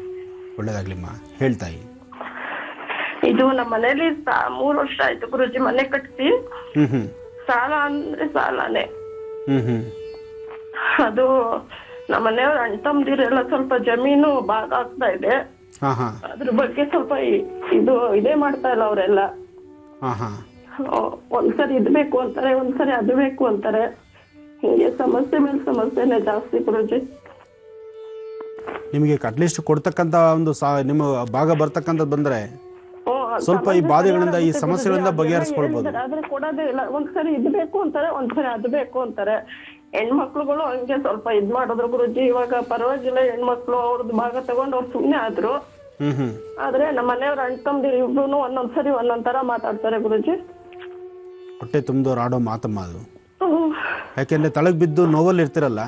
E: ಒಳ್ಳೇದಾಗ್ಲಿಮ್ಮ, ಹೇಳ್ತಾಯಿ.
G: ಇದು ನಮ್ಮ ಮನೇಲಿ 3 ವರ್ಷ ಆಯ್ತು ಗುರುಜಿ, ಮನೆ ಕಟ್ಟಿ. ಸಾಲ ಅಂದ್ರೆ ಸಾಲನೇ. ಅದು ನಮ್ಮ ಮನೆಯವ್ರ ಅಣ್ಣ ತಮ್ಮದಿರೆಲ್ಲ ಸ್ವಲ್ಪ ಜಮೀನು ಭಾಗ ಆಗ್ತಾ ಇದೆ. ಅದ್ರ ಬಗ್ಗೆ ಸ್ವಲ್ಪ ಇದೇ ಮಾಡ್ತಾ ಇಲ್ಲ ಅವರೆಲ್ಲ. ಒಂದ್ಸರಿ ಇದ್ ಬೇಕು ಅಂತಾರೆ, ಒಂದ್ಸರಿ ಅದು ಬೇಕು ಅಂತಾರೆ. ಹಿಂಗೆ ಸಮಸ್ಯೆ ಮೇಲೆ ಸಮಸ್ಯೆನೆ ಜಾಸ್ತಿ ಗುರುಜಿ.
E: ನಿಮಗೆ ಅಟ್ಲೀಸ್ಟ್ ಕೊಡ್ತಕ್ಕಂತ ಒಂದು ನಿಮ್ಮ ಭಾಗ ಬರ್ತಕ್ಕಂಥದ್ದು ಬಂದ್ರೆ ಸ್ವಲ್ಪ ಈ ಬಾಧೆಗಳಿಂದ, ಈ ಸಮಸ್ಯೆಗಳಿಂದ ಬಗೆಹರಿಸ್ಕೊಳ್ಬಹುದು.
G: ಆದ್ರೆ ಕೊಡೋದೇ ಇಲ್ಲ. ಒಂದ್ಸರಿ ಇದ್ ಬೇಕು ಅಂತಾರೆ, ಒಂದ್ಸರಿ ಅದು ಬೇಕು ಅಂತಾರೆ. ಹೆಣ್ಮಕ್ಳುಗಳು ಹಂಗೆ ಸ್ವಲ್ಪ ಇದ್ ಮಾಡಿದ್ರು ಗುರುಜಿ. ಇವಾಗ ಪರವಾಗಿಲ್ಲ, ಹೆಣ್ಮಕ್ಳು ಅವ್ರದ್ದು ಭಾಗ ತಗೊಂಡು ಅವ್ರು ಸುಮ್ನೆ ಆದ್ರು. ಆದ್ರೆ ನಮ್ಮ ಮನೆಯವ್ರ ಅಣ್ಣ ತಮ್ಮದಿರು ಇಬ್ರು ಒಂದೊಂದ್ಸರಿ ಒಂದೊಂದ್ ತರ ಮಾತಾಡ್ತಾರೆ ಗುರುಜಿ.
E: ಹೊಟ್ಟೆ ತುಂಬಿದವ್ರು ಆಡೋ ಮಾತಮ್ಮ ಅದು. ಯಾಕೆಂದ್ರೆ ತಳಗ್ ಬಿದ್ದು ನೋವಲ್ಲಿ ಇರ್ತಿರಲ್ಲ,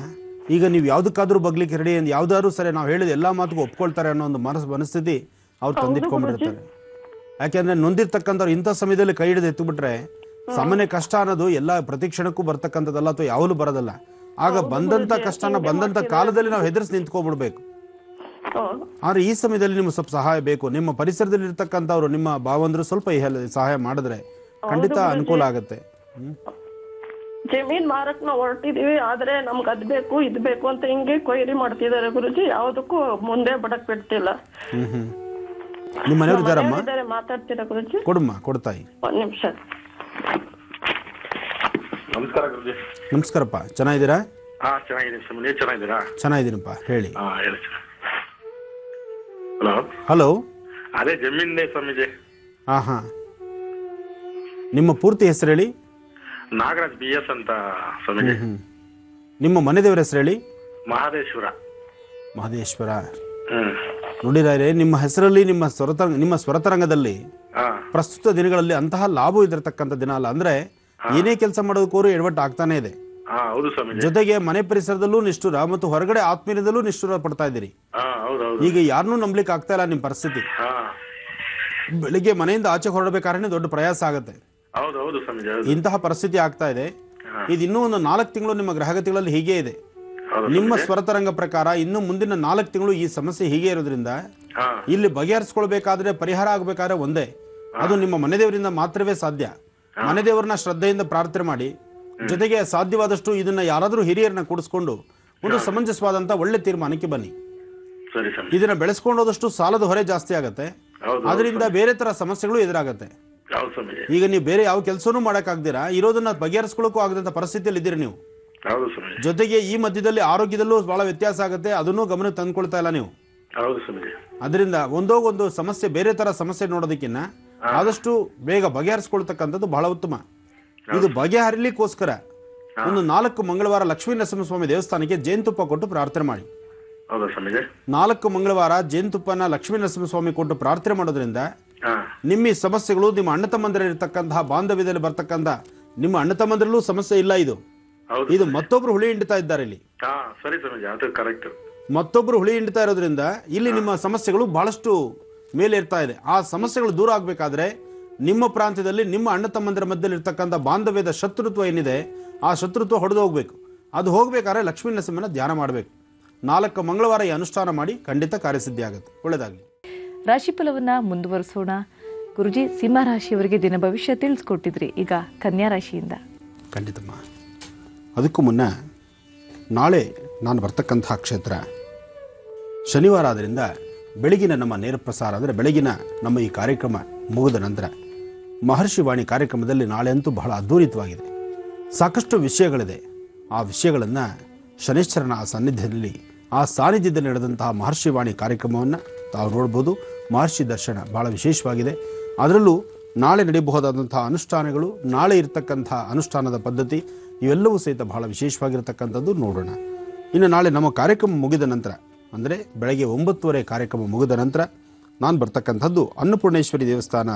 E: ಈಗ ನೀವು ಯಾವ್ದಕ್ಕಾದ್ರೂ ಬಗ್ಲಿಕ್ಕೆ ರೆಡಿ, ಯಾವ್ದಾದ್ರು ಸರಿ ನಾವು ಹೇಳಿದ ಎಲ್ಲಾ ಮಾತಿಗೂ ಒಪ್ಕೊಳ್ತಾರೆ ಅನ್ನೋ ಒಂದು ಮನಸ್ಥಿತಿ ಅವ್ರು ತಂದಿಟ್ಕೊಂಡ್ಬಿಟ್ಟಿರ್ತಾರೆ. ಯಾಕೆಂದ್ರೆ ನೊಂದಿರ್ತಕ್ಕಂಥವ್ರು ಇಂಥ ಸಮಯದಲ್ಲಿ ಕೈ ಹಿಡಿದು ಎತ್ತುಬಿಟ್ರೆ ಸಾಮಾನ್ಯ ಕಷ್ಟ ಅನ್ನೋದು ಎಲ್ಲ ಪ್ರತಿ ಕ್ಷಣಕ್ಕೂ ಬರ್ತಕ್ಕಂಥದ್ದಲ್ಲ, ಅಥವಾ ಯಾವಲ್ಲೂ ಬರೋದಲ್ಲ. ಆಗ ಬಂದಂತ ಕಷ್ಟನ ಬಂದಂತ ಕಾಲದಲ್ಲಿ ನಾವು ಹೆದರ್ಸಿ ನಿಂತ್ಕೊಂಡ್ಬಿಡ್ಬೇಕು. ಆದ್ರೆ ಈ ಸಮಯದಲ್ಲಿ ನಿಮ್ಗೆ ಸ್ವಲ್ಪ ಸಹಾಯ ಬೇಕು. ನಿಮ್ಮ ಪರಿಸರದಲ್ಲಿ ಇರ್ತಕ್ಕಂಥವ್ರು, ನಿಮ್ಮ ಭಾವಂದ್ರು ಸ್ವಲ್ಪ ಸಹಾಯ ಮಾಡಿದ್ರೆ ಖಂಡಿತ ಅನುಕೂಲ ಆಗತ್ತೆ.
G: ಜಮೀನ್ ಮಾರಕ್ ನಾವು ಹೊರಟಿದೀವಿ, ಆದ್ರೆ ನಮ್ಗೆ ಅದ್ ಬೇಕು ಇದ್ ಬೇಕು ಅಂತ ಹಿಂಗೆ ಕೊಯ್ರಿ ಮಾಡ್ತಿದಾರೆ ಗುರುಜಿ. ಯಾವ್ದಕ್ಕೂ ಮುಂದೆ ಬಡಕ್ ಬಿಡ್ತಿಲ್ಲ.
E: ನಿಮ್ಮ ಮನೆಯವ್ರು ಇದಾರಮ್ಮ?
G: ಮಾತಾಡ್ತೀರಾ ಗುರುಜಿ?
E: ಕೊಡಮ್ಮ, ಕೊಡ್ತಾಯಿ.
G: ಒಂದ್ ನಿಮಿಷ.
H: ನಮಸ್ಕಾರ ಗುರುಜಿ.
E: ನಮಸ್ಕಾರಪ್ಪ, ಚೆನ್ನಾಗಿದ್ದೀರಾ?
H: ಚೆನ್ನಾಗಿದ್ದೀನಿ ಸ್ವಾಮಿ, ನೀವು ಚೆನ್ನಾಗಿದ್ದೀರಾ?
E: ಚೆನ್ನಾಗಿದ್ದೀನಪ್ಪ, ಹೇಳಿ.
H: ಹೇಳಿ. ಹಲೋ.
E: ಹಲೋ.
H: ಅದೇ ಜಮೀನ್ ಸ್ವಾಮೀಜಿ.
E: ಹಾ, ನಿಮ್ಮ ಪೂರ್ತಿ ಹೆಸರು ಹೇಳಿ.
H: ನಾಗರಾಜ್ BS ಅಂತ ಸ್ವಾಮೀಜಿ.
E: ನಿಮ್ಮ ಮನೆ ದೇವರ ಹೆಸರು ಹೇಳಿ.
H: ಮಹದೇಶ್ವರ.
E: ಮಹದೇಶ್ವರ. ನೋಡಿದ್ರೆ ನಿಮ್ಮ ಹೆಸರಲ್ಲಿ ನಿಮ್ಮ ಸ್ವರತರಂಗದಲ್ಲಿ ಪ್ರಸ್ತುತ ದಿನಗಳಲ್ಲಿ ಅಂತಹ ಲಾಭ ಇದಿರತಕ್ಕಂಥ ದಿನ ಅಲ್ಲ. ಅಂದ್ರೆ ಏನೇ ಕೆಲಸ ಮಾಡೋದಕ್ಕೂ ಎಡವಟ್ಟು ಆಗ್ತಾನೆ ಇದೆ. ಜೊತೆಗೆ ಮನೆ ಪರಿಸರದಲ್ಲೂ ನಿಷ್ಠುರ ಮತ್ತು ಹೊರಗಡೆ ಆತ್ಮೀಯದಲ್ಲೂ ನಿಷ್ಠುರ ಪಡ್ತಾ ಇದ್ದೀರಿ. ಈಗ ಯಾರನ್ನೂ ನಂಬಲಿಕ್ಕೆ ಆಗ್ತಾ ಇಲ್ಲ ನಿಮ್ಮ ಪರಿಸ್ಥಿತಿ. ಬೆಳಿಗ್ಗೆ ಮನೆಯಿಂದ ಆಚೆ ಹೊರಡಬೇಕಾದ್ರೆ ದೊಡ್ಡ ಪ್ರಯಾಸ ಆಗುತ್ತೆ. ಇಂತಹ ಪರಿಸ್ಥಿತಿ ಆಗ್ತಾ ಇದೆ. ಇದು ಇನ್ನೂ ಒಂದು 4 ತಿಂಗಳು ನಿಮ್ಮ ಗ್ರಹಗತಿಗಳಲ್ಲಿ ಹೀಗೆ ಇದೆ. ನಿಮ್ಮ ಸ್ವರತರಂಗ ಪ್ರಕಾರ ಇನ್ನು ಮುಂದಿನ 4 ತಿಂಗಳು ಈ ಸಮಸ್ಯೆ ಹೀಗೆ ಇರೋದ್ರಿಂದ ಇಲ್ಲಿ ಬಗೆಹರಿಸ್ಕೊಳ್ಬೇಕಾದ್ರೆ, ಪರಿಹಾರ ಆಗ್ಬೇಕಾದ್ರೆ ಒಂದೇ, ಅದು ನಿಮ್ಮ ಮನೆದೇವರಿಂದ ಮಾತ್ರವೇ ಸಾಧ್ಯ. ಮನೆದೇವರನ್ನ ಶ್ರದ್ಧೆಯಿಂದ ಪ್ರಾರ್ಥನೆ ಮಾಡಿ. ಜೊತೆಗೆ ಸಾಧ್ಯವಾದಷ್ಟು ಇದನ್ನ ಯಾರಾದ್ರೂ ಹಿರಿಯರನ್ನ ಕೂಡಿಸ್ಕೊಂಡು ಒಂದು ಸಮಂಜಸವಾದಂತ ಒಳ್ಳೆ ತೀರ್ಮಾನಕ್ಕೆ ಬನ್ನಿ. ಇದನ್ನ ಬೆಳೆಸ್ಕೊಂಡೋದಷ್ಟು ಸಾಲದ ಹೊರೆ ಜಾಸ್ತಿ ಆಗತ್ತೆ. ಅದರಿಂದ ಬೇರೆ ತರ ಸಮಸ್ಯೆಗಳು ಎದುರಾಗತ್ತೆ. ಈಗ ನೀವು ಬೇರೆ ಯಾವ ಕೆಲಸನೂ ಮಾಡಕ್ಕಾಗ್ದಿರಾ, ಇರೋದನ್ನ ಬಗೆಹರಿಸ್ಕೊಳ್ಳೋಕ್ಕೂ ಆಗದಂತ ಪರಿಸ್ಥಿತಿಯಲ್ಲಿ ಇದ್ದೀರಿ ನೀವು. ಜೊತೆಗೆ ಈ ಮಧ್ಯದಲ್ಲಿ ಆರೋಗ್ಯದಲ್ಲೂ ಬಹಳ ವ್ಯತ್ಯಾಸ ಆಗುತ್ತೆ, ಅದನ್ನೂ ಗಮನಕ್ಕೆ ತಂದ್ಕೊಳ್ತಾ ಇಲ್ಲ ನೀವು. ಅದರಿಂದ ಒಂದೋ ಸಮಸ್ಯೆ, ಬೇರೆ ತರ ಸಮಸ್ಯೆ ನೋಡೋದಕ್ಕಿನ್ನ ಆದಷ್ಟು ಬೇಗ ಬಗೆಹರಿಸ್ಕೊಳ್ತಕ್ಕಂಥದ್ದು ಬಹಳ ಉತ್ತಮ. ಇದು ಬಗೆಹರಿಲಿಕ್ಕೋಸ್ಕರ ಒಂದು 4 ಮಂಗಳವಾರ ಲಕ್ಷ್ಮೀ ನರಸಿಂಹಸ್ವಾಮಿ ದೇವಸ್ಥಾನಕ್ಕೆ ಜೇನುತುಪ್ಪ ಕೊಟ್ಟು ಪ್ರಾರ್ಥನೆ ಮಾಡಿ. 4 ಮಂಗಳವಾರ ಜೇನುತುಪ್ಪನ ಲಕ್ಷ್ಮೀ ನರಸಿಂಹಸ್ವಾಮಿ ಕೊಟ್ಟು ಪ್ರಾರ್ಥನೆ ಮಾಡೋದ್ರಿಂದ ನಿಮ್ಮ ಈ ಸಮಸ್ಯೆಗಳು, ನಿಮ್ಮ ಅಣ್ಣ ತಮ್ಮಂದಿರಲ್ಲಿರ್ತಕ್ಕಂತಹ ಬಾಂಧವ್ಯದಲ್ಲಿ ಬರ್ತಕ್ಕಂಥ ನಿಮ್ಮ ಅಣ್ಣ ತಮ್ಮಂದಿರಲ್ಲೂ ಸಮಸ್ಯೆ ಇಲ್ಲ. ಇದು ಮತ್ತೊಬ್ರು ಹುಳಿ ಹಿಂಡ್ತಾ ಇದ್ದಾರೆ ಇಲ್ಲಿ. ಮತ್ತೊಬ್ರು ಹುಳಿ ಹಿಂಡ್ತಾ ಇರೋದ್ರಿಂದ ಇಲ್ಲಿ ನಿಮ್ಮ ಸಮಸ್ಯೆಗಳು ಬಹಳಷ್ಟು ಮೇಲೆ ಇರ್ತಾ ಇದೆ. ಆ ಸಮಸ್ಯೆಗಳು ದೂರ ಆಗಬೇಕಾದ್ರೆ ನಿಮ್ಮ ಪ್ರಾಂತ್ಯದಲ್ಲಿ ನಿಮ್ಮ ಅಣ್ಣ ತಮ್ಮಂದಿರ ಮಧ್ಯದಲ್ಲಿ ಇರ್ತಕ್ಕಂಥ ಬಾಂಧವ್ಯದ ಶತ್ರುತ್ವ ಏನಿದೆ ಆ ಶತ್ರುತ್ವ ಹೊಡೆದು ಹೋಗಬೇಕು. ಅದು ಹೋಗಬೇಕಾದ್ರೆ ಲಕ್ಷ್ಮೀ ನರಸಿಂಹನ ಧ್ಯಾನ ಮಾಡಬೇಕು. 4 ಮಂಗಳವಾರ ಈ ಅನುಷ್ಠಾನ ಮಾಡಿ ಖಂಡಿತ ಕಾರ್ಯಸಿದ್ಧಿ ಆಗುತ್ತೆ. ಒಳ್ಳೆಯದಾಗಲಿ.
D: ರಾಶಿಫಲವನ್ನ ಮುಂದುವರಿಸೋಣ. ಗುರುಜಿ, ಸಿಂಹ ರಾಶಿಯವರಿಗೆ ದಿನ ಭವಿಷ್ಯ ತಿಳಿಸ್ಕೊಟ್ಟಿದ್ರಿ. ಈಗ ಕನ್ಯಾ ರಾಶಿಯಿಂದ.
E: ಖಂಡಿತಮ್ಮ. ಅದಕ್ಕೂ ಮುನ್ನ ನಾಳೆ ನಾನು ಬರ್ತಕ್ಕಂಥ ಕ್ಷೇತ್ರ ಶನಿವಾರ ಆದ್ದರಿಂದ ಬೆಳಗಿನ ನಮ್ಮ ನೇರ ಪ್ರಸಾರ ಅಂದರೆ ಬೆಳಗಿನ ನಮ್ಮ ಈ ಕಾರ್ಯಕ್ರಮ ಮುಗಿದ ನಂತರ ಮಹರ್ಷಿ ವಾಣಿ ಕಾರ್ಯಕ್ರಮದಲ್ಲಿ ನಾಳೆ ಅಂತೂ ಬಹಳ ಅದ್ಭುತವಾಗಿದೆ. ಸಾಕಷ್ಟು ವಿಷಯಗಳಿದೆ. ಆ ವಿಷಯಗಳನ್ನು ಶನೈಶ್ಚರನ ಆ ಸಾನ್ನಿಧ್ಯದಲ್ಲಿ ನಡೆದಂತಹ ಮಹರ್ಷಿ ವಾಣಿ ಕಾರ್ಯಕ್ರಮವನ್ನು ತಾವು ನೋಡ್ಬೋದು. ಮಹರ್ಷಿ ದರ್ಶನ ಬಹಳ ವಿಶೇಷವಾಗಿದೆ. ಅದರಲ್ಲೂ ನಾಳೆ ನಡೆಯಬಹುದಾದಂತಹ ಅನುಷ್ಠಾನಗಳು, ನಾಳೆ ಇರತಕ್ಕಂಥ ಅನುಷ್ಠಾನದ ಪದ್ಧತಿ ಇವೆಲ್ಲವೂ ಸಹಿತ ಬಹಳ ವಿಶೇಷವಾಗಿರತಕ್ಕಂಥದ್ದು ನೋಡೋಣ. ಇನ್ನು ನಾಳೆ ನಮ್ಮ ಕಾರ್ಯಕ್ರಮ ಮುಗಿದ ನಂತರ ಅಂದರೆ ಬೆಳಗ್ಗೆ 9:30 ಕಾರ್ಯಕ್ರಮ ಮುಗಿದ ನಂತರ ನಾನು ಬರ್ತಕ್ಕಂಥದ್ದು ಅನ್ನಪೂರ್ಣೇಶ್ವರಿ ದೇವಸ್ಥಾನ.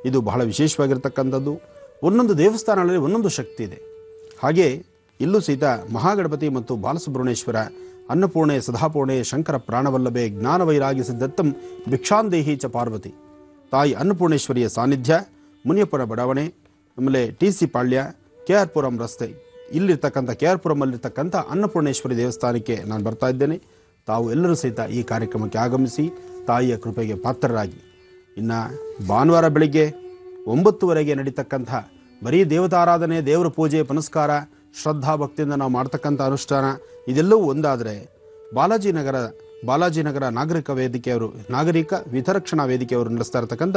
E: ಇದು ಬಹಳ ವಿಶೇಷವಾಗಿರ್ತಕ್ಕಂಥದ್ದು. ಒಂದೊಂದು ದೇವಸ್ಥಾನಗಳಲ್ಲಿ ಒಂದೊಂದು ಶಕ್ತಿ ಇದೆ. ಹಾಗೆ ಇಲ್ಲೂ ಸಹಿತ ಮಹಾಗಣಪತಿ ಮತ್ತು ಬಾಲಸುಬ್ರಹ್ಮಣ್ಯೇಶ್ವರ, ಅನ್ನಪೂರ್ಣೆ ಸದಾಪೂರ್ಣೆ ಶಂಕರ ಪ್ರಾಣವಲ್ಲಭೆ ಜ್ಞಾನವೈರಾಗಿ ಸಿದ್ಧತ್ತಂ ಭಿಕ್ಷಾಂದೇಹಿ ಚ ಪಾರ್ವತಿ. ತಾಯಿ ಅನ್ನಪೂರ್ಣೇಶ್ವರಿಯ ಸಾನ್ನಿಧ್ಯ ಮುನಿಯಪ್ಪನ ಬಡಾವಣೆ, ಆಮೇಲೆ TC ಪಾಳ್ಯ, KR ಪುರಂ ರಸ್ತೆ, ಇಲ್ಲಿರ್ತಕ್ಕಂಥ KR ಪುರಮಲ್ಲಿರ್ತಕ್ಕಂಥ ಅನ್ನಪೂರ್ಣೇಶ್ವರಿ ದೇವಸ್ಥಾನಕ್ಕೆ ನಾನು ಬರ್ತಾ ಇದ್ದೇನೆ. ತಾವು ಎಲ್ಲರೂ ಸಹಿತ ಈ ಕಾರ್ಯಕ್ರಮಕ್ಕೆ ಆಗಮಿಸಿ ತಾಯಿಯ ಕೃಪೆಗೆ ಪಾತ್ರರಾಗಿ. ಇನ್ನು ಭಾನುವಾರ ಬೆಳಿಗ್ಗೆ 9:00 ನಡೀತಕ್ಕಂಥ ಬರೀ ದೇವತಾರಾಧನೆ, ದೇವರ ಪೂಜೆ, ಪುನಸ್ಕಾರ, ಶ್ರದ್ಧಾ ಭಕ್ತಿಯಿಂದ ನಾವು ಮಾಡ್ತಕ್ಕಂಥ ಅನುಷ್ಠಾನ ಇದೆಲ್ಲವೂ ಒಂದಾದರೆ ಬಾಲಾಜಿನಗರ ನಾಗರಿಕ ವಿತರಕ್ಷಣಾ ವೇದಿಕೆಯವರು ನಡೆಸ್ತಾ ಇರತಕ್ಕಂಥ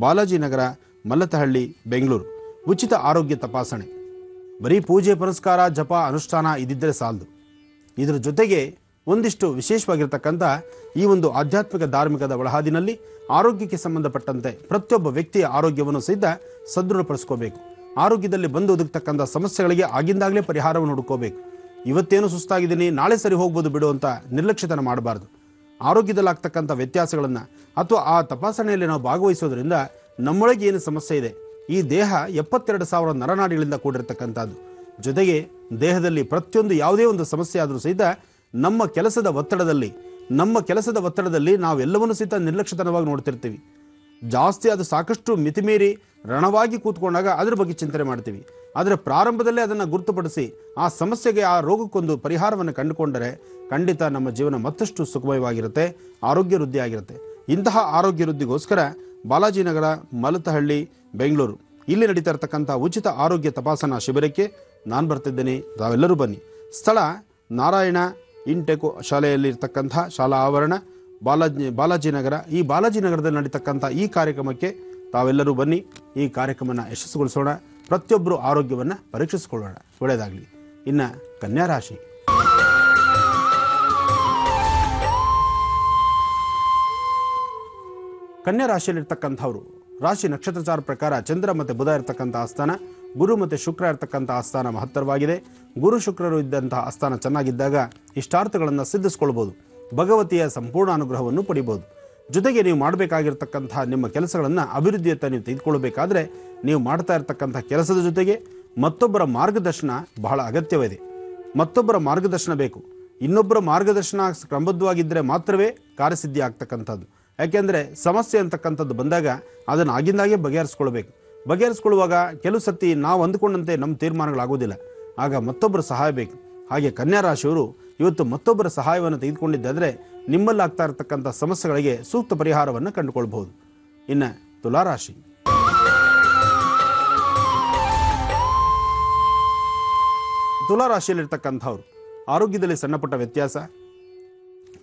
E: ಬಾಲಾಜಿನಗರ ಮಲ್ಲತಹಳ್ಳಿ ಬೆಂಗಳೂರು ಉಚಿತ ಆರೋಗ್ಯ ತಪಾಸಣೆ. ಬರೀ ಪೂಜೆ, ಪುನಸ್ಕಾರ, ಜಪ, ಅನುಷ್ಠಾನ ಇದಿದ್ದರೆ ಸಾಲದು. ಇದರ ಜೊತೆಗೆ ಒಂದಿಷ್ಟು ವಿಶೇಷವಾಗಿರ್ತಕ್ಕಂಥ ಈ ಒಂದು ಆಧ್ಯಾತ್ಮಿಕ ಧಾರ್ಮಿಕದ ಒಳಹಾದಿನಲ್ಲಿ ಆರೋಗ್ಯಕ್ಕೆ ಸಂಬಂಧಪಟ್ಟಂತೆ ಪ್ರತಿಯೊಬ್ಬ ವ್ಯಕ್ತಿಯ ಆರೋಗ್ಯವನ್ನು ಸಹಿತ ಸದೃಢಪಡಿಸ್ಕೋಬೇಕು. ಆರೋಗ್ಯದಲ್ಲಿ ಬಂದು ಒದಗತಕ್ಕಂಥ ಸಮಸ್ಯೆಗಳಿಗೆ ಆಗಿಂದಾಗಲೇ ಪರಿಹಾರವನ್ನು ಹುಡುಕೋಬೇಕು. ಇವತ್ತೇನು ಸುಸ್ತಾಗಿದ್ದೀನಿ, ನಾಳೆ ಸರಿ ಹೋಗ್ಬೋದು ಬಿಡು ಅಂತ ನಿರ್ಲಕ್ಷ್ಯತನ ಮಾಡಬಾರ್ದು. ಆರೋಗ್ಯದಲ್ಲಿ ಆಗ್ತಕ್ಕಂಥ ವ್ಯತ್ಯಾಸಗಳನ್ನು ಅಥವಾ ಆ ತಪಾಸಣೆಯಲ್ಲಿ ನಾವು ಭಾಗವಹಿಸೋದ್ರಿಂದ ನಮ್ಮೊಳಗೆ ಏನು ಸಮಸ್ಯೆ ಇದೆ, ಈ ದೇಹ 72,000 ನರನಾಡಿಗಳಿಂದ ಕೂಡಿರ್ತಕ್ಕಂಥದ್ದು. ಜೊತೆಗೆ ದೇಹದಲ್ಲಿ ಪ್ರತಿಯೊಂದು ಯಾವುದೇ ಒಂದು ಸಮಸ್ಯೆ ಆದರೂ ಸಹಿತ ನಮ್ಮ ಕೆಲಸದ ಒತ್ತಡದಲ್ಲಿ ನಾವೆಲ್ಲವನ್ನೂ ಸಹಿತ ನಿರ್ಲಕ್ಷ್ಯತನವಾಗಿ ನೋಡ್ತಿರ್ತೀವಿ. ಜಾಸ್ತಿ ಅದು ಸಾಕಷ್ಟು ಮಿತಿಮೀರಿ ರಣವಾಗಿ ಕೂತ್ಕೊಂಡಾಗ ಅದ್ರ ಬಗ್ಗೆ ಚಿಂತನೆ ಮಾಡ್ತೀವಿ. ಆದರೆ ಪ್ರಾರಂಭದಲ್ಲೇ ಅದನ್ನು ಗುರುತುಪಡಿಸಿ ಆ ಸಮಸ್ಯೆಗೆ, ಆ ರೋಗಕ್ಕೊಂದು ಪರಿಹಾರವನ್ನು ಕಂಡುಕೊಂಡರೆ ಖಂಡಿತ ನಮ್ಮ ಜೀವನ ಮತ್ತಷ್ಟು ಸುಖಮಯವಾಗಿರುತ್ತೆ, ಆರೋಗ್ಯ ವೃದ್ಧಿ ಆಗಿರುತ್ತೆ. ಇಂತಹ ಆರೋಗ್ಯ ವೃದ್ಧಿಗೋಸ್ಕರ ಬಾಲಾಜಿನಗರ ಮಲ್ಲತಹಳ್ಳಿ ಬೆಂಗಳೂರು ಇಲ್ಲಿ ನಡೀತಾ ಇರತಕ್ಕಂಥ ಉಚಿತ ಆರೋಗ್ಯ ತಪಾಸಣಾ ಶಿಬಿರಕ್ಕೆ ನಾನು ಬರ್ತಿದ್ದೇನೆ. ತಾವೆಲ್ಲರೂ ಬನ್ನಿ. ಸ್ಥಳ ನಾರಾಯಣ ಇನ್ಟೆಕೋ ಶಾಲೆಯಲ್ಲಿರ್ತಕ್ಕಂಥ ಶಾಲಾ ಆವರಣ ಬಾಲಾಜಿನಗರ. ಈ ಬಾಲಾಜಿನಗರದಲ್ಲಿ ನಡೀತಕ್ಕಂಥ ಈ ಕಾರ್ಯಕ್ರಮಕ್ಕೆ ತಾವೆಲ್ಲರೂ ಬನ್ನಿ. ಈ ಕಾರ್ಯಕ್ರಮನ ಯಶಸ್ಸುಗೊಳಿಸೋಣ. ಪ್ರತಿಯೊಬ್ಬರು ಆರೋಗ್ಯವನ್ನು ಪರೀಕ್ಷಿಸಿಕೊಳ್ಳೋಣ. ಒಳ್ಳೆಯದಾಗಲಿ. ಇನ್ನು ಕನ್ಯಾ ರಾಶಿ. ಕನ್ಯಾ ರಾಶಿಯಲ್ಲಿರ್ತಕ್ಕಂಥವ್ರು ರಾಶಿ ನಕ್ಷತ್ರಚಾರ ಪ್ರಕಾರ ಚಂದ್ರ ಮತ್ತು ಬುಧ ಇರತಕ್ಕಂಥ ಆಸ್ಥಾನ, ಗುರು ಮತ್ತು ಶುಕ್ರ ಇರತಕ್ಕಂಥ ಆಸ್ಥಾನ ಮಹತ್ತರವಾಗಿದೆ. ಗುರು ಶುಕ್ರರು ಇದ್ದಂತಹ ಆಸ್ಥಾನ ಚೆನ್ನಾಗಿದ್ದಾಗ ಇಷ್ಟಾರ್ಥಗಳನ್ನು ಸಿದ್ಧಿಸ್ಕೊಳ್ಬೋದು. ಭಗವತಿಯ ಸಂಪೂರ್ಣ ಅನುಗ್ರಹವನ್ನು ಪಡಿಬೋದು. ಜೊತೆಗೆ ನೀವು ಮಾಡಬೇಕಾಗಿರ್ತಕ್ಕಂಥ ನಿಮ್ಮ ಕೆಲಸಗಳನ್ನು ಅಭಿವೃದ್ಧಿಯತ್ತ ನೀವು ತೆಗೆದುಕೊಳ್ಳಬೇಕಾದ್ರೆ ನೀವು ಮಾಡ್ತಾ ಇರ್ತಕ್ಕಂಥ ಕೆಲಸದ ಜೊತೆಗೆ ಮತ್ತೊಬ್ಬರ ಮಾರ್ಗದರ್ಶನ ಬಹಳ ಅಗತ್ಯವಿದೆ. ಮತ್ತೊಬ್ಬರ ಮಾರ್ಗದರ್ಶನ ಬೇಕು. ಇನ್ನೊಬ್ಬರ ಮಾರ್ಗದರ್ಶನ ಕ್ರಮಬದ್ಧವಾಗಿದ್ದರೆ ಮಾತ್ರವೇ ಕಾರ್ಯಸಿದ್ಧಿ ಆಗ್ತಕ್ಕಂಥದ್ದು. ಯಾಕೆಂದರೆ ಸಮಸ್ಯೆ ಅಂತಕ್ಕಂಥದ್ದು ಬಂದಾಗ ಅದನ್ನು ಆಗಿಂದಾಗೆ ಬಗೆಹರಿಸ್ಕೊಳ್ಳುವಾಗ ಕೆಲವು ಸತಿ ನಾವು ಅಂದುಕೊಂಡಂತೆ ನಮ್ಮ ತೀರ್ಮಾನಗಳಾಗೋದಿಲ್ಲ. ಆಗ ಮತ್ತೊಬ್ಬರ ಸಹಾಯ ಬೇಕು. ಹಾಗೆ ಕನ್ಯಾ ರಾಶಿಯವರು ಇವತ್ತು ಮತ್ತೊಬ್ಬರ ಸಹಾಯವನ್ನು ತೆಗೆದುಕೊಂಡಿದ್ದಾದರೆ ನಿಮ್ಮಲ್ಲಿ ಆಗ್ತಾ ಇರತಕ್ಕಂಥ ಸಮಸ್ಯೆಗಳಿಗೆ ಸೂಕ್ತ ಪರಿಹಾರವನ್ನು ಕಂಡುಕೊಳ್ಬಹುದು. ಇನ್ನು ತುಲಾರಾಶಿ. ತುಲಾರಾಶಿಯಲ್ಲಿರ್ತಕ್ಕಂಥವ್ರು ಆರೋಗ್ಯದಲ್ಲಿ ಸಣ್ಣಪುಟ್ಟ ವ್ಯತ್ಯಾಸ,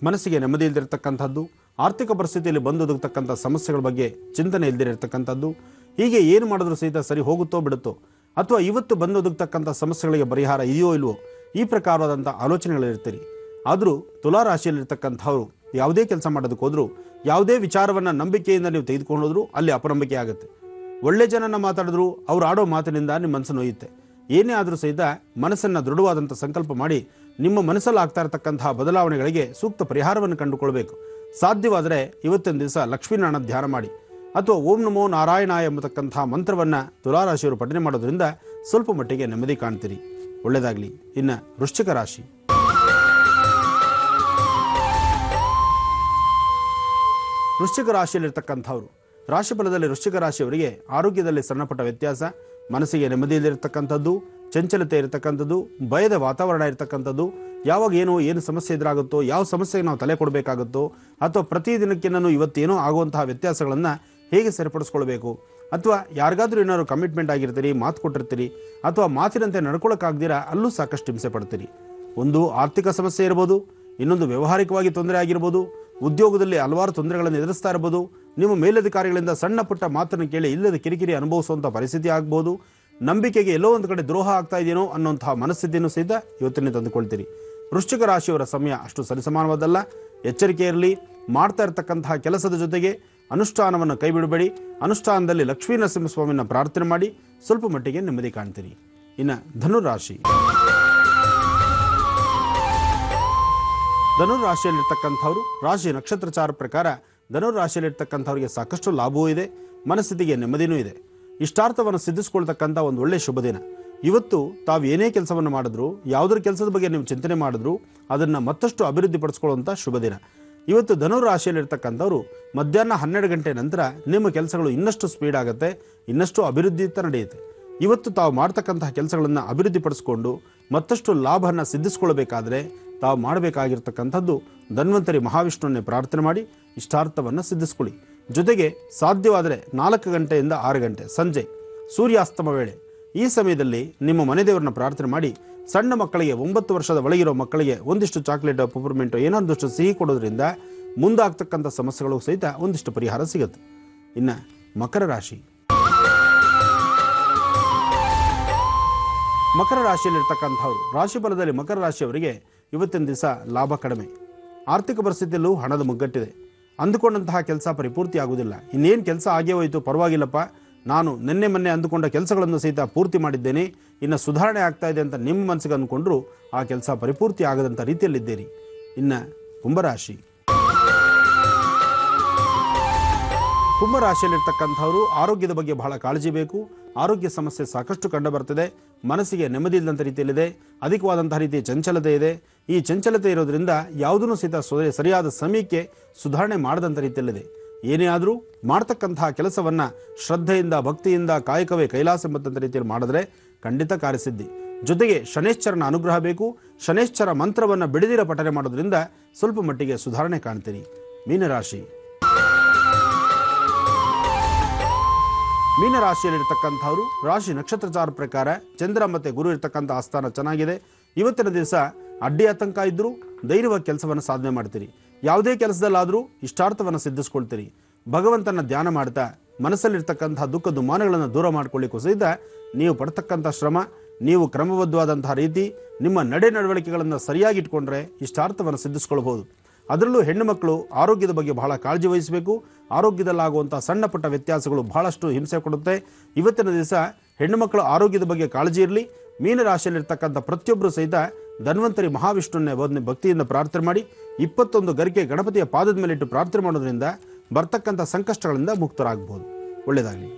E: ಮನಸ್ಸಿಗೆ ನೆಮ್ಮದಿ ಇಲ್ದಿರತಕ್ಕಂಥದ್ದು, ಆರ್ಥಿಕ ಪರಿಸ್ಥಿತಿಯಲ್ಲಿ ಬಂದು ಒದಗತಕ್ಕಂಥ ಸಮಸ್ಯೆಗಳ ಬಗ್ಗೆ ಚಿಂತನೆ ಇಲ್ದಿರತಕ್ಕಂಥದ್ದು, ಹೀಗೆ ಏನು ಮಾಡಿದ್ರೂ ಸಹಿತ ಸರಿ ಹೋಗುತ್ತೋ ಬಿಡುತ್ತೋ, ಅಥವಾ ಇವತ್ತು ಬಂದು ಒದಗತಕ್ಕಂಥ ಸಮಸ್ಯೆಗಳಿಗೆ ಪರಿಹಾರ ಇದೆಯೋ ಇಲ್ವೋ, ಈ ಪ್ರಕಾರವಾದಂಥ ಆಲೋಚನೆಗಳಿರ್ತೀರಿ. ಆದರೂ ತುಲಾರಾಶಿಯಲ್ಲಿರ್ತಕ್ಕಂಥವ್ರು ಯಾವುದೇ ಕೆಲಸ ಮಾಡೋದಕ್ಕೆ ಹೋದರೂ, ಯಾವುದೇ ವಿಚಾರವನ್ನು ನಂಬಿಕೆಯಿಂದ ನೀವು ತೆಗೆದುಕೊಂಡೋದ್ರೂ ಅಲ್ಲಿ ಅಪನಂಬಿಕೆ ಆಗುತ್ತೆ. ಒಳ್ಳೆ ಜನನ ಮಾತಾಡಿದ್ರು ಅವ್ರು ಆಡೋ ಮಾತಿನಿಂದ ನಿಮ್ಮ ಮನಸ್ಸು ನೋಯುತ್ತೆ. ಏನೇ ಆದರೂ ಸಹಿತ ಮನಸ್ಸನ್ನು ದೃಢವಾದಂಥ ಸಂಕಲ್ಪ ಮಾಡಿ ನಿಮ್ಮ ಮನಸ್ಸಲ್ಲಿ ಆಗ್ತಾ ಇರತಕ್ಕಂತಹ ಬದಲಾವಣೆಗಳಿಗೆ ಸೂಕ್ತ ಪರಿಹಾರವನ್ನು ಕಂಡುಕೊಳ್ಬೇಕು. ಸಾಧ್ಯವಾದರೆ ಇವತ್ತಿನ ದಿವಸ ಲಕ್ಷ್ಮೀನಾರಾಯಣ ಧ್ಯಾನ ಮಾಡಿ ಅಥವಾ ಓಂ ನಮೋ ನಾರಾಯಣಾಯ ಎಂಬತಕ್ಕಂಥ ಮಂತ್ರವನ್ನು ತುಲಾರಾಶಿಯವರು ಪಠನೆ ಮಾಡೋದ್ರಿಂದ ಸ್ವಲ್ಪ ಮಟ್ಟಿಗೆ ನೆಮ್ಮದಿ ಕಾಣ್ತೀರಿ. ಒಳ್ಳೆಯದಾಗಲಿ. ಇನ್ನು ವೃಶ್ಚಿಕ ರಾಶಿ. ವೃಶ್ಚಿಕ ರಾಶಿಯಲ್ಲಿರ್ತಕ್ಕಂಥವ್ರು, ರಾಶಿಫಲದಲ್ಲಿ ವೃಶ್ಚಿಕ ರಾಶಿಯವರಿಗೆ ಆರೋಗ್ಯದಲ್ಲಿ ಸಣ್ಣಪುಟ್ಟ ವ್ಯತ್ಯಾಸ, ಮನಸ್ಸಿಗೆ ನೆಮ್ಮದಿಯಲ್ಲಿರ್ತಕ್ಕಂಥದ್ದು, ಚಂಚಲತೆ ಇರತಕ್ಕಂಥದ್ದು, ಭಯದ ವಾತಾವರಣ ಇರತಕ್ಕಂಥದ್ದು, ಯಾವಾಗ ಏನು ಸಮಸ್ಯೆ ಎದುರಾಗುತ್ತೋ, ಯಾವ ಸಮಸ್ಯೆಗೆ ನಾವು ತಲೆ ಕೊಡಬೇಕಾಗುತ್ತೋ, ಅಥವಾ ಪ್ರತಿದಿನಕ್ಕೆ ನಾನು ಇವತ್ತೇನೋ ಆಗುವಂತಹ ವ್ಯತ್ಯಾಸಗಳನ್ನು ಹೇಗೆ ಸರಿಪಡಿಸ್ಕೊಳ್ಬೇಕು, ಅಥವಾ ಯಾರಿಗಾದ್ರೂ ಏನಾದ್ರು ಕಮಿಟ್ಮೆಂಟ್ ಆಗಿರ್ತೀರಿ, ಮಾತು ಕೊಟ್ಟಿರ್ತೀರಿ, ಅಥವಾ ಮಾತಿನಂತೆ ನಡ್ಕೊಳ್ಳೋಕ್ಕಾಗ್ದಿರಾ ಅಲ್ಲೂ ಸಾಕಷ್ಟು ಹಿಂಸೆ ಪಡ್ತೀರಿ. ಒಂದು ಆರ್ಥಿಕ ಸಮಸ್ಯೆ ಇರ್ಬೋದು, ಇನ್ನೊಂದು ವ್ಯವಹಾರಿಕವಾಗಿ ತೊಂದರೆ ಆಗಿರ್ಬೋದು, ಉದ್ಯೋಗದಲ್ಲಿ ಹಲವಾರು ತೊಂದರೆಗಳನ್ನು ಎದುರಿಸ್ತಾ ಇರ್ಬೋದು, ನಿಮ್ಮ ಮೇಲಧಿಕಾರಿಗಳಿಂದ ಸಣ್ಣ ಪುಟ್ಟ ಮಾತನ್ನು ಕೇಳಿ ಇಲ್ಲದ ಕಿರಿಕಿರಿ ಅನುಭವಿಸುವಂಥ ಪರಿಸ್ಥಿತಿ ಆಗ್ಬೋದು, ನಂಬಿಕೆಗೆ ಎಲ್ಲೋ ಒಂದು ಕಡೆ ದ್ರೋಹ ಆಗ್ತಾ ಇದೆಯೋ ಅನ್ನೋಂತಹ ಮನಸ್ಥಿತಿಯನ್ನು ಸಹಿತ ಇವತ್ತಿನ ತಂದುಕೊಳ್ತೀರಿ. ವೃಶ್ಚಿಕ ರಾಶಿಯವರ ಸಮಯ ಅಷ್ಟು ಸರಿಸಮಾನವಾದಲ್ಲ. ಎಚ್ಚರಿಕೆ ಇರಲಿ. ಮಾಡ್ತಾ ಇರತಕ್ಕಂತಹ ಕೆಲಸದ ಜೊತೆಗೆ ಅನುಷ್ಠಾನವನ್ನು ಕೈ ಬಿಡಬೇಡಿ. ಅನುಷ್ಠಾನದಲ್ಲಿ ಲಕ್ಷ್ಮೀ ನರಸಿಂಹಸ್ವಾಮಿನ ಪ್ರಾರ್ಥನೆ ಮಾಡಿ ಸ್ವಲ್ಪ ಮಟ್ಟಿಗೆ ನೆಮ್ಮದಿ ಕಾಣ್ತೀರಿ. ಇನ್ನು ಧನುರಾಶಿ, ಧನುರಾಶಿಯಲ್ಲಿರ್ತಕ್ಕಂಥವ್ರು, ರಾಶಿ ನಕ್ಷತ್ರಚಾರ ಪ್ರಕಾರ ಧನುರಾಶಿಯಲ್ಲಿರ್ತಕ್ಕಂಥವ್ರಿಗೆ ಸಾಕಷ್ಟು ಲಾಭವೂ ಇದೆ, ಮನಸ್ಥಿತಿಗೆ ನೆಮ್ಮದಿನೂ ಇದೆ. ಇಷ್ಟಾರ್ಥವನ್ನು ಸಿದ್ಧಿಸ್ಕೊಳ್ತಕ್ಕಂಥ ಒಂದು ಒಳ್ಳೆಯ ಶುಭ ದಿನ. ಇವತ್ತು ತಾವು ಏನೇ ಕೆಲಸವನ್ನು ಮಾಡಿದ್ರು, ಯಾವುದರ ಕೆಲಸದ ಬಗ್ಗೆ ನೀವು ಚಿಂತನೆ ಮಾಡಿದ್ರು ಅದನ್ನು ಮತ್ತಷ್ಟು ಅಭಿವೃದ್ಧಿಪಡಿಸ್ಕೊಳ್ಳುವಂಥ ಶುಭ ದಿನ. ಇವತ್ತು ಧನುರಾಶಿಯಲ್ಲಿರ್ತಕ್ಕಂಥವ್ರು ಮಧ್ಯಾಹ್ನ 12 ಗಂಟೆ ನಂತರ ನಿಮ್ಮ ಕೆಲಸಗಳು ಇನ್ನಷ್ಟು ಸ್ಪೀಡ್ ಆಗುತ್ತೆ, ಇನ್ನಷ್ಟು ಅಭಿವೃದ್ಧಿಯುತ್ತ ನಡೆಯುತ್ತೆ. ಇವತ್ತು ತಾವು ಮಾಡ್ತಕ್ಕಂತಹ ಕೆಲಸಗಳನ್ನು ಅಭಿವೃದ್ಧಿಪಡಿಸ್ಕೊಂಡು ಮತ್ತಷ್ಟು ಲಾಭವನ್ನು ಸಿದ್ಧಿಸ್ಕೊಳ್ಬೇಕಾದ್ರೆ ತಾವು ಮಾಡಬೇಕಾಗಿರ್ತಕ್ಕಂಥದ್ದು ಧನ್ವಂತರಿ ಮಹಾವಿಷ್ಣುವನ್ನೇ ಪ್ರಾರ್ಥನೆ ಮಾಡಿ ಇಷ್ಟಾರ್ಥವನ್ನು ಸಿದ್ಧಿಸ್ಕೊಳ್ಳಿ. ಜೊತೆಗೆ ಸಾಧ್ಯವಾದರೆ 4 ಗಂಟೆಯಿಂದ 6 ಗಂಟೆ ಸಂಜೆ ಸೂರ್ಯಾಸ್ತಮ ವೇಳೆ ಈ ಸಮಯದಲ್ಲಿ ನಿಮ್ಮ ಮನೆದೇವರನ್ನ ಪ್ರಾರ್ಥನೆ ಮಾಡಿ ಸಣ್ಣ ಮಕ್ಕಳಿಗೆ 9 ವರ್ಷದ ಒಳಗಿರೋ ಮಕ್ಕಳಿಗೆ ಒಂದಿಷ್ಟು ಚಾಕ್ಲೇಟ್, ಪೆಪರ್ಮೆಂಟ್ ಏನಾದಷ್ಟು ಸಿಹಿ ಕೊಡೋದ್ರಿಂದ ಮುಂದಾಗ್ತಕ್ಕಂಥ ಸಮಸ್ಯೆಗಳು ಸಹಿತ ಒಂದಿಷ್ಟು ಪರಿಹಾರ ಸಿಗುತ್ತೆ. ಇನ್ನು ಮಕರ ರಾಶಿ, ಮಕರ ರಾಶಿಯಲ್ಲಿರ್ತಕ್ಕಂಥವ್ರು, ರಾಶಿಫಲದಲ್ಲಿ ಮಕರ ರಾಶಿಯವರಿಗೆ ಇವತ್ತಿನ ದಿವಸ ಲಾಭ ಕಡಿಮೆ, ಆರ್ಥಿಕ ಪರಿಸ್ಥಿತಿಯಲ್ಲೂ ಹಣದ ಮುಗ್ಗಟ್ಟಿದೆ. ಅಂದುಕೊಂಡಂತಹ ಕೆಲಸ ಪರಿಪೂರ್ತಿ ಆಗುವುದಿಲ್ಲ. ಇನ್ನೇನು ಕೆಲಸ ಆಗೇ ಹೋಯಿತು, ಪರವಾಗಿಲ್ಲಪ್ಪ, ನಾನು ನಿನ್ನೆ ಮೊನ್ನೆ ಅಂದುಕೊಂಡ ಕೆಲಸಗಳನ್ನು ಸಹಿತ ಪೂರ್ತಿ ಮಾಡಿದ್ದೇನೆ, ಇನ್ನು ಸುಧಾರಣೆ ಆಗ್ತಾ ಇದೆ ಅಂತ ನಿಮ್ಮ ಮನಸ್ಸಿಗೆ ಅಂದ್ಕೊಂಡ್ರು ಆ ಕೆಲಸ ಪರಿಪೂರ್ತಿ ಆಗದಂಥ ರೀತಿಯಲ್ಲಿದ್ದೀರಿ. ಇನ್ನು ಕುಂಭರಾಶಿ, ಕುಂಭರಾಶಿಯಲ್ಲಿರ್ತಕ್ಕಂಥವರು ಆರೋಗ್ಯದ ಬಗ್ಗೆ ಬಹಳ ಕಾಳಜಿ ಬೇಕು. ಆರೋಗ್ಯ ಸಮಸ್ಯೆ ಸಾಕಷ್ಟು ಕಂಡು ಬರ್ತದೆ, ಮನಸ್ಸಿಗೆ ನೆಮ್ಮದಿ ಇಲ್ಲದಂಥ ರೀತಿಯಲ್ಲಿದೆ, ಅಧಿಕವಾದಂಥ ರೀತಿಯ ಚಂಚಲತೆ ಇದೆ. ಈ ಚಂಚಲತೆ ಇರೋದ್ರಿಂದ ಯಾವುದನ್ನು ಸಹಿತ ಸರಿಯಾದ ಸಮಯಕ್ಕೆ ಸುಧಾರಣೆ ಮಾಡದಂಥ ರೀತಿಯಲ್ಲಿದೆ. ಏನೇ ಆದರೂ ಮಾಡ್ತಕ್ಕಂತಹ ಕೆಲಸವನ್ನು ಶ್ರದ್ಧೆಯಿಂದ, ಭಕ್ತಿಯಿಂದ, ಕಾಯಕವೇ ಕೈಲಾಸ ಎಂಬಂಥ ರೀತಿಯಲ್ಲಿ ಮಾಡಿದ್ರೆ ಖಂಡಿತ ಕಾರ್ಯಸಿದ್ಧಿ. ಜೊತೆಗೆ ಶನೇಶ್ವರನ ಅನುಗ್ರಹ ಬೇಕು. ಶನೇಶ್ವರ ಮಂತ್ರವನ್ನು ಬಿಡದಿರ ಪಠನೆ ಮಾಡೋದ್ರಿಂದ ಸ್ವಲ್ಪ ಮಟ್ಟಿಗೆ ಸುಧಾರಣೆ ಕಾಣ್ತೀರಿ. ಮೀನರಾಶಿ, ಮೀನರಾಶಿಯಲ್ಲಿರ್ತಕ್ಕಂಥವ್ರು, ರಾಶಿ ನಕ್ಷತ್ರಚಾರ ಪ್ರಕಾರ ಚಂದ್ರ ಮತ್ತು ಗುರು ಇರ್ತಕ್ಕಂಥ ಆಸ್ಥಾನ ಚೆನ್ನಾಗಿದೆ. ಇವತ್ತಿನ ದಿವಸ ಅಡ್ಡಿ ಆತಂಕ ಇದ್ದರೂ ಧೈರ್ಯವಾಗಿ ಕೆಲಸವನ್ನು ಸಾಧನೆ ಮಾಡ್ತೀರಿ. ಯಾವುದೇ ಕೆಲಸದಲ್ಲಾದರೂ ಇಷ್ಟಾರ್ಥವನ್ನು ಸಿದ್ಧಿಸ್ಕೊಳ್ತೀರಿ. ಭಗವಂತನ ಧ್ಯಾನ ಮಾಡ್ತಾ ಮನಸ್ಸಲ್ಲಿರ್ತಕ್ಕಂಥ ದುಃಖ ದುಮ್ಮಾನಗಳನ್ನು ದೂರ ಮಾಡ್ಕೊಳ್ಳಿಕ್ಕೂ ಸಹಿತ ನೀವು ಪಡ್ತಕ್ಕಂಥ ಶ್ರಮ, ನೀವು ಕ್ರಮಬದ್ಧವಾದಂತಹ ರೀತಿ, ನಿಮ್ಮ ನಡೆ ನಡವಳಿಕೆಗಳನ್ನು ಸರಿಯಾಗಿ ಇಟ್ಕೊಂಡ್ರೆ ಇಷ್ಟಾರ್ಥವನ್ನು ಸಿದ್ಧಿಸ್ಕೊಳ್ಬಹುದು. ಅದರಲ್ಲೂ ಹೆಣ್ಣು ಮಕ್ಕಳು ಆರೋಗ್ಯದ ಬಗ್ಗೆ ಬಹಳ ಕಾಳಜಿ ವಹಿಸಬೇಕು. ಆರೋಗ್ಯದಲ್ಲಾಗುವಂಥ ಸಣ್ಣ ಪುಟ್ಟ ವ್ಯತ್ಯಾಸಗಳು ಬಹಳಷ್ಟು ಹಿಂಸೆ ಕೊಡುತ್ತೆ. ಇವತ್ತಿನ ದಿವಸ ಹೆಣ್ಣು ಮಕ್ಕಳ ಆರೋಗ್ಯದ ಬಗ್ಗೆ ಕಾಳಜಿ ಇರಲಿ. ಮೀನರಾಶಿಯಲ್ಲಿರ್ತಕ್ಕಂಥ ಪ್ರತಿಯೊಬ್ಬರು ಸಹಿತ ಧನ್ವಂತರಿ ಮಹಾವಿಷ್ಣುವನ್ನೇ ಭಕ್ತಿಯಿಂದ ಪ್ರಾರ್ಥನೆ ಮಾಡಿ 21 ಗರಿಕೆ ಗಣಪತಿಯ ಪಾದದ ಮೇಲಿಟ್ಟು ಪ್ರಾರ್ಥನೆ ಮಾಡೋದ್ರಿಂದ ಬರ್ತಕ್ಕಂಥ ಸಂಕಷ್ಟಗಳಿಂದ ಮುಕ್ತರಾಗಬಹುದು. ಒಳ್ಳೆಯದಾಗಲಿ.